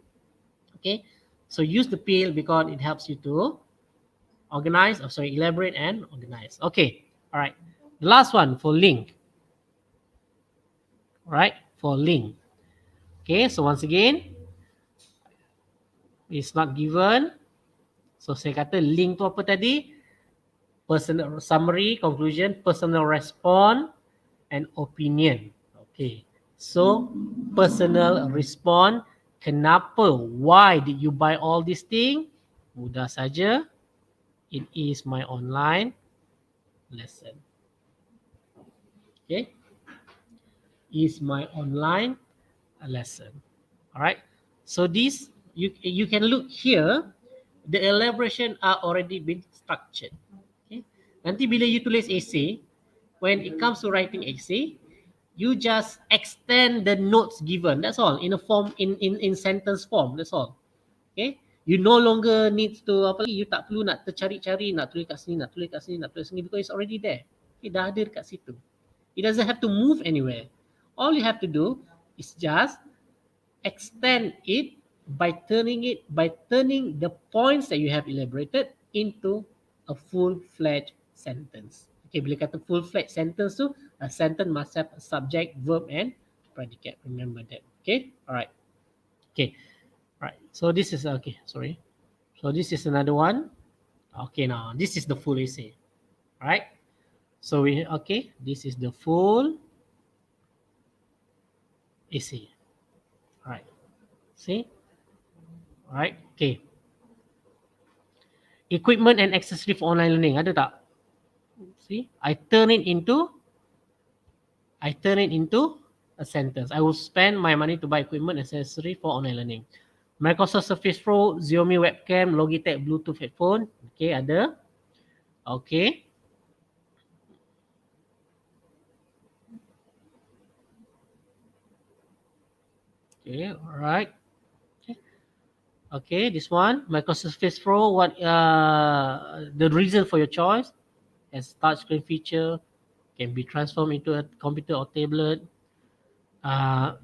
Okay, so use the peel because it helps you to elaborate and organize. Okay, all right. The last one for link. All right, for link. Okay, so once again, it's not given. So saya kata link tu apa tadi? Personal summary, conclusion, personal response, and opinion. Okay, so personal response. Kenapa? Why did you buy all these things? Mudah saja. It is my online lesson. Okay, is my online lesson. All right. So this you can look here. The elaboration are already been structured. Okay. Nanti bila you tulis essay, when it comes to writing essay, you just extend the notes given. That's all in a form in sentence form. That's all. Okay. You no longer need to you tak perlu nak tercari-cari, nak tulis kat sini, nak tulis kat sini, nak tulis sini, because it's already there. Okay, dah ada dekat situ. It doesn't have to move anywhere. All you have to do is just extend it by turning the points that you have elaborated into a full-fledged sentence. Okay, bila kata full-fledged sentence tu, a sentence must have a subject, verb, and predicate. Remember that. Okay, all right. Okay, all right. So this is okay. Sorry. So this is another one. Okay, now this is the full essay. All right. So this is the full essay. All right. See? All right. Okay. Equipment and accessory for online learning. Ada tak? See? I turn it into a sentence. I will spend my money to buy equipment and accessory for online learning. Microsoft Surface Pro, Xiaomi webcam, Logitech Bluetooth headphone. Okay, ada. Okay. Okay, all right. Okay, this one, Microsoft Surface Pro. What the reason for your choice? As touchscreen feature, can be transformed into a computer or tablet.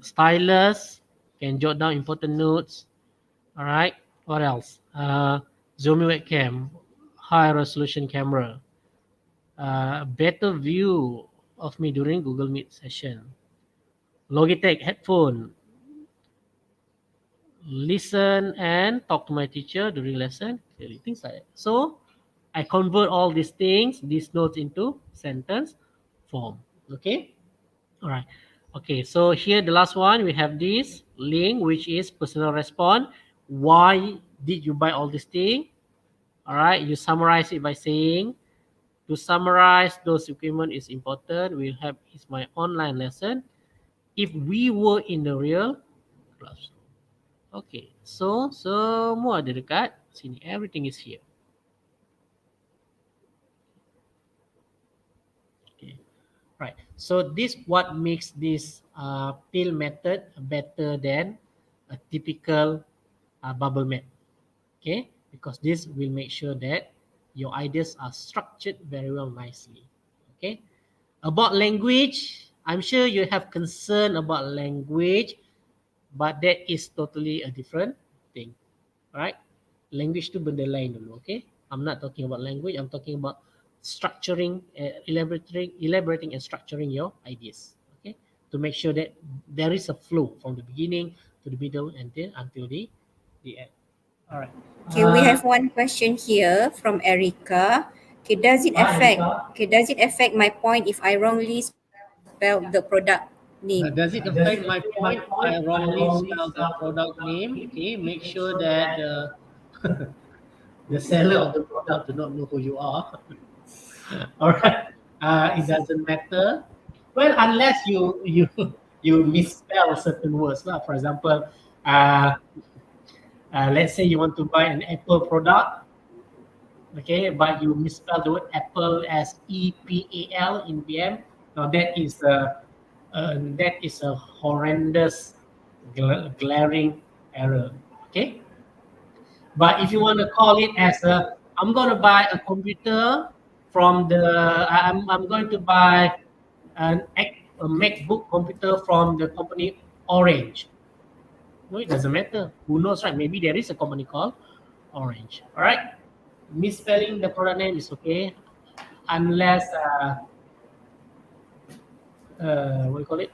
Stylus, can jot down important notes. All right. What else? Xiaomi webcam, high resolution camera. Better view of me during Google Meet session. Logitech headphone. Listen and talk to my teacher during lesson. Clearly, things like that. So I convert all these things, these notes into sentence form. Okay. All right. Okay. So here the last one we have this link, which is personal response. Why did you buy all this thing? All right. You summarize it by saying, to summarize those equipment is important. We'll have is my online lesson. If we were in the real classroom. Okay, so semua ada dekat sini. Everything is here. Okay, right. So this what makes this pill method better than a typical bubble map. Okay, because this will make sure that your ideas are structured very well nicely. Okay, about language, I'm sure you have concern about language, but that is totally a different thing. Alright, language tu benda lain dulu. Okay, I'm not talking about language. I'm talking about structuring, elaborating and structuring your ideas. Okay, to make sure that there is a flow from the beginning to the middle and then until the end. Alright. Okay, we have one question here from Erica. Okay, does it affect my point if I wrongly spelled the product name? Does it affect my point if I wrongly spell the product name? Okay, make sure that the seller of the product do not know who you are. All right, it doesn't matter. Well, unless you misspell certain words. For example, let's say you want to buy an Apple product, okay, but you misspell the word Apple as EPAL in BM. Now that is a horrendous, glaring error. Okay, but if you want to call it as I'm going to buy a computer from I'm going to buy a MacBook computer from the company Orange. No, it doesn't matter. Who knows, right? Maybe there is a company called Orange. All right. Misspelling the product name is okay, unless what do you call it?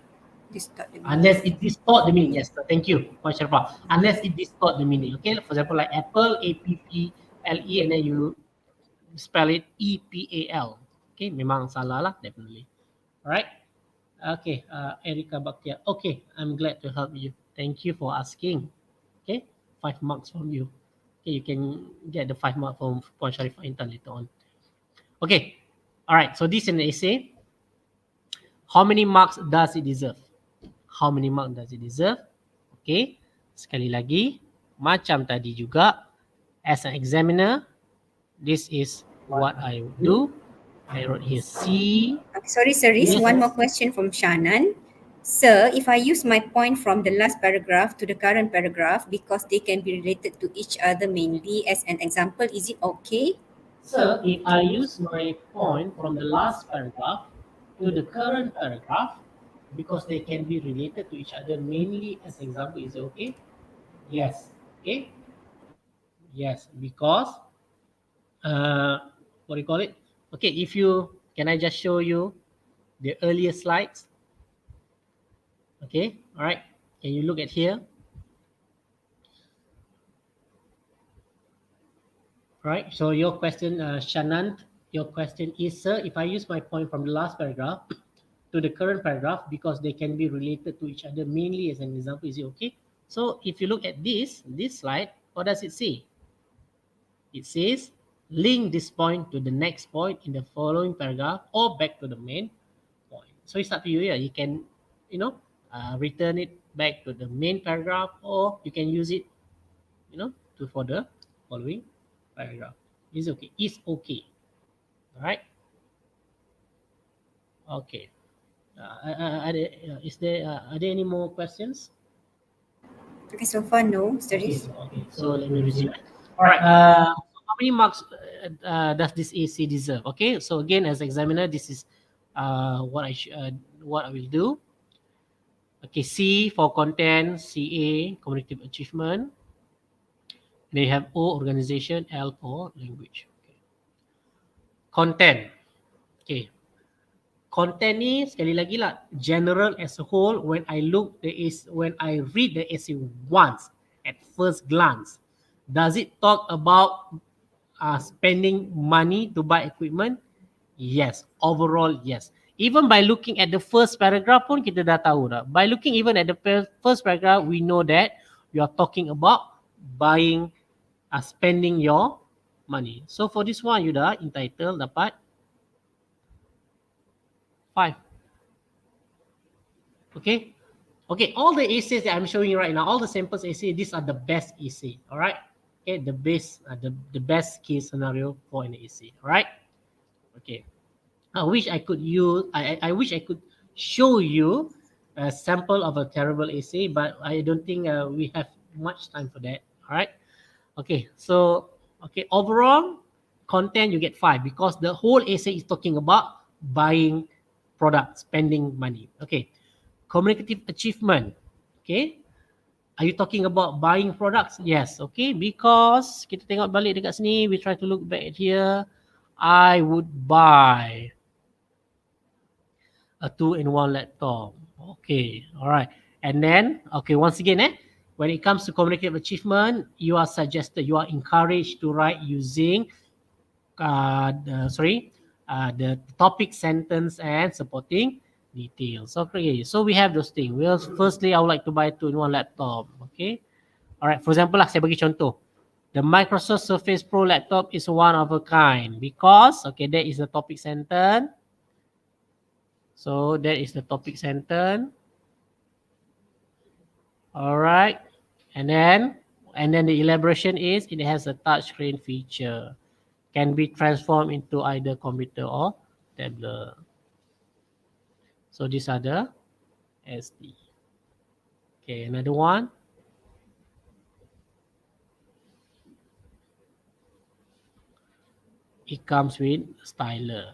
Unless it distort the meaning. Yes, thank you, Puan Sharfa. Unless it distort the meaning. Okay, for example, like Apple, APPLE, and then you spell it EPAL. Okay, memang salah lah, definitely. Alright. Okay, Erika Baktia. Okay, I'm glad to help you. Thank you for asking. Okay, 5 marks from you. Okay, you can get the 5 marks from Puan Sharifah Intan later on. Okay, alright, so this is an essay. How many marks does it deserve? How many marks does it deserve? Okay, sekali lagi, macam tadi juga, as an examiner, this is what I would do. I wrote here C. Sorry, Cerise, one more question from Shannon. Sir, if I use my point from the last paragraph to the current paragraph because they can be related to each other mainly as an example, is it okay? Sir, if I use my point from the last paragraph to the current paragraph because they can be related to each other mainly as example, is it okay? Yes. Okay. Yes, because what do you call it? Okay, if you can, I just show you the earlier slides. Okay, all right. Can you look at here? Right. So your question, Shannon, your question is, sir, if I use my point from the last paragraph to the current paragraph because they can be related to each other mainly as an example, is it okay? So if you look at this slide, what does it say? It says link this point to the next point in the following paragraph or back to the main point. So it's up to you. Yeah, you can, return it back to the main paragraph, or you can use it, for the following paragraph. It's okay. It's okay. All right. Okay. Are there any more questions? Okay, so far no, Cerise. Okay. So let me resume. All right. How many marks does this AC deserve? Okay. So again, as examiner, this is what I will do. Okay. C for content, CA cognitive achievement. They have O organization, L for language. Okay. Content. Okay. Content ni sekali lagi lah, general as a whole. When I read the essay once at first glance, does it talk about spending money to buy equipment? Yes, overall yes. Even by looking at the first paragraph pun kita dah tahu dah. By looking even at the first paragraph, we know that you are talking about buying, spending your money. So for this one, you dah entitled dapat 5. Okay. Okay, all the essays that I'm showing right now, all the samples essay, these are the best essay. All right. Okay, the best case scenario for an essay. All right. Okay. I wish I could show you a sample of a terrible essay, but I don't think we have much time for that. All right. Okay. So overall content you get 5 because the whole essay is talking about buying products, spending money. Okay. Communicative achievement. Okay. Are you talking about buying products? Yes. Okay. Because kita tengok balik dekat sini, we try to look back here. I would buy a 2-in-1 laptop. Okay. All right. And then, okay, once again, when it comes to communicative achievement, you are encouraged to write using the topic, sentence, and supporting details. Okay, so we have those things. Well, firstly, I would like to buy a 2-in-1 laptop. Okay, all right. For example, saya bagi contoh. The Microsoft Surface Pro laptop is one of a kind because, okay, that is the topic sentence. So that is the topic sentence. All right, and then the elaboration is it has a touchscreen feature, can be transformed into either computer or tablet. So these are the SD. Okay, another one. It comes with stylus.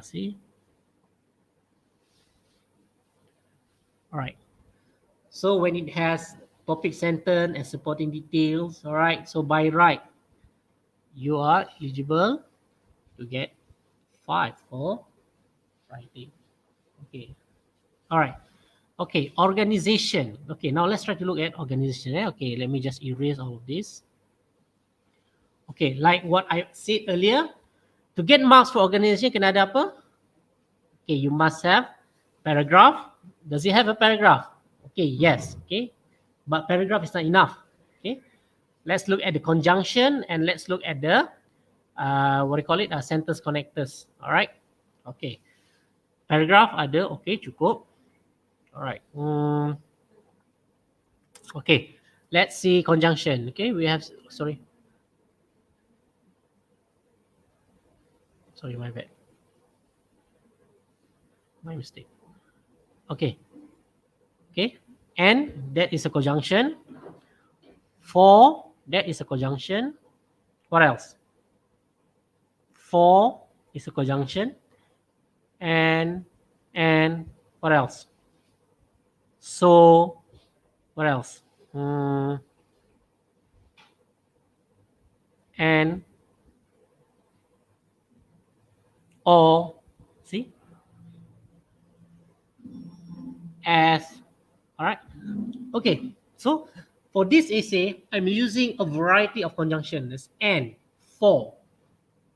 See? All right. So when it has topic sentence and supporting details, all right, so by right, you are eligible to get 5 for writing. Okay. All right. Okay, organization. Okay, now let's try to look at organization. Okay, let me just erase all of this. Okay, like what I said earlier, to get marks for organization, kena ada apa? Okay, you must have paragraph. Does it have a paragraph? Okay, yes. Okay, but paragraph is not enough. Okay, let's look at the conjunction and let's look at the sentence connectors. All right. Okay, paragraph ada. Okay, cukup. All right. Okay, let's see conjunction. Okay, we have, sorry, my bad. My mistake. Okay. Okay, and that is a conjunction. For, that is a conjunction. What else? For is a conjunction. And what else? So, what else? And, or, see? As, all right. Okay, so for this essay, I'm using a variety of conjunctions. And, for,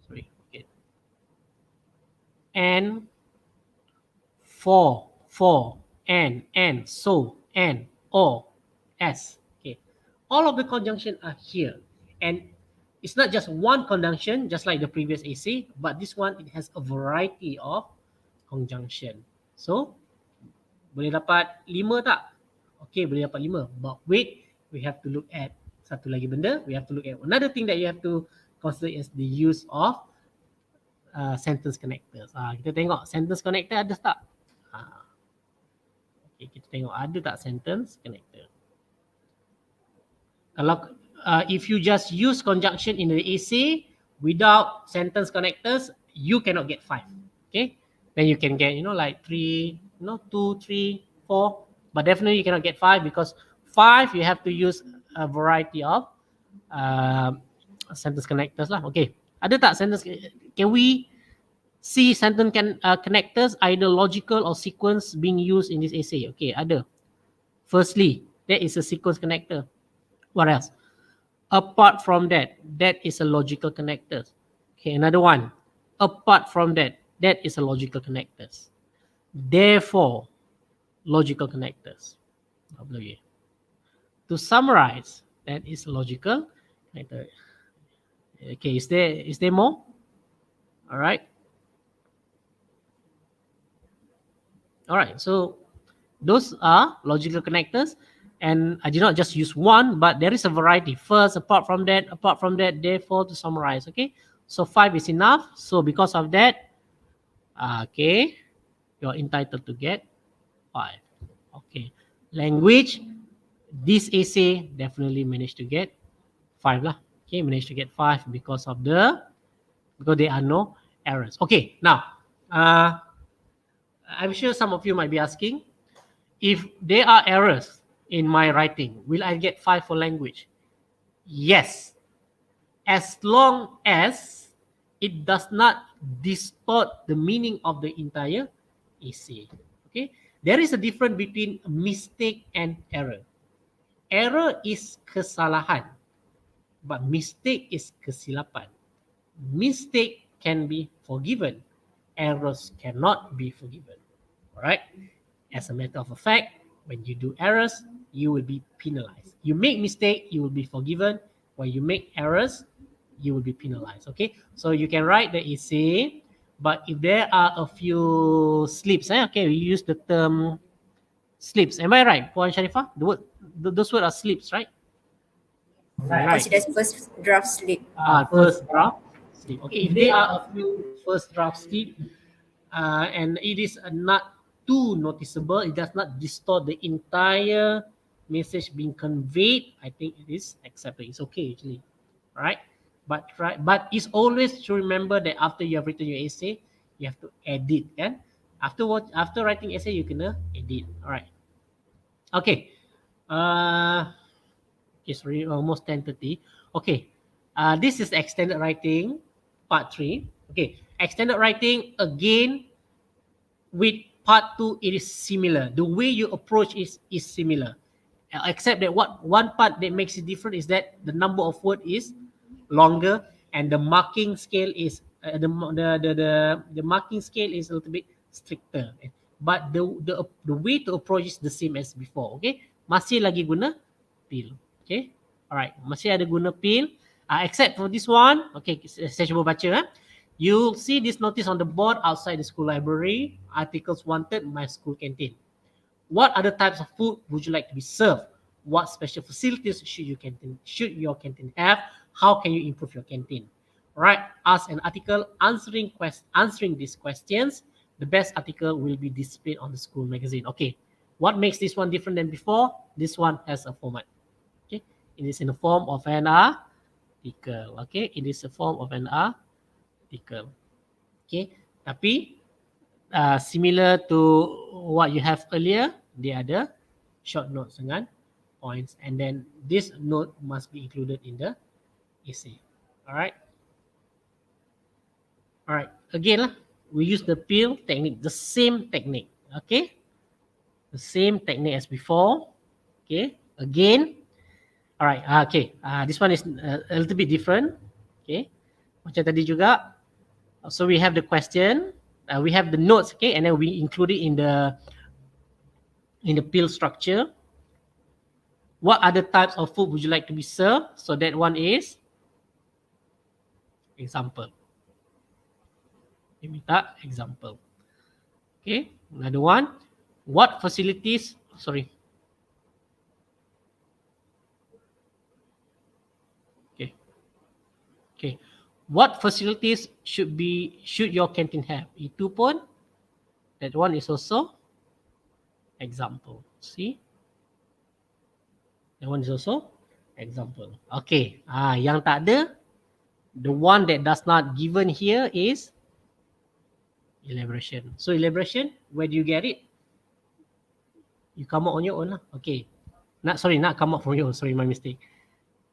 sorry, okay. And, for, and, so, and, or, as. Okay, all of the conjunction are here, and it's not just one conjunction, just like the previous essay, but this one it has a variety of conjunction. So, boleh dapat 5 tak? Okay, boleh dapat 5. But wait, we have to look at satu lagi benda. We have to look at another thing that you have to consider is the use of sentence connectors. Kita tengok sentence connector ada tak? Okay, kita tengok ada tak sentence connector. Kalau if you just use conjunction in the essay without sentence connectors, you cannot get 5. Okay, then you can get like 3, 2, 3, 4, but definitely you cannot get 5 because 5 you have to use a variety of sentence connectors lah. Okay, ada tak sentence? Can we C. Sentence connectors, either logical or sequence being used in this essay. Okay, ada. Firstly, that is a sequence connector. What else? Apart from that, that is a logical connector. Okay, another one. Apart from that, that is a logical connectors. Therefore, logical connectors. To summarize, that is a logical connector. Okay, is there more? All right. All right, so those are logical connectors, and I did not just use one, but there is a variety. First, apart from that, therefore, to summarize. Okay, so 5 is enough. So because of that, okay, you're entitled to get 5. Okay, language, this essay definitely managed to get 5 lah. Okay, managed to get 5 because there are no errors. Okay, now I'm sure some of you might be asking, if there are errors in my writing, will I get 5 for language? Yes, as long as it does not distort the meaning of the entire essay. Okay, there is a difference between mistake and error. Error is kesalahan, but mistake is kesilapan. Mistake can be forgiven, errors cannot be forgiven. All right. As a matter of fact, when you do errors, you will be penalized. You make mistake, you will be forgiven. When you make errors, you will be penalized. Okay, so you can write the essay, but if there are a few slips, okay, we use the term slips. Am I right, Puan Sharifah? Those words are slips, right? Right. Consider first draft slip. First draft slip. Okay, if there are a few first draft slip, and it is not too noticeable, it does not distort the entire message being conveyed, I think it is accepted. It's okay actually, right? But it's always to remember that after you have written your essay, you have to edit. And after writing essay, you can edit. All right. Okay. It's really almost 10:30. Okay. This is extended writing, part 3. Okay. Extended writing, again, with part 2, it is similar. The way you approach is similar. Except that one part that makes it different is that the number of words is longer, and the marking scale is the marking scale is a little bit stricter. But the way to approach is the same as before. Okay, masih lagi guna pil. Okay, alright, masih ada guna pil. Except for this one. Okay, saya cuba baca. You'll see this notice on the board outside the school library. Articles wanted, my school canteen. What other types of food would you like to be served? What special facilities should your canteen have? How can you improve your canteen? Right, ask an article answering these questions. The best article will be displayed on the school magazine. Okay, what makes this one different than before? This one has a format. Okay, it is in the form of an article. Okay, it is a form of an article. Okay, tapi similar to what you have earlier, they are the short notes dengan points, and then this note must be included in the essay. All right. Again, we use the peel technique, the same technique. Okay, the same technique as before. Okay, again. All right. Okay. This one is a little bit different. Okay, macam tadi juga. So we have the question, we have the notes, okay, and then we include it in the peel structure. What other types of food would you like to be served? So that one is example. Kita minta example. Okay, another one. What facilities? Sorry. Okay. What facilities should your canteen have? Itu pun, that one is also example. See? That one is also example. Okay. Yang tak ada, the one that does not given here is elaboration. So elaboration, where do you get it? You come out on your own lah. Okay. Not come out from your own. Sorry, my mistake.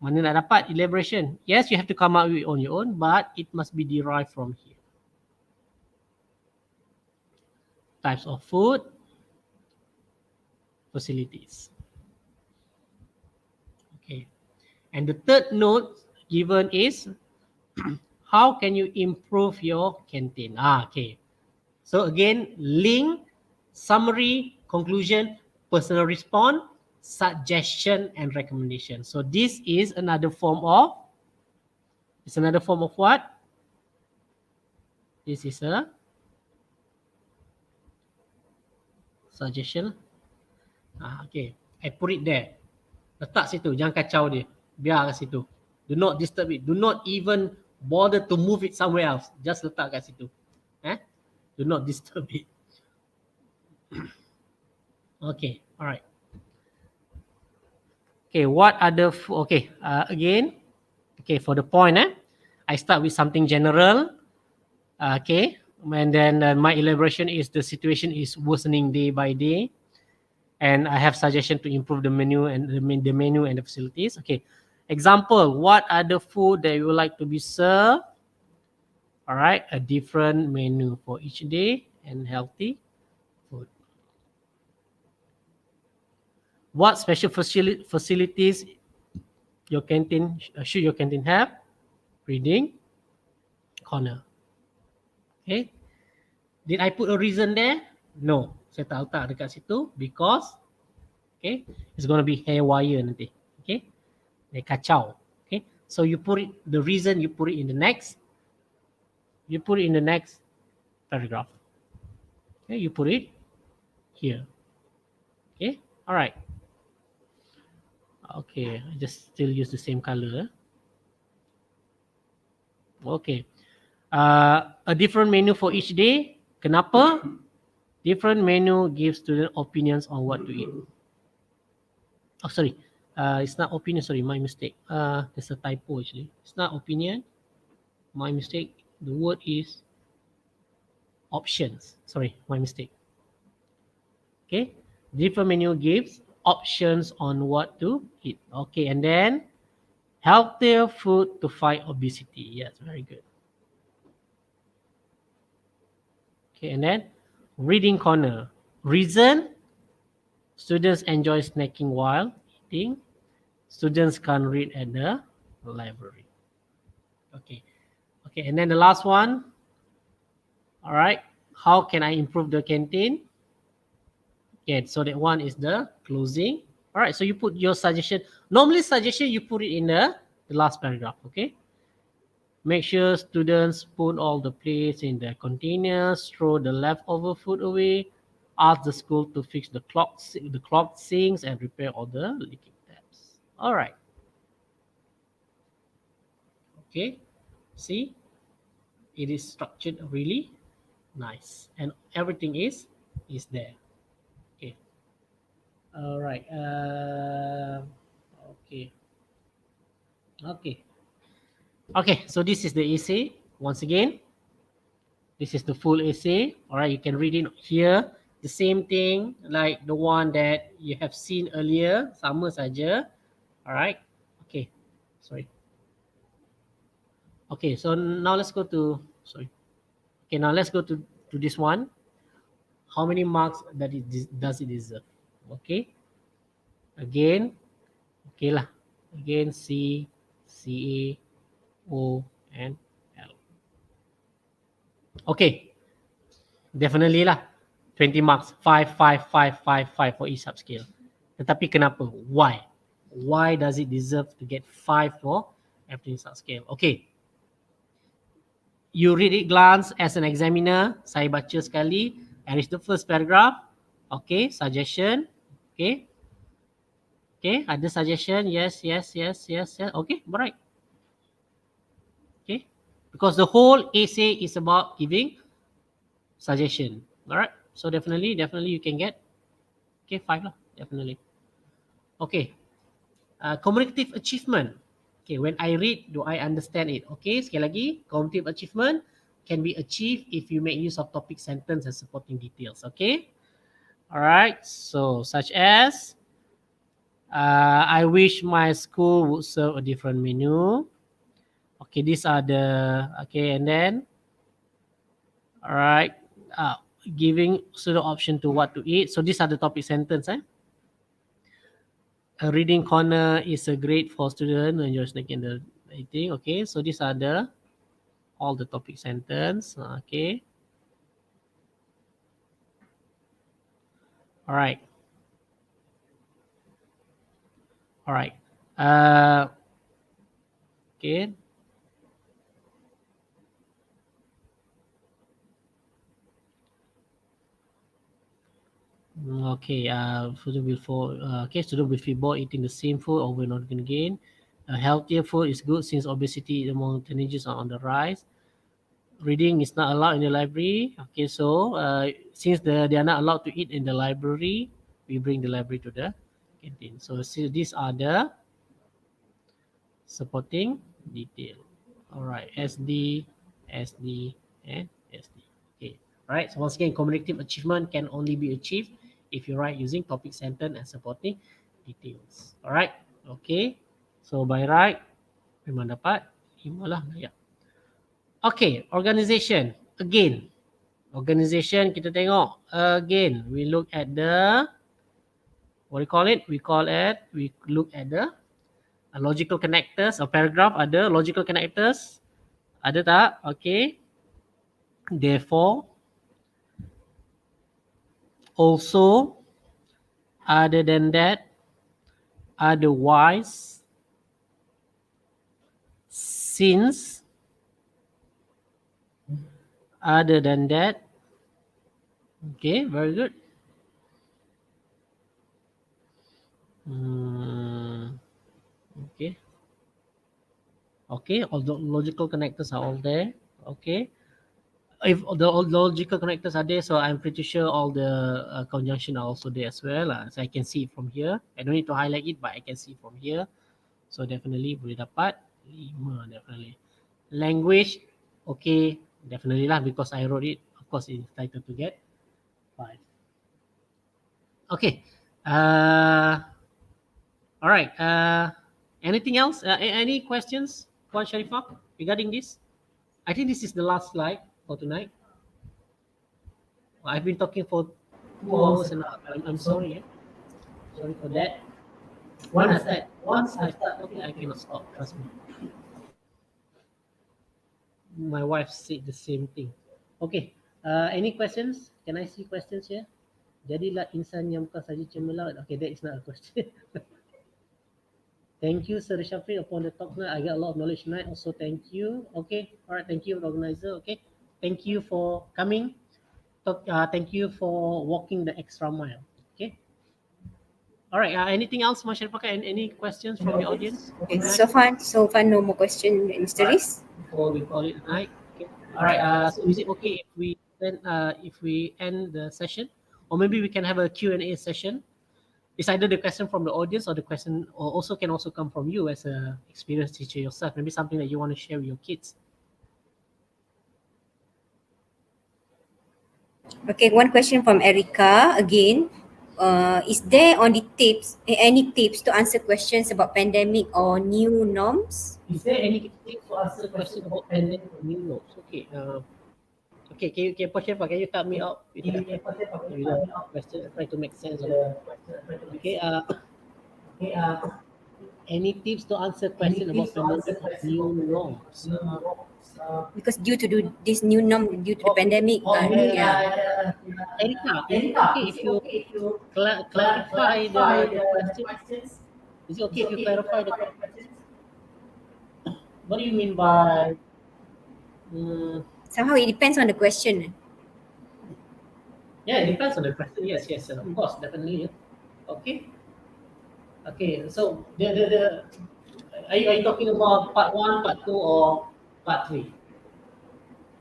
Mana nak dapat elaboration? Yes, you have to come up with on your own, but it must be derived from here. types of food, facilities. Okay. And the third note given is how can you improve your canteen? Okay. So again, link, summary, conclusion, personal response, suggestion, and recommendation. So this is another form of, what? This is a suggestion. Okay, I put it there. Letak situ, jangan kacau dia. Biar kat situ. Do not disturb it. Do not even bother to move it somewhere else. Just letak kat situ. Do not disturb it. Okay, alright. Okay, what other, again, okay, for the point, I start with something general. Okay, and then my elaboration is the situation is worsening day by day. And I have suggestion to improve the menu and the menu and the facilities. Okay, example, what are the food that you would like to be served? All right, a different menu for each day and healthy food. What special facilities your canteen should your canteen have? Reading corner. Okay, did I put a reason there? No, saya tak letak dekat situ because okay, it's going to be haywire nanti. Okay, dia kacau. Okay, so you put it, the reason you put it in the next, paragraph. Okay, you put it here. Okay, all right. Okay, I just still use the same color. Okay, a different menu for each day. Kenapa? Different menu gives student opinions on what to eat. Oh, sorry. It's not opinion. Sorry, my mistake. There's a typo actually. It's not opinion. My mistake. The word is options. Sorry, my mistake. Okay. Different menu gives options on what to eat. Okay, and then healthier food to fight obesity. Yes, very good. Okay, and then reading corner. Reason, students enjoy snacking while eating. Students can't read at the library. Okay, okay, and then the last one. All right, how can I improve the canteen? Okay, so that one is the closing. All right, so you put your suggestion. Normally suggestion, you put it in the last paragraph, okay? Make sure students put all the plates in their containers, throw the leftover food away, ask the school to fix the clogged sinks and repair all the leaking taps. All right. Okay, see, it is structured really nice and everything is there. Okay. All right. Okay. Okay, so this is the essay. Once again, this is the full essay. All right, you can read it here. The same thing like the one that you have seen earlier. Sama saja. All right. Okay, sorry. Okay, so now let's go to, Okay, now let's go to this one. How many marks does it deserve? Okay. Again, okay lah. Again, C, CA, O, and L. Okay, definitely lah. 20 marks, 5 for each subscale. Tetapi kenapa? Why? Why does it deserve to get 5 for every subscale? Okay. You read it glance as an examiner. Saya baca sekali. And it's the first paragraph. Okay, suggestion. Okay. Okay, ada suggestion? Yes. Okay, alright. Okay, because the whole essay is about giving suggestion. Alright, so definitely you can get 5 lah, definitely. Okay, communicative achievement. Okay, when I read, do I understand it? Okay, sekali lagi, cognitive achievement can be achieved if you make use of topic, sentence, and supporting details. Okay, all right. So, such as, I wish my school would serve a different menu. Okay, these are the, okay, and then, all right. giving student option to what to eat. So these are the topic sentence. A reading corner is a great for student when you're making the eating. Okay, so these are the all the topic sentence. Okay, all right, all right. Okay. Okay, student will feel bored eating the same food over and over again. Healthier food is good since obesity among teenagers are on the rise. Reading is not allowed in the library. Okay, so since they are not allowed to eat in the library, we bring the library to the canteen. So these are the supporting detail. All right, SD, SD, and SD. Okay, all right. So once again, cumulative achievement can only be achieved if you write using topic sentence and supporting details. All right. Okay. So by right, memang dapat 5 lah. Ya. Okay, organization. Again, organization kita tengok. Again, we look at the, what do you call it? We look at the logical connectors or paragraph. Ada logical connectors? Ada tak? Okay. Therefore, also, other than that, otherwise, since, other than that. Okay, very good. Okay. Okay, all the logical connectors are all there. Okay. If the logical connectors are there, so I'm pretty sure all the conjunction are also there as well. So I can see it from here. I don't need to highlight it, but I can see from here. So definitely boleh dapat 5 definitely. Language, okay, definitely lah because I wrote it. Of course, it's entitled to get 5. Okay. All right. Anything else? Any questions, Puan Sharifah, regarding this? I think this is the last slide for tonight. I've been talking for 2 hours and a half. I'm sorry. Sorry for that. Once I start talking, I cannot stop. Trust me. My wife said the same thing. Okay. Any questions? Can I see questions here? Jadilah insan yang bukan saja cemerlang. Okay, that is not a question. Thank you, Sir Shafiq, upon the talk tonight. I got a lot of knowledge tonight. Also, thank you. Okay. All right. Thank you, organizer. Okay. Thank you for coming. Thank you for walking the extra mile. Okay. All right. Anything else, Mas Sharifah? Any questions from the audience? Okay, so far no more question, Mr. Riz. Before we call it a night. Okay. All right. So is it okay if we end the session, or maybe we can have a Q&A session? It's either the question from the audience or the question can also come from you as a experienced teacher yourself. Maybe something that you want to share with your kids. Okay, one question from Erica again. Is there any tips to answer questions about pandemic or new norms? Is there any tips to answer questions about pandemic or new norms? Okay. Okay, can you help me out with the question? Try to make sense of it. Okay. Any tips to answer questions about pandemic or new norms? Because due to this new norm, due to the pandemic, Erika, okay if you clarify the questions? Is it okay if you clarify the questions? What do you mean by? Somehow it depends on the question. Yeah, it depends on the question. Yes, of course, definitely. Okay. Okay, so are you talking about part 1, part 2, or part 3?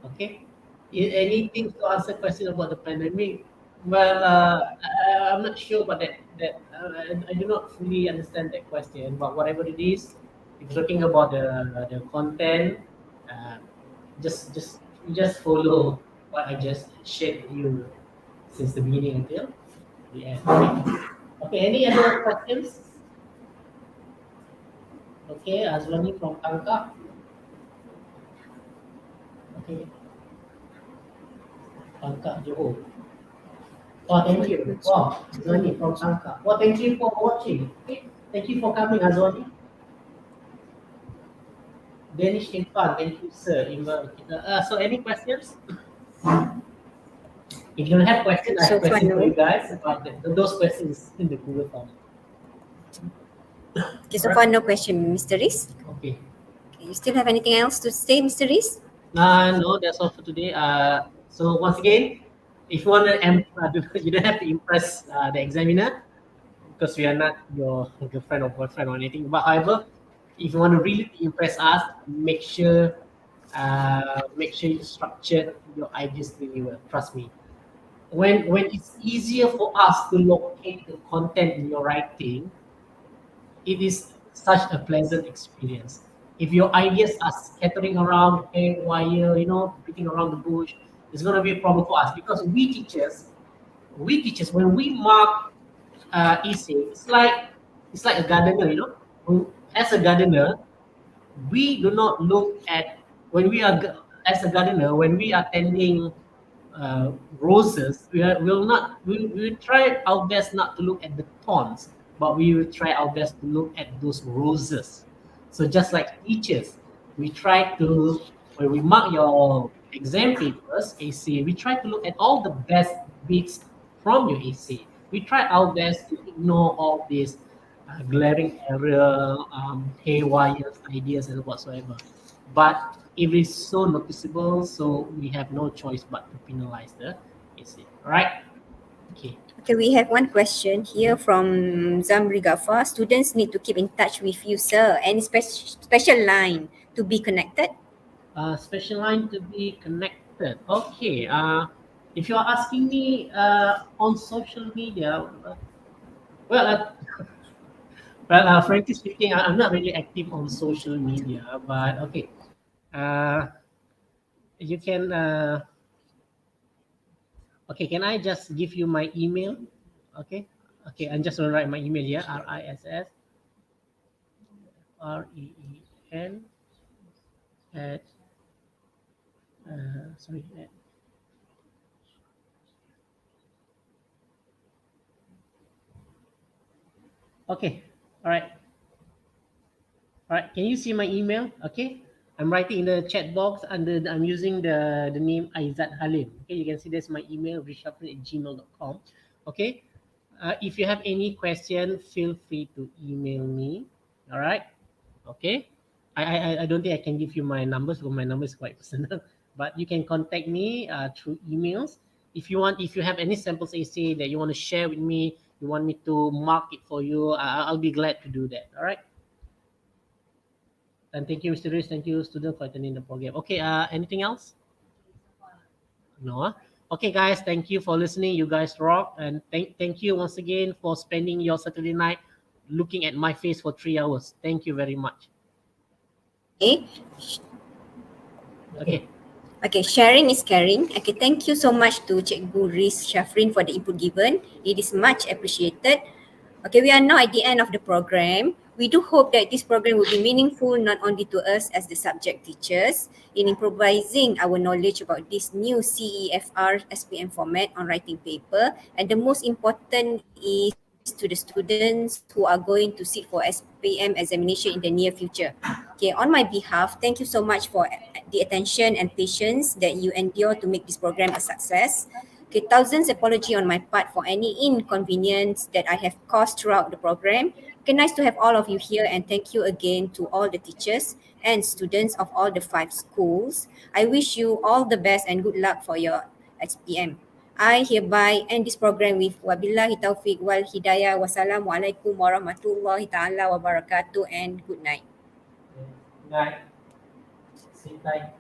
Okay. Anything to answer question about the pandemic? Well, I'm not sure about that. I do not fully understand that question. But whatever it is, if you're talking about the content, just follow what I just shared with you since the beginning until the end. Okay. Any other questions? Okay, Azwani from Tangka. Okay. Tangka Johor. Oh, thank you. Wow, Azwani from Sangka. Well, thank you for watching. Okay. Thank you for coming, Azwani. Danish Infan, thank you, sir. So, any questions? If you don't have questions, I So have far, questions for no. you guys about those questions in the Google Form. Okay, so far no question, Mr. Riz. Okay. Okay, you still have anything else to say, Mr. Riz? No, that's all for today. So once again, if you want to, you don't have to impress the examiner because we are not your girlfriend or boyfriend or anything. But however, if you want to really impress us, make sure you structure your ideas really well. Trust me. When it's easier for us to locate the content in your writing, it is such a pleasant experience. If your ideas are scattering around, haywire, beating around the bush, it's going to be a problem for us because when we mark essay, it's like a gardener, As a gardener, we do not look at when we are as a gardener when we are tending roses, we'll try our best not to look at the thorns, but we will try our best to look at those roses. So just like teachers, we try to when we mark your exam papers, essay, we try to look at all the best bits from your essay. We try our best to ignore all these glaring error, haywire ideas and whatsoever. But if it's so noticeable, so we have no choice but to penalize the essay. All right? Okay. Okay, we have one question here from Zamri Ghaffar. Students need to keep in touch with you, sir. Any special line to be connected? Special line to be connected. Okay. If you are asking me on social media, well, frankly speaking, I'm not really active on social media, but okay. You can. Okay, can I just give you my email? Okay. Okay, I'm just gonna write my email here. RISSREEN at sorry. Okay. All right. All right. Can you see my email? Okay. I'm writing in the chat box and I'm using the name Aizat Halim. Okay, you can see that's my email, reshuffle@gmail.com. Okay. If you have any question, feel free to email me. All right. Okay. I don't think I can give you my numbers because my number is quite personal. But you can contact me through emails. If you have any samples essay that you want to share with me, you want me to mark it for you, I'll be glad to do that. All right. And thank you, Mr. Riz. Thank you, student, for attending the program. Okay. Anything else? No. Okay, guys. Thank you for listening. You guys rock. And thank you once again for spending your Saturday night looking at my face for 3 hours. Thank you very much. Okay. Okay. Okay, sharing is caring. Okay, thank you so much to Cikgu Riz Shafrin for the input given. It is much appreciated. Okay, we are now at the end of the program. We do hope that this program will be meaningful not only to us as the subject teachers in improvising our knowledge about this new CEFR SPM format on writing paper, and the most important is to the students who are going to sit for SPM examination in the near future. Okay, on my behalf, thank you so much for the attention and patience that you endure to make this program a success. Okay, thousands apology on my part for any inconvenience that I have caused throughout the program. Okay, nice to have all of you here, and thank you again to all the teachers and students of all the 5 schools. I wish you all the best and good luck for your SPM. I hereby end this program with wabillahi taufiq wal hidayah. Wassalamualaikum warahmatullahi taala wabarakatuh, and good night. Good night. Sit tight.